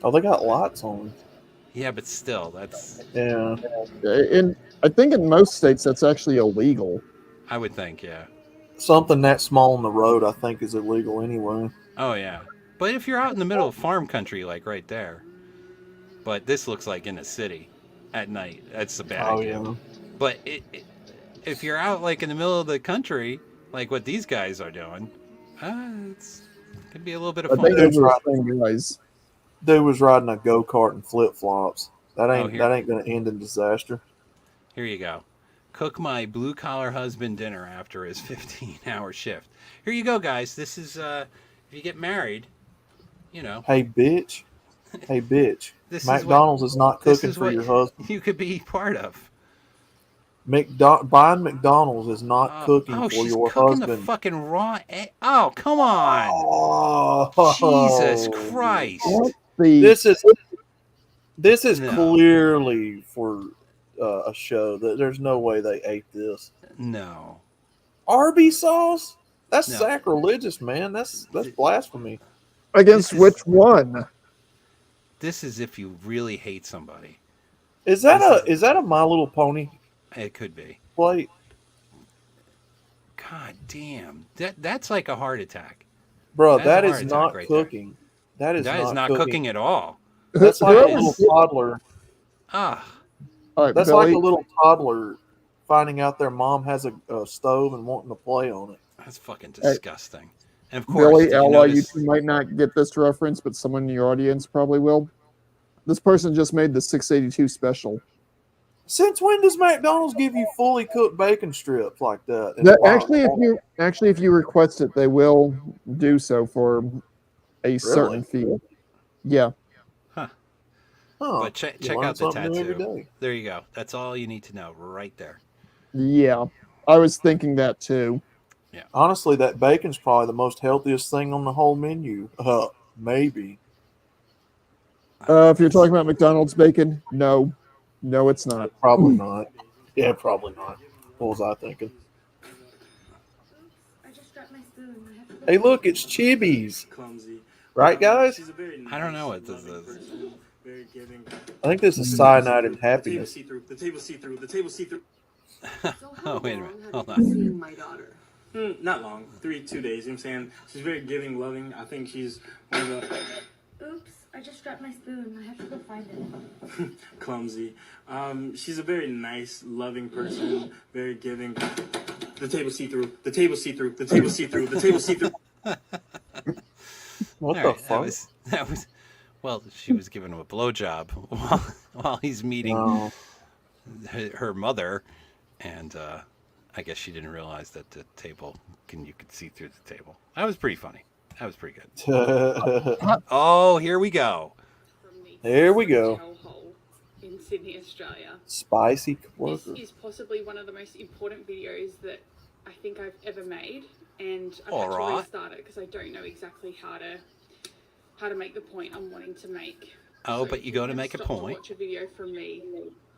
Oh, they got lights on. Yeah, but still, that's... Yeah. I think in most states that's actually illegal. I would think, yeah. Something that small on the road, I think, is illegal anyway. Oh, yeah. But if you're out in the middle of farm country, like right there. But this looks like in a city at night. That's a bad idea. Yeah. But if you're out like in the middle of the country, like what these guys are doing, it could be a little bit of I fun. think those are the same guys. Dude was riding a go-kart and flip-flops. That ain't here. that ain't gonna end in disaster. Here you go. Cook my blue-collar husband dinner after his 15-hour shift. Here you go, guys. This is, if you get married, you know. Hey, bitch. Hey, bitch. This McDonald's is not cooking is for what your husband. you could be part of. Buying McDonald's is not cooking for she's your cooking husband. the fucking raw egg. Oh, come on. Oh, Jesus Christ. This is No. clearly for a show. That there's no way they ate this. No. Arby's sauce? That's No. sacrilegious, man. That's blasphemy. Against This is- which one? This is if you really hate somebody. Is that a My Little Pony It could be. plate? God damn. That's like a heart attack. Bro, That's that a is heart not attack right there. cooking. That is Not cooking at all. That's like a Whoever- little toddler. Ah. All right, That's Billy, like a little toddler finding out their mom has a stove and wanting to play on it. That's fucking disgusting. And of course, Billy, did you Ella, you notice- two might not get this reference, but someone in your audience probably will. This person just made the 682 special. Since when does McDonald's give you fully cooked bacon strips like that? Actually, if you request it, they will do so for a certain fee. Yeah. But check learn out the something new every tattoo. day. There you go. That's all you need to know right there. Yeah. I was thinking that too. Honestly, that bacon's probably the most healthiest thing on the whole menu. Maybe. If you're talking about McDonald's bacon, no, it's not. Probably not. Yeah, probably not. What was I thinking? I just dropped my spoon. I have to go. Hey, look, it's Chibby's. Clumsy. Right, guys? She's a very I don't know nice, what this loving is. person, very giving. I think this is cyanide and The table happiness. see through. The table see through. The table see through. So how Oh, wait a long minute. have Hold you on. been seeing my daughter? Not long. 2 days. You know what I'm saying? She's very giving, loving. I think she's one of the Oops, I just dropped my spoon. I have to go find it. clumsy. She's a very nice, loving person. Very giving. The table see through. The table see through. The table see through. The table see through. What All the right, fuck? that was well, she was giving him a blowjob while he's meeting Oh. her mother, and I guess she didn't realize that the table you could see through the table. That was pretty funny. That was pretty good. Oh, here we go. There we go. Hellhole in Sydney, Australia. Spicy This worker. is possibly one of the most important videos that I think I've ever made, and I've All had right. to restart it because I don't know exactly how to make the point I'm wanting to make. Oh, So but if you go to can make a stop point. watch a video from me,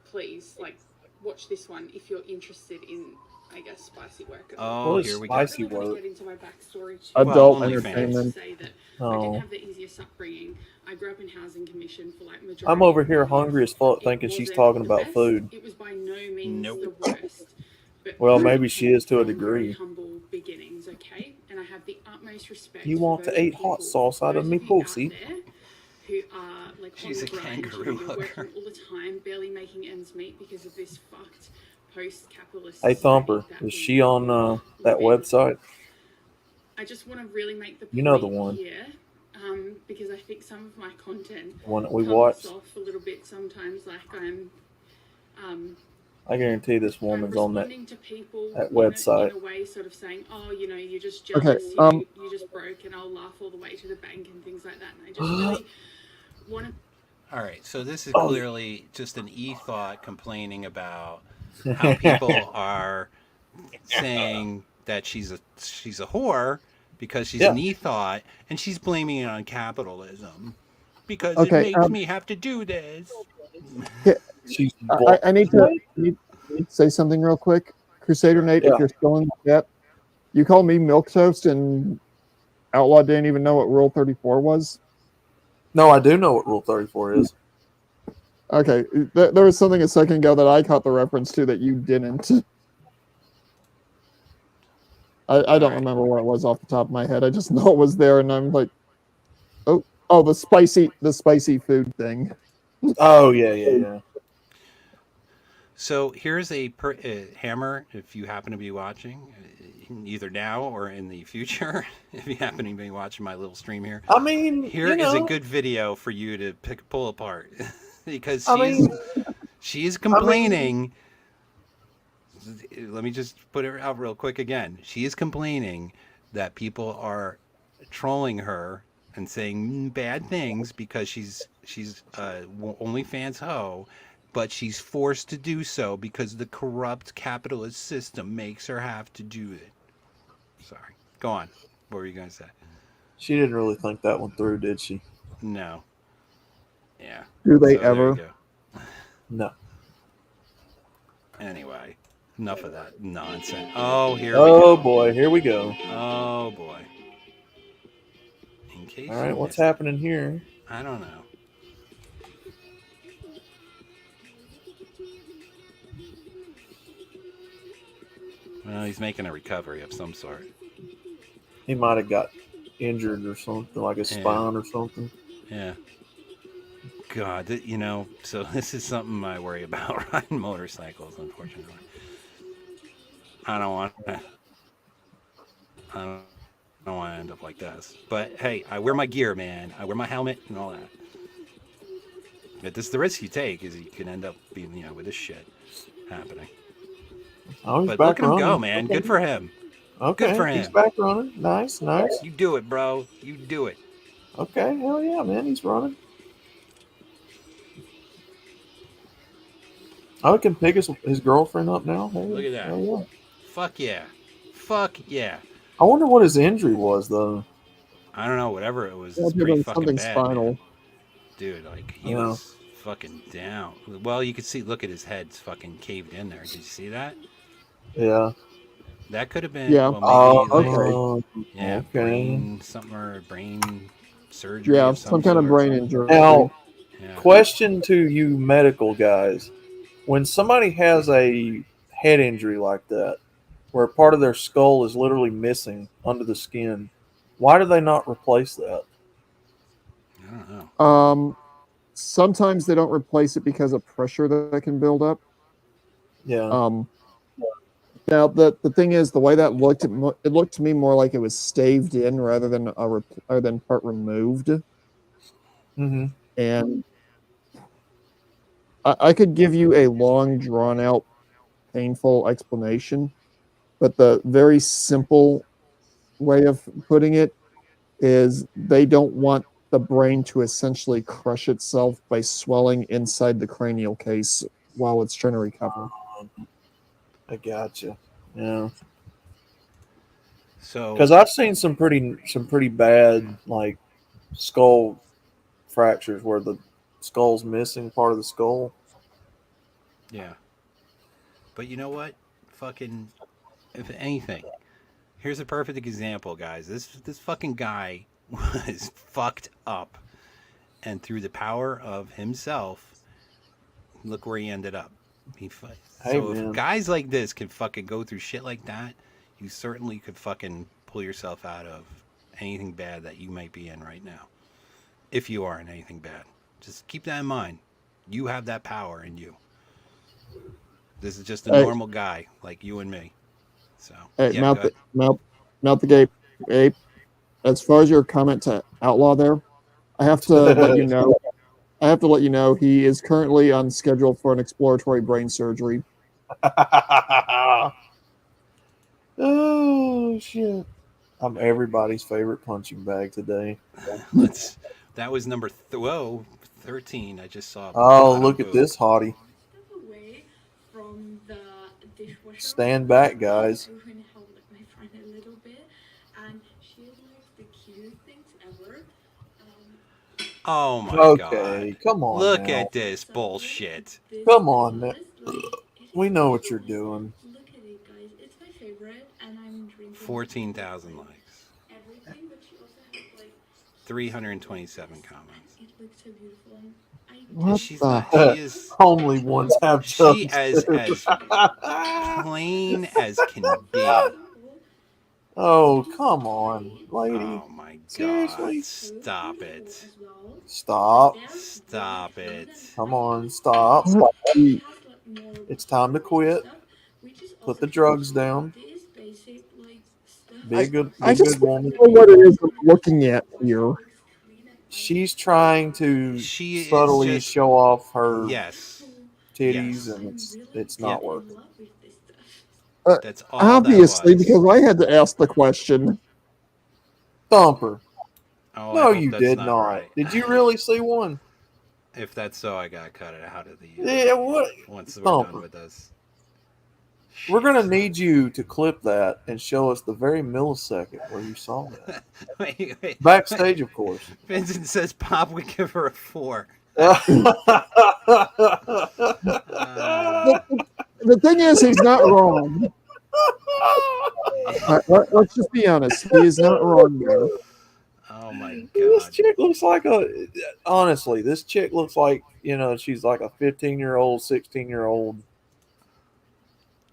please. Like, watch this one if you're interested in, I guess, spicy work. Oh, What is here we go. spicy I'm not gonna work? get into my backstory too Adult much. entertainment. Say that I Oh. didn't have the easiest upbringing. I grew up in housing commission for like majority. I'm over of here my life. hungry as fuck It thinking she's wasn't talking the about best. food. It was by no means Nope. the worst. But Well, I maybe she is to a come from very degree. humble beginnings, okay? And I have the utmost respect. You for want to those eat hot people, sauce out of those me you out pussy? there Who are like She's on a the grind, kangaroo you know, hooker. working all the time, barely making ends meet because of this fucked post-capitalist. Hey, Thumper, society that is we she on that live in. website? I just want to really make the point You know the one. here, because I think some of my content The one that we comes watched? off a little bit sometimes, like I guarantee this I'm woman's on that. responding to people that in a- website. in a way, sort of saying, "Oh, you know, you're just Okay, jealous, you just broke," and I'll laugh all the way to the bank and things like that. And I just really want to. All right, so this is Oh. clearly just an e-thought complaining about how people are saying that she's a whore because she's Yeah. an e-thought, and she's blaming it on capitalism because it Okay, makes me have to do this. She's I need to say something real quick. Crusader Nate, Yeah. if you're still in the chat, you called me milquetoast, and Outlaw didn't even know what Rule 34 was. No, I do know what Rule 34 is. Okay, there was something a second ago that I caught the reference to that you didn't. I don't remember what it was off the top of my head. I just know it was there, and I'm like, oh, the spicy food thing. Oh yeah. So here's a Hammer, if you happen to be watching, either now or in the future, if you happen to be watching my little stream here. I mean, here is a good video for you to pull apart because she's complaining. Let me just put it out real quick again. She is complaining that people are trolling her and saying bad things because she's OnlyFans hoe, but she's forced to do so because the corrupt capitalist system makes her have to do it. Sorry. Go on. What were you going to say? She didn't really think that one through, did she? No. Yeah. Do they So ever? No. Anyway, enough of that nonsense. Oh, here we Oh go. boy, here we go. Oh boy. In case All right, what's missed it, happening here? I don't know. Well, he's making a recovery of some sort. He might have got injured or something, like a spine or something. Yeah. God, so this is something I worry about riding motorcycles, unfortunately. I don't want to end up like this. But hey, I wear my gear, man. I wear my helmet and all that. But this is the risk you take, is you can end up being, with this shit happening. Oh, he's but back look at him running. go, man. Okay. Good for him. Okay, Good for him. he's back running. Nice. You do it, bro. You do it. Okay, hell yeah, man. He's running. Oh, he can pick his girlfriend up now. Hey, Look at that. hell yeah. Fuck yeah. Fuck yeah. I wonder what his injury was, though. I don't know. Whatever it was, it's pretty fucking bad, spinal. man. Dude, like, he was fucking down. Well, you could see, look at his head's fucking caved in there. Did you see that? Yeah. That could have been, Yeah. well, maybe, Okay. yeah, Okay. brain surgery. Yeah, of some kind of sort. brain injury. Now, Yeah. question to you medical guys. When somebody has a head injury like that, where part of their skull is literally missing under the skin, why do they not replace that? I don't know. Sometimes they don't replace it because of pressure that can build up. Yeah. Now the thing is, the way that looked, it looked to me more like it was staved in rather than part removed. Mm-hmm. And I could give you a long, drawn out, painful explanation, but the very simple way of putting it is they don't want the brain to essentially crush itself by swelling inside the cranial case while it's trying to recover. I gotcha. Yeah. So, because I've seen some pretty bad like skull fractures where the skull's missing part of the skull. yeah. But you know what? Fucking, if anything, here's a perfect example, guys. This fucking guy was fucked up, and through the power of himself, look where he ended up. If guys like this can fucking go through shit like that, you certainly could fucking pull yourself out of anything bad that you might be in right now. If you are in anything bad, just keep that in mind. You have that power in you. This is just a normal guy like you and me. So, hey, yeah, mouth the gate, Ape. As far as your comment to Outlaw there, I have to let you know. I have to let you know he is currently on schedule for an exploratory brain surgery. Oh shit! I'm everybody's favorite punching bag today. That was number 13. I just saw. Oh, look at this hottie! Stand back, guys. Oh my Okay, god. come on Look now. at this bullshit. Come on now. We know what you're doing. Look at it, guys. It's my favorite, and I'm drinking 14,000 likes. everything. But she also has like 327 comments. it looks so beautiful. What She's the not. heck? She is. Homely ones have She jugs. as plain as can be. Oh, come on, lady. Oh my god. Seriously? Stop it. Stop. Stop it. Come on, stop. Gee, It's time to quit. Put the drugs down. Be a good, I be a just good woman. don't know what it is I'm looking at here. She's trying to She is subtly just. show off her Yes. titties, Yes. and it's not working. That's all that Obviously, was. because I had to ask the question. Thumper. Oh, I No, hope you that's did not not. right. Did you really see one? If that's so, I gotta cut it out of the. Yeah, what? Once we're Thumper. done with this. We're gonna Shit. need you to clip that and show us the very millisecond where you saw that. wait. Backstage, of course. Vincent says Pop would give her a 4. The thing is, he's not wrong. Let's just be honest. He is not wrong there. Oh my This god. chick looks like honestly, this chick looks like, she's like a 15-year-old, 16-year-old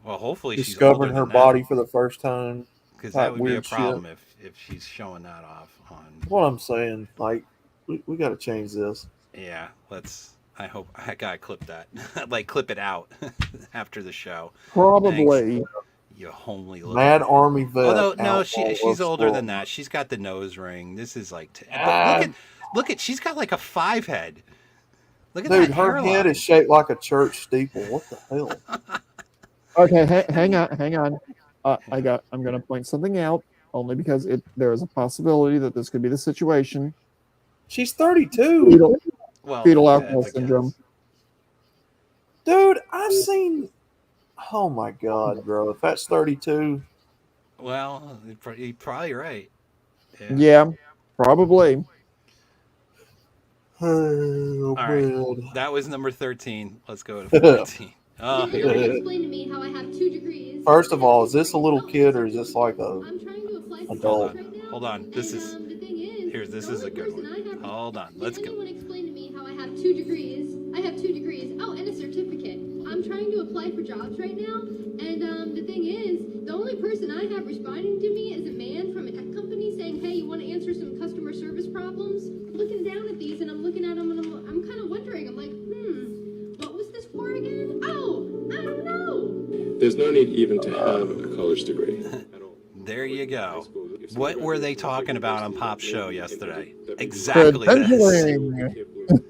Well, hopefully she's discovering her body for the first time. because that type would be a weird problem if she's showing that off on. What I'm saying, like, we got to change this. Yeah, let's. I hope I gotta clip that. Like clip it out after the show. Probably. Thanks, you homely little. Mad Army vet. Although no, outlaw she's of older than Squirrel. that. She's got the nose ring. This is like. Ah. Look at. She's got like a 5 head. Look at Dude, that her hairline. head is shaped like a church steeple. What the hell? Okay, hang on. I'm going to point something out only because there is a possibility that this could be the situation. She's 32. Fetal yeah, alcohol it's a syndrome. guess. Dude, I've seen. Oh my god, bro! If that's 32, Well, you're probably right. Yeah, probably. oh, All right. man. That was number 13. Let's go to 14. Oh, Can anyone explain to me how I have 2 degrees? First of all, is this a little kid or is this like a I'm trying to apply for adult? jobs right now. hold on. This is The thing is, this the is a only good person I one. have- Hold on. Let's Can go. anyone explain to me how I have 2 degrees? I have 2 degrees. Oh, and a certificate. I'm trying to apply for jobs right now, and the thing is, the only person I have responding to me is a man from a tech company saying, "Hey, you want to answer some customer service problems?" I'm looking down at these, and I'm looking at them, and I'm kind of wondering. I'm like, what was this for again? Oh, I don't know. There's no need even to have a college degree at all. There you go. What were they talking about on Pop's show yesterday? Exactly this. Credentialing.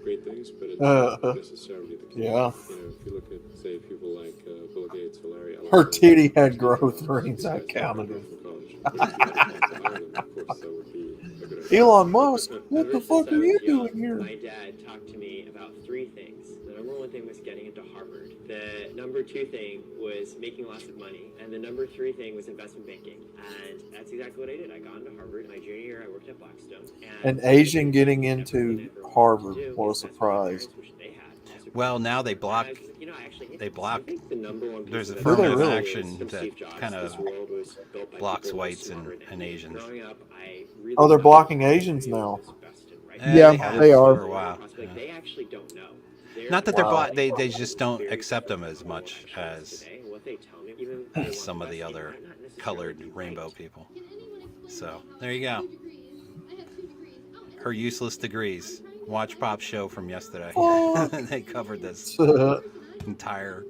Great things, but it's Uh, not necessarily the case. yeah. You know, if you look at, say, people like Bill Gates or Larry Ellison, Her titty had growth rings. I counted it. Elon Musk, what the fuck are you doing here? My dad talked to me about 3 things. The number 1 thing was getting into Harvard. The number 2 thing was making lots of money. And the number 3 thing was investment banking. And that's exactly what I did. I got into Harvard. My junior year, I worked at Blackstone. An Asian getting into Harvard. What a surprise. Well, now they block. They block. There's a Do they affirmative really? action that kind of blocks whites and Asians. Oh, they're blocking Asians now. Yeah, have they are. for a while. They actually don't know. Not that they're Wow. they just don't accept them as much as some of the other colored rainbow people. So there you go. Her useless degrees. Watch Pop's show from yesterday. They covered this entire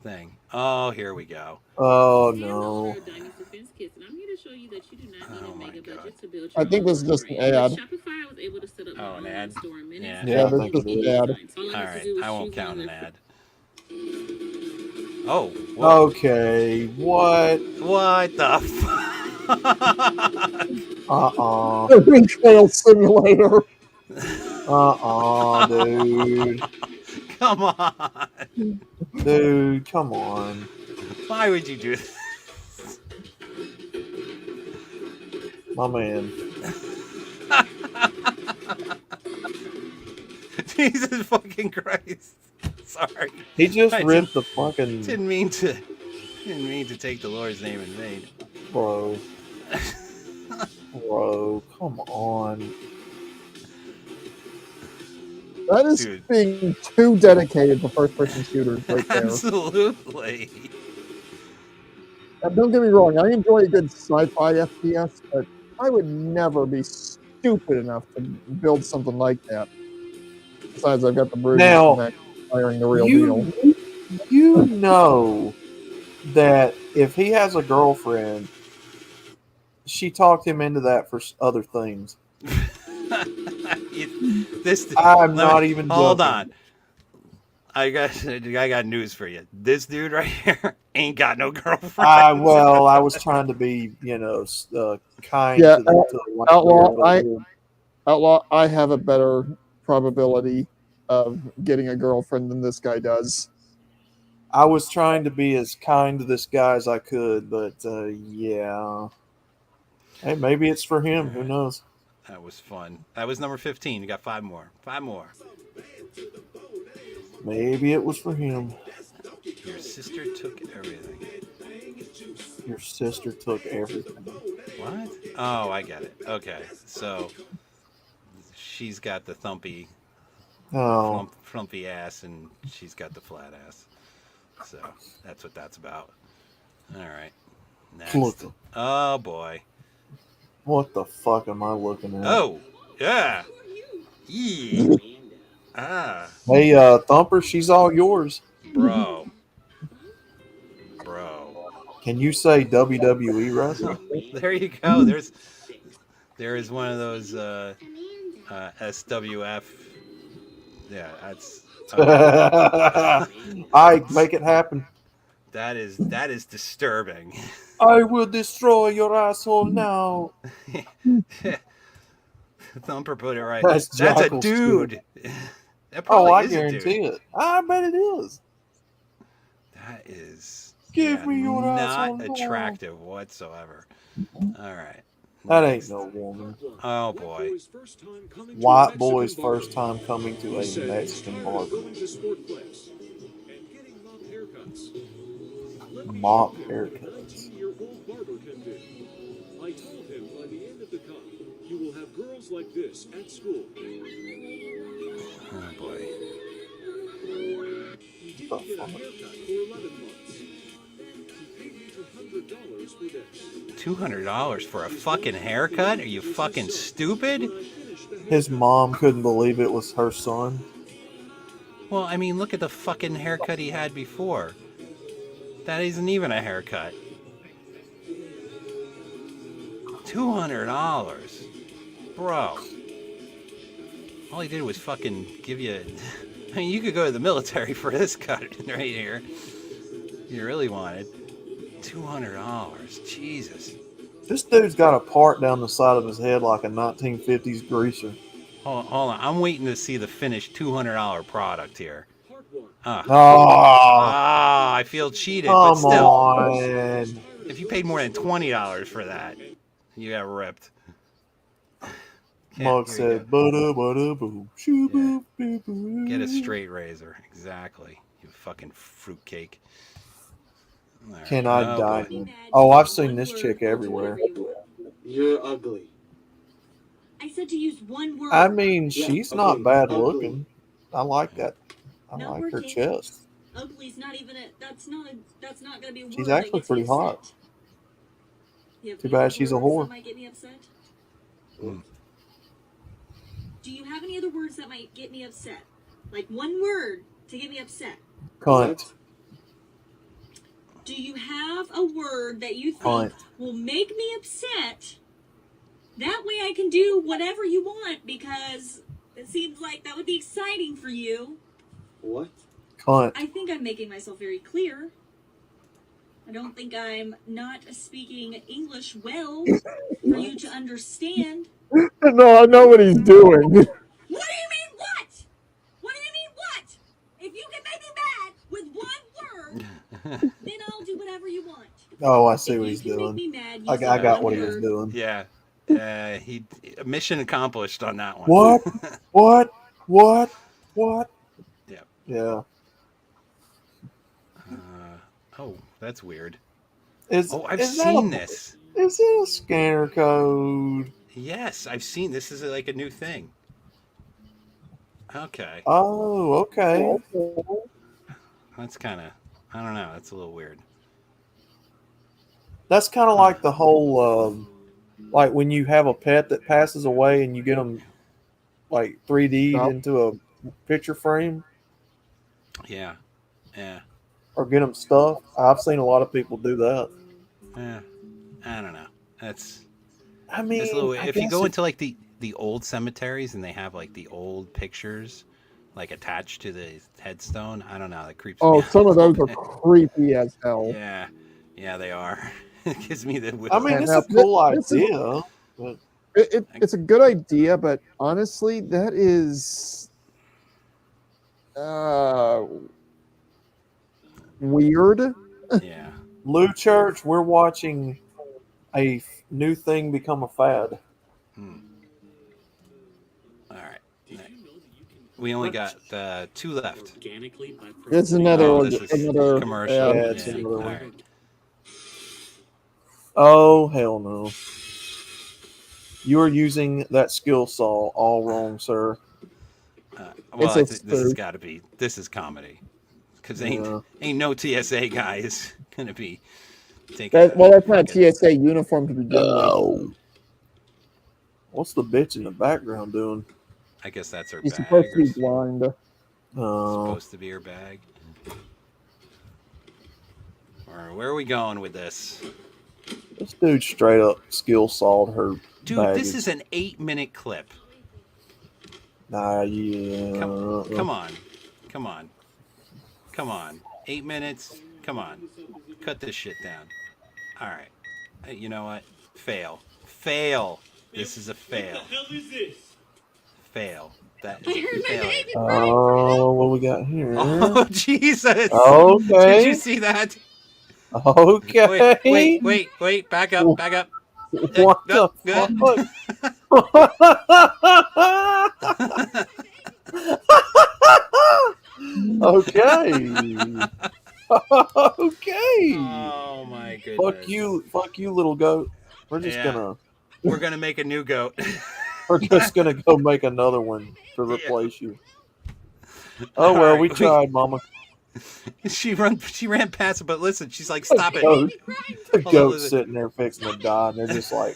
thing. Oh, here we go. Oh no. Oh my god. I think this is just an ad. Oh, an ad? Yeah. Yeah, I this think is it just an is. ad. All right. I won't count an ad. Oh. Oh. Whoa. Okay, what? What the fuck? Uh-uh. Recoil simulator. Dude. Come on. Dude, come on. Why would you do this? My man. Jesus fucking Christ. Sorry. He just I ripped the fucking didn't mean to take the Lord's name in vain. bro. Bro, come on. That is Dude. being too dedicated to first-person shooters right there. Absolutely. Now, don't get me wrong, I enjoy a good sci-fi FPS, but I would never be stupid enough to build something like that. Besides, I've got the brooding Now, from firing the real deal. You know that if he has a girlfriend, she talked him into that for other things. I'm not even hold joking. on. I got news for you. This dude right here ain't got no girlfriend. I was trying to be, kind Yeah, to the white Outlaw, I have a better probability of getting a girlfriend than this guy does. I was trying to be as kind to this guy as I could, but yeah. Hey, maybe it's for him. Who knows? That was fun. That was number 15. You got 5 more. 5 more. Maybe it was for him. Your sister took everything. Your sister took everything. What? Oh, I get it. Okay, so she's got the thumpy, flumpy ass, and she's got the flat ass. So that's what that's about. All right. Next. Look. Oh boy. What the fuck am I looking at? Oh yeah. Yeah. Hey, Thumper, she's all yours. Bro. Can you say WWE wrestler? There you go. There is one of those SWF. Yeah, that's. I make it happen. That is disturbing. I will destroy your asshole now. Thumper put it right. That's a dude. That I is guarantee it. I bet it is. That is. Give me your asshole. Not attractive whatsoever. All right. That ain't no woman. Oh boy. White boy's first time coming to a Mexican barber. Mop haircuts. I told him by the end of the cup, you will have girls like this at school. Oh boy. He didn't get a haircut for 11 months. He paid me $200 for this. $200 for a fucking haircut? Are you fucking stupid? His mom couldn't believe it was her son. Well, I mean, look at the fucking haircut he had before. That isn't even a haircut. $200. Bro. All he did was fucking give you... I mean, you could go to the military for this cut right here. If you really wanted. $200. Jesus. This dude's got a part down the side of his head like a 1950s greaser. Hold on. I'm waiting to see the finished $200 product here. I feel cheated, but still. Come on. If you paid more than $20 for that, you got ripped. Mug said, "Bada bada boom, shoo boop boop boop." Get a straight razor, exactly. You fucking fruitcake. Right. Can I die? Oh, I've seen this chick everywhere. You're ugly. I said to use one word. I mean, she's not bad looking. I like that. I like her chest. Ugly's not even a. That's not gonna be a word. She's actually pretty hot. Too bad she's a whore. That might get me upset. Do you have any other words that might get me upset? Like one word to get me upset. Cunt. Do you have a word that you think will make me upset? That way I can do whatever you want because it seems like that would be exciting for you. What? Cunt. I think I'm making myself very clear. I don't think I'm not speaking English well for you to understand. No, I know what he's doing. What do you mean what? What do you mean what? If you can make me mad with one word, then I'll do whatever you want. Oh, I see what he's doing. I got what he was doing. Yeah. He mission accomplished on that one. What? What? What? What? Yeah. Yeah. Oh, that's weird. Is Oh, I've is that seen a this. is it a scanner code? Yes, I've seen this. Is like a new thing. Okay, Oh, okay. that's kind of. I don't know. That's a little weird. That's kind of Huh. like the whole, like when you have a pet that passes away and you get them like 3D'd Yep. into a picture frame Yeah. Yeah. or get them stuffed. I've seen a lot of people do that. Yeah. I don't know. That's I it's a mean, little. I If you guess go it, into like the old cemeteries and they have like the old pictures like attached to the headstone, I don't know. That creeps me Oh, out a some of little those are bit. creepy as hell. Yeah. Yeah, they are. It gives me the I willies. mean, And it's now a cool this is idea, but it's a good idea, but honestly, that is uh weird. Yeah. Lou Church, we're watching new thing become a fad. Hmm. All right. We only got 2 left. It's Oh, this is another commercial. Yeah, it's Yeah. another All one. right. Oh, hell no. You are using that skill saw all wrong, sir. Well, It's a this has spoof. got to be. This is comedy, because Yeah. ain't no TSA guy is gonna be taking. That's not a TSA uniform to begin with. What's the bitch in the background doing? I guess that's her He's bag. supposed to Or be blind. supposed to be her bag. Or where are we going with this? This dude straight up skill sawed her Dude, baggage. this is an 8-minute clip. Nah, yeah. Come on. Come on. Come on. 8 minutes? Come on. Cut this shit down. All right. You know what? Fail. Fail. This is a fail. What the hell is this? Fail. That I is heard a my failure. baby Oh, what we got here? Oh, Jesus. Okay. Did you see that? Okay. Wait. Back up. What the Good. Okay. Okay. Oh, my goodness. Fuck you, little goat. We're just Yeah. We're going to make a new goat. we're just gonna go make another one to replace you. Oh All well, right, we tried, Mama. She ran past it, but listen, she's like, stop it. The Hold on, goat's listen. sitting there fixing to die, and they're just like,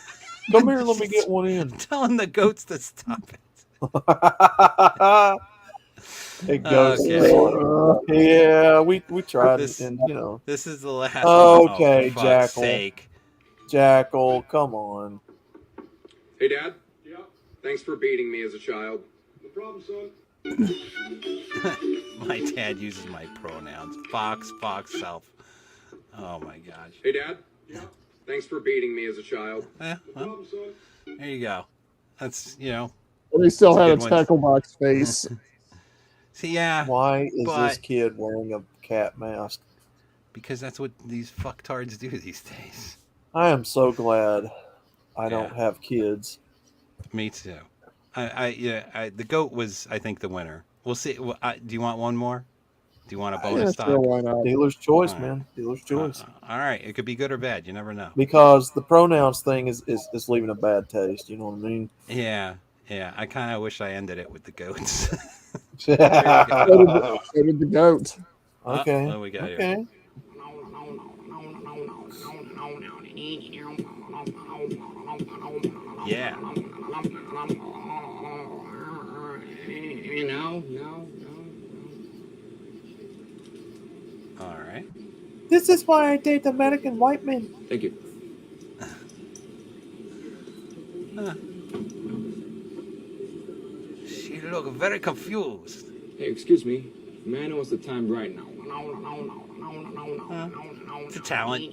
"Come here, let me get one in." Telling the goats to stop it. It goes. Okay. Yeah, we tried, This- and you know. This is the last Okay, one. Oh, for fuck's Jackal. sake. Jackal, come on. Hey, Dad? Yeah? Thanks for beating me as a child. No problem, son. My dad uses my pronouns. Fox, self. Oh my gosh. Hey, Dad? Yeah? Thanks for beating me as a child. Well, there you go. That's, But he still It's a had a good one. tackle box face. See, yeah. Why is but- this kid wearing a cat mask? Because that's what these fucktards do these days. I am so glad I don't have kids. Me too. The goat was, I think, the winner. We'll see. Do you want one more? Do you want a bonus stock? Sure, why not? Dealer's choice, All right. man. Dealer's choice. All right. It could be good or bad. You never know. Because the pronouns thing is leaving a bad taste. You know what I mean? Yeah. I kind of wish I ended it with the goats. So did the goat. Okay. What do we got here? Okay. Yeah. No. All right. This is why I date American white men. Thank you. She look very confused. Hey, excuse me. May I know what's the time right now? It's a talent,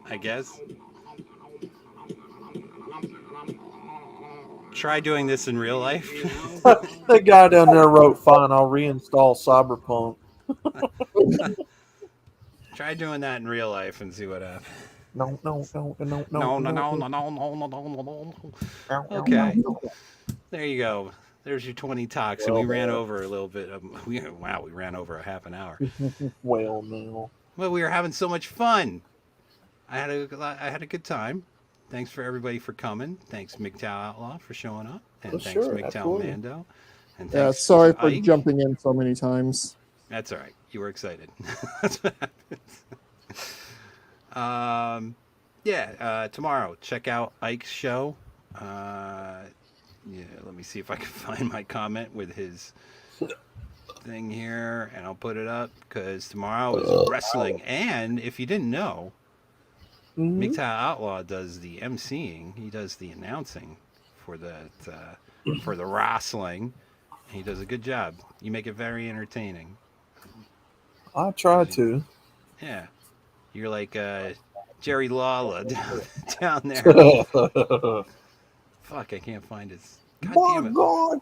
I guess. Try doing this in real life. The guy down there wrote, "Fine, I'll reinstall Cyberpunk." Try doing that in real life and see what happens. No. No. Okay. There you go. There's your 20 talks, and we ran over a little bit. We ran over a half an hour. Well, no. Well, we were having so much fun. I had a good time. Thanks for everybody for coming. Thanks MGTOW Outlaw for showing up, and thanks MGTOW absolutely. Mando. And Yeah, thanks sorry to for Ike. jumping in so many times. That's all right. You were excited. That's what happens. Tomorrow, check out Ike's show. Let me see if I can find my comment with his thing here, and I'll put it up because tomorrow is wrestling. And if you didn't know, MGTOW Outlaw does the emceeing. He does the announcing for the wrestling. He does a good job. You make it very entertaining. I try to. Yeah. You're like Jerry Lawler down there. Fuck, I can't find his. God damn it. God.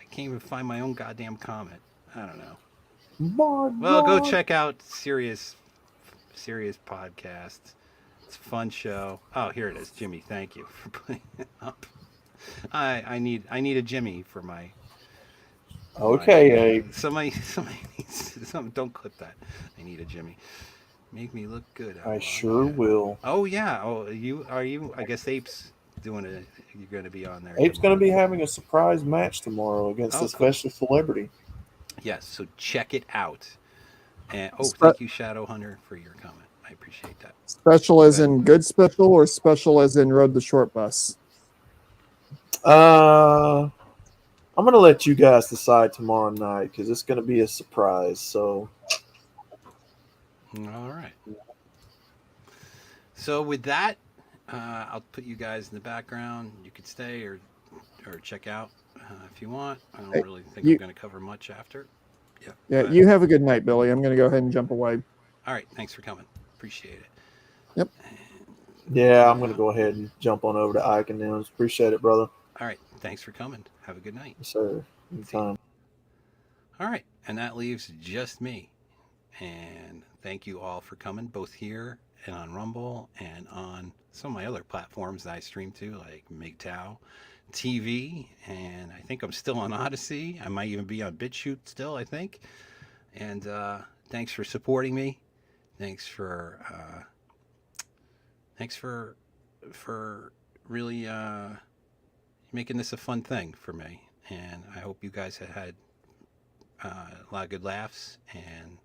I can't even find my own goddamn comment. I don't know. Well, go check out Serious Podcast. It's a fun show. Oh, here it is, Jimmy. Thank you for putting it up. I need a Jimmy for my. Okay, Abe. Somebody needs something. Don't clip that. I need a Jimmy. Make me look good. I sure will. Oh yeah. Oh, are you? I guess Ape's doing it. You're going to be on there. Ape's going to be having a surprise match tomorrow against a special celebrity. Yes. So check it out. And thank you, Shadow Hunter, for your comment. I appreciate that. Special as in good special, or special as in rode the short bus? I'm going to let you guys decide tomorrow night because it's going to be a surprise. So, all right. So with that, I'll put you guys in the background. You could stay or check out if you want. I don't really think I'm going to cover much after. Yeah. You have a good night, Billy. I'm going to go ahead and jump away. All right. Thanks for coming. Appreciate it. Yep. Yeah, I'm going to go ahead and jump on over to Ike and them. Appreciate it, brother. All right. Thanks for coming. Have a good night. Yes, sir. Anytime. All right. And that leaves just me. And thank you all for coming, both here and on Rumble and on some of my other platforms that I stream to, like MGTOW TV. And I think I'm still on Odyssey. I might even be on BitChute still, I think. And thanks for supporting me. Thanks for really making this a fun thing for me. And I hope you guys have had a lot of good laughs, and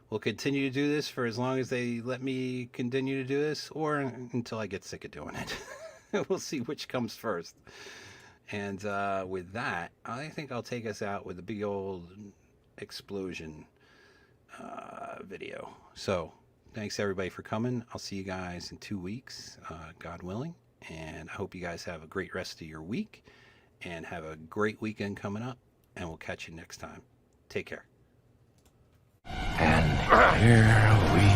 we'll continue to do this for as long as they let me continue to do this, or until I get sick of doing it. We'll see which comes first. And with that, I think I'll take us out with a big old explosion video. So thanks everybody for coming. I'll see you guys in 2 weeks, God willing. And I hope you guys have a great rest of your week and have a great weekend coming up. And we'll catch you next time. Take care. And here we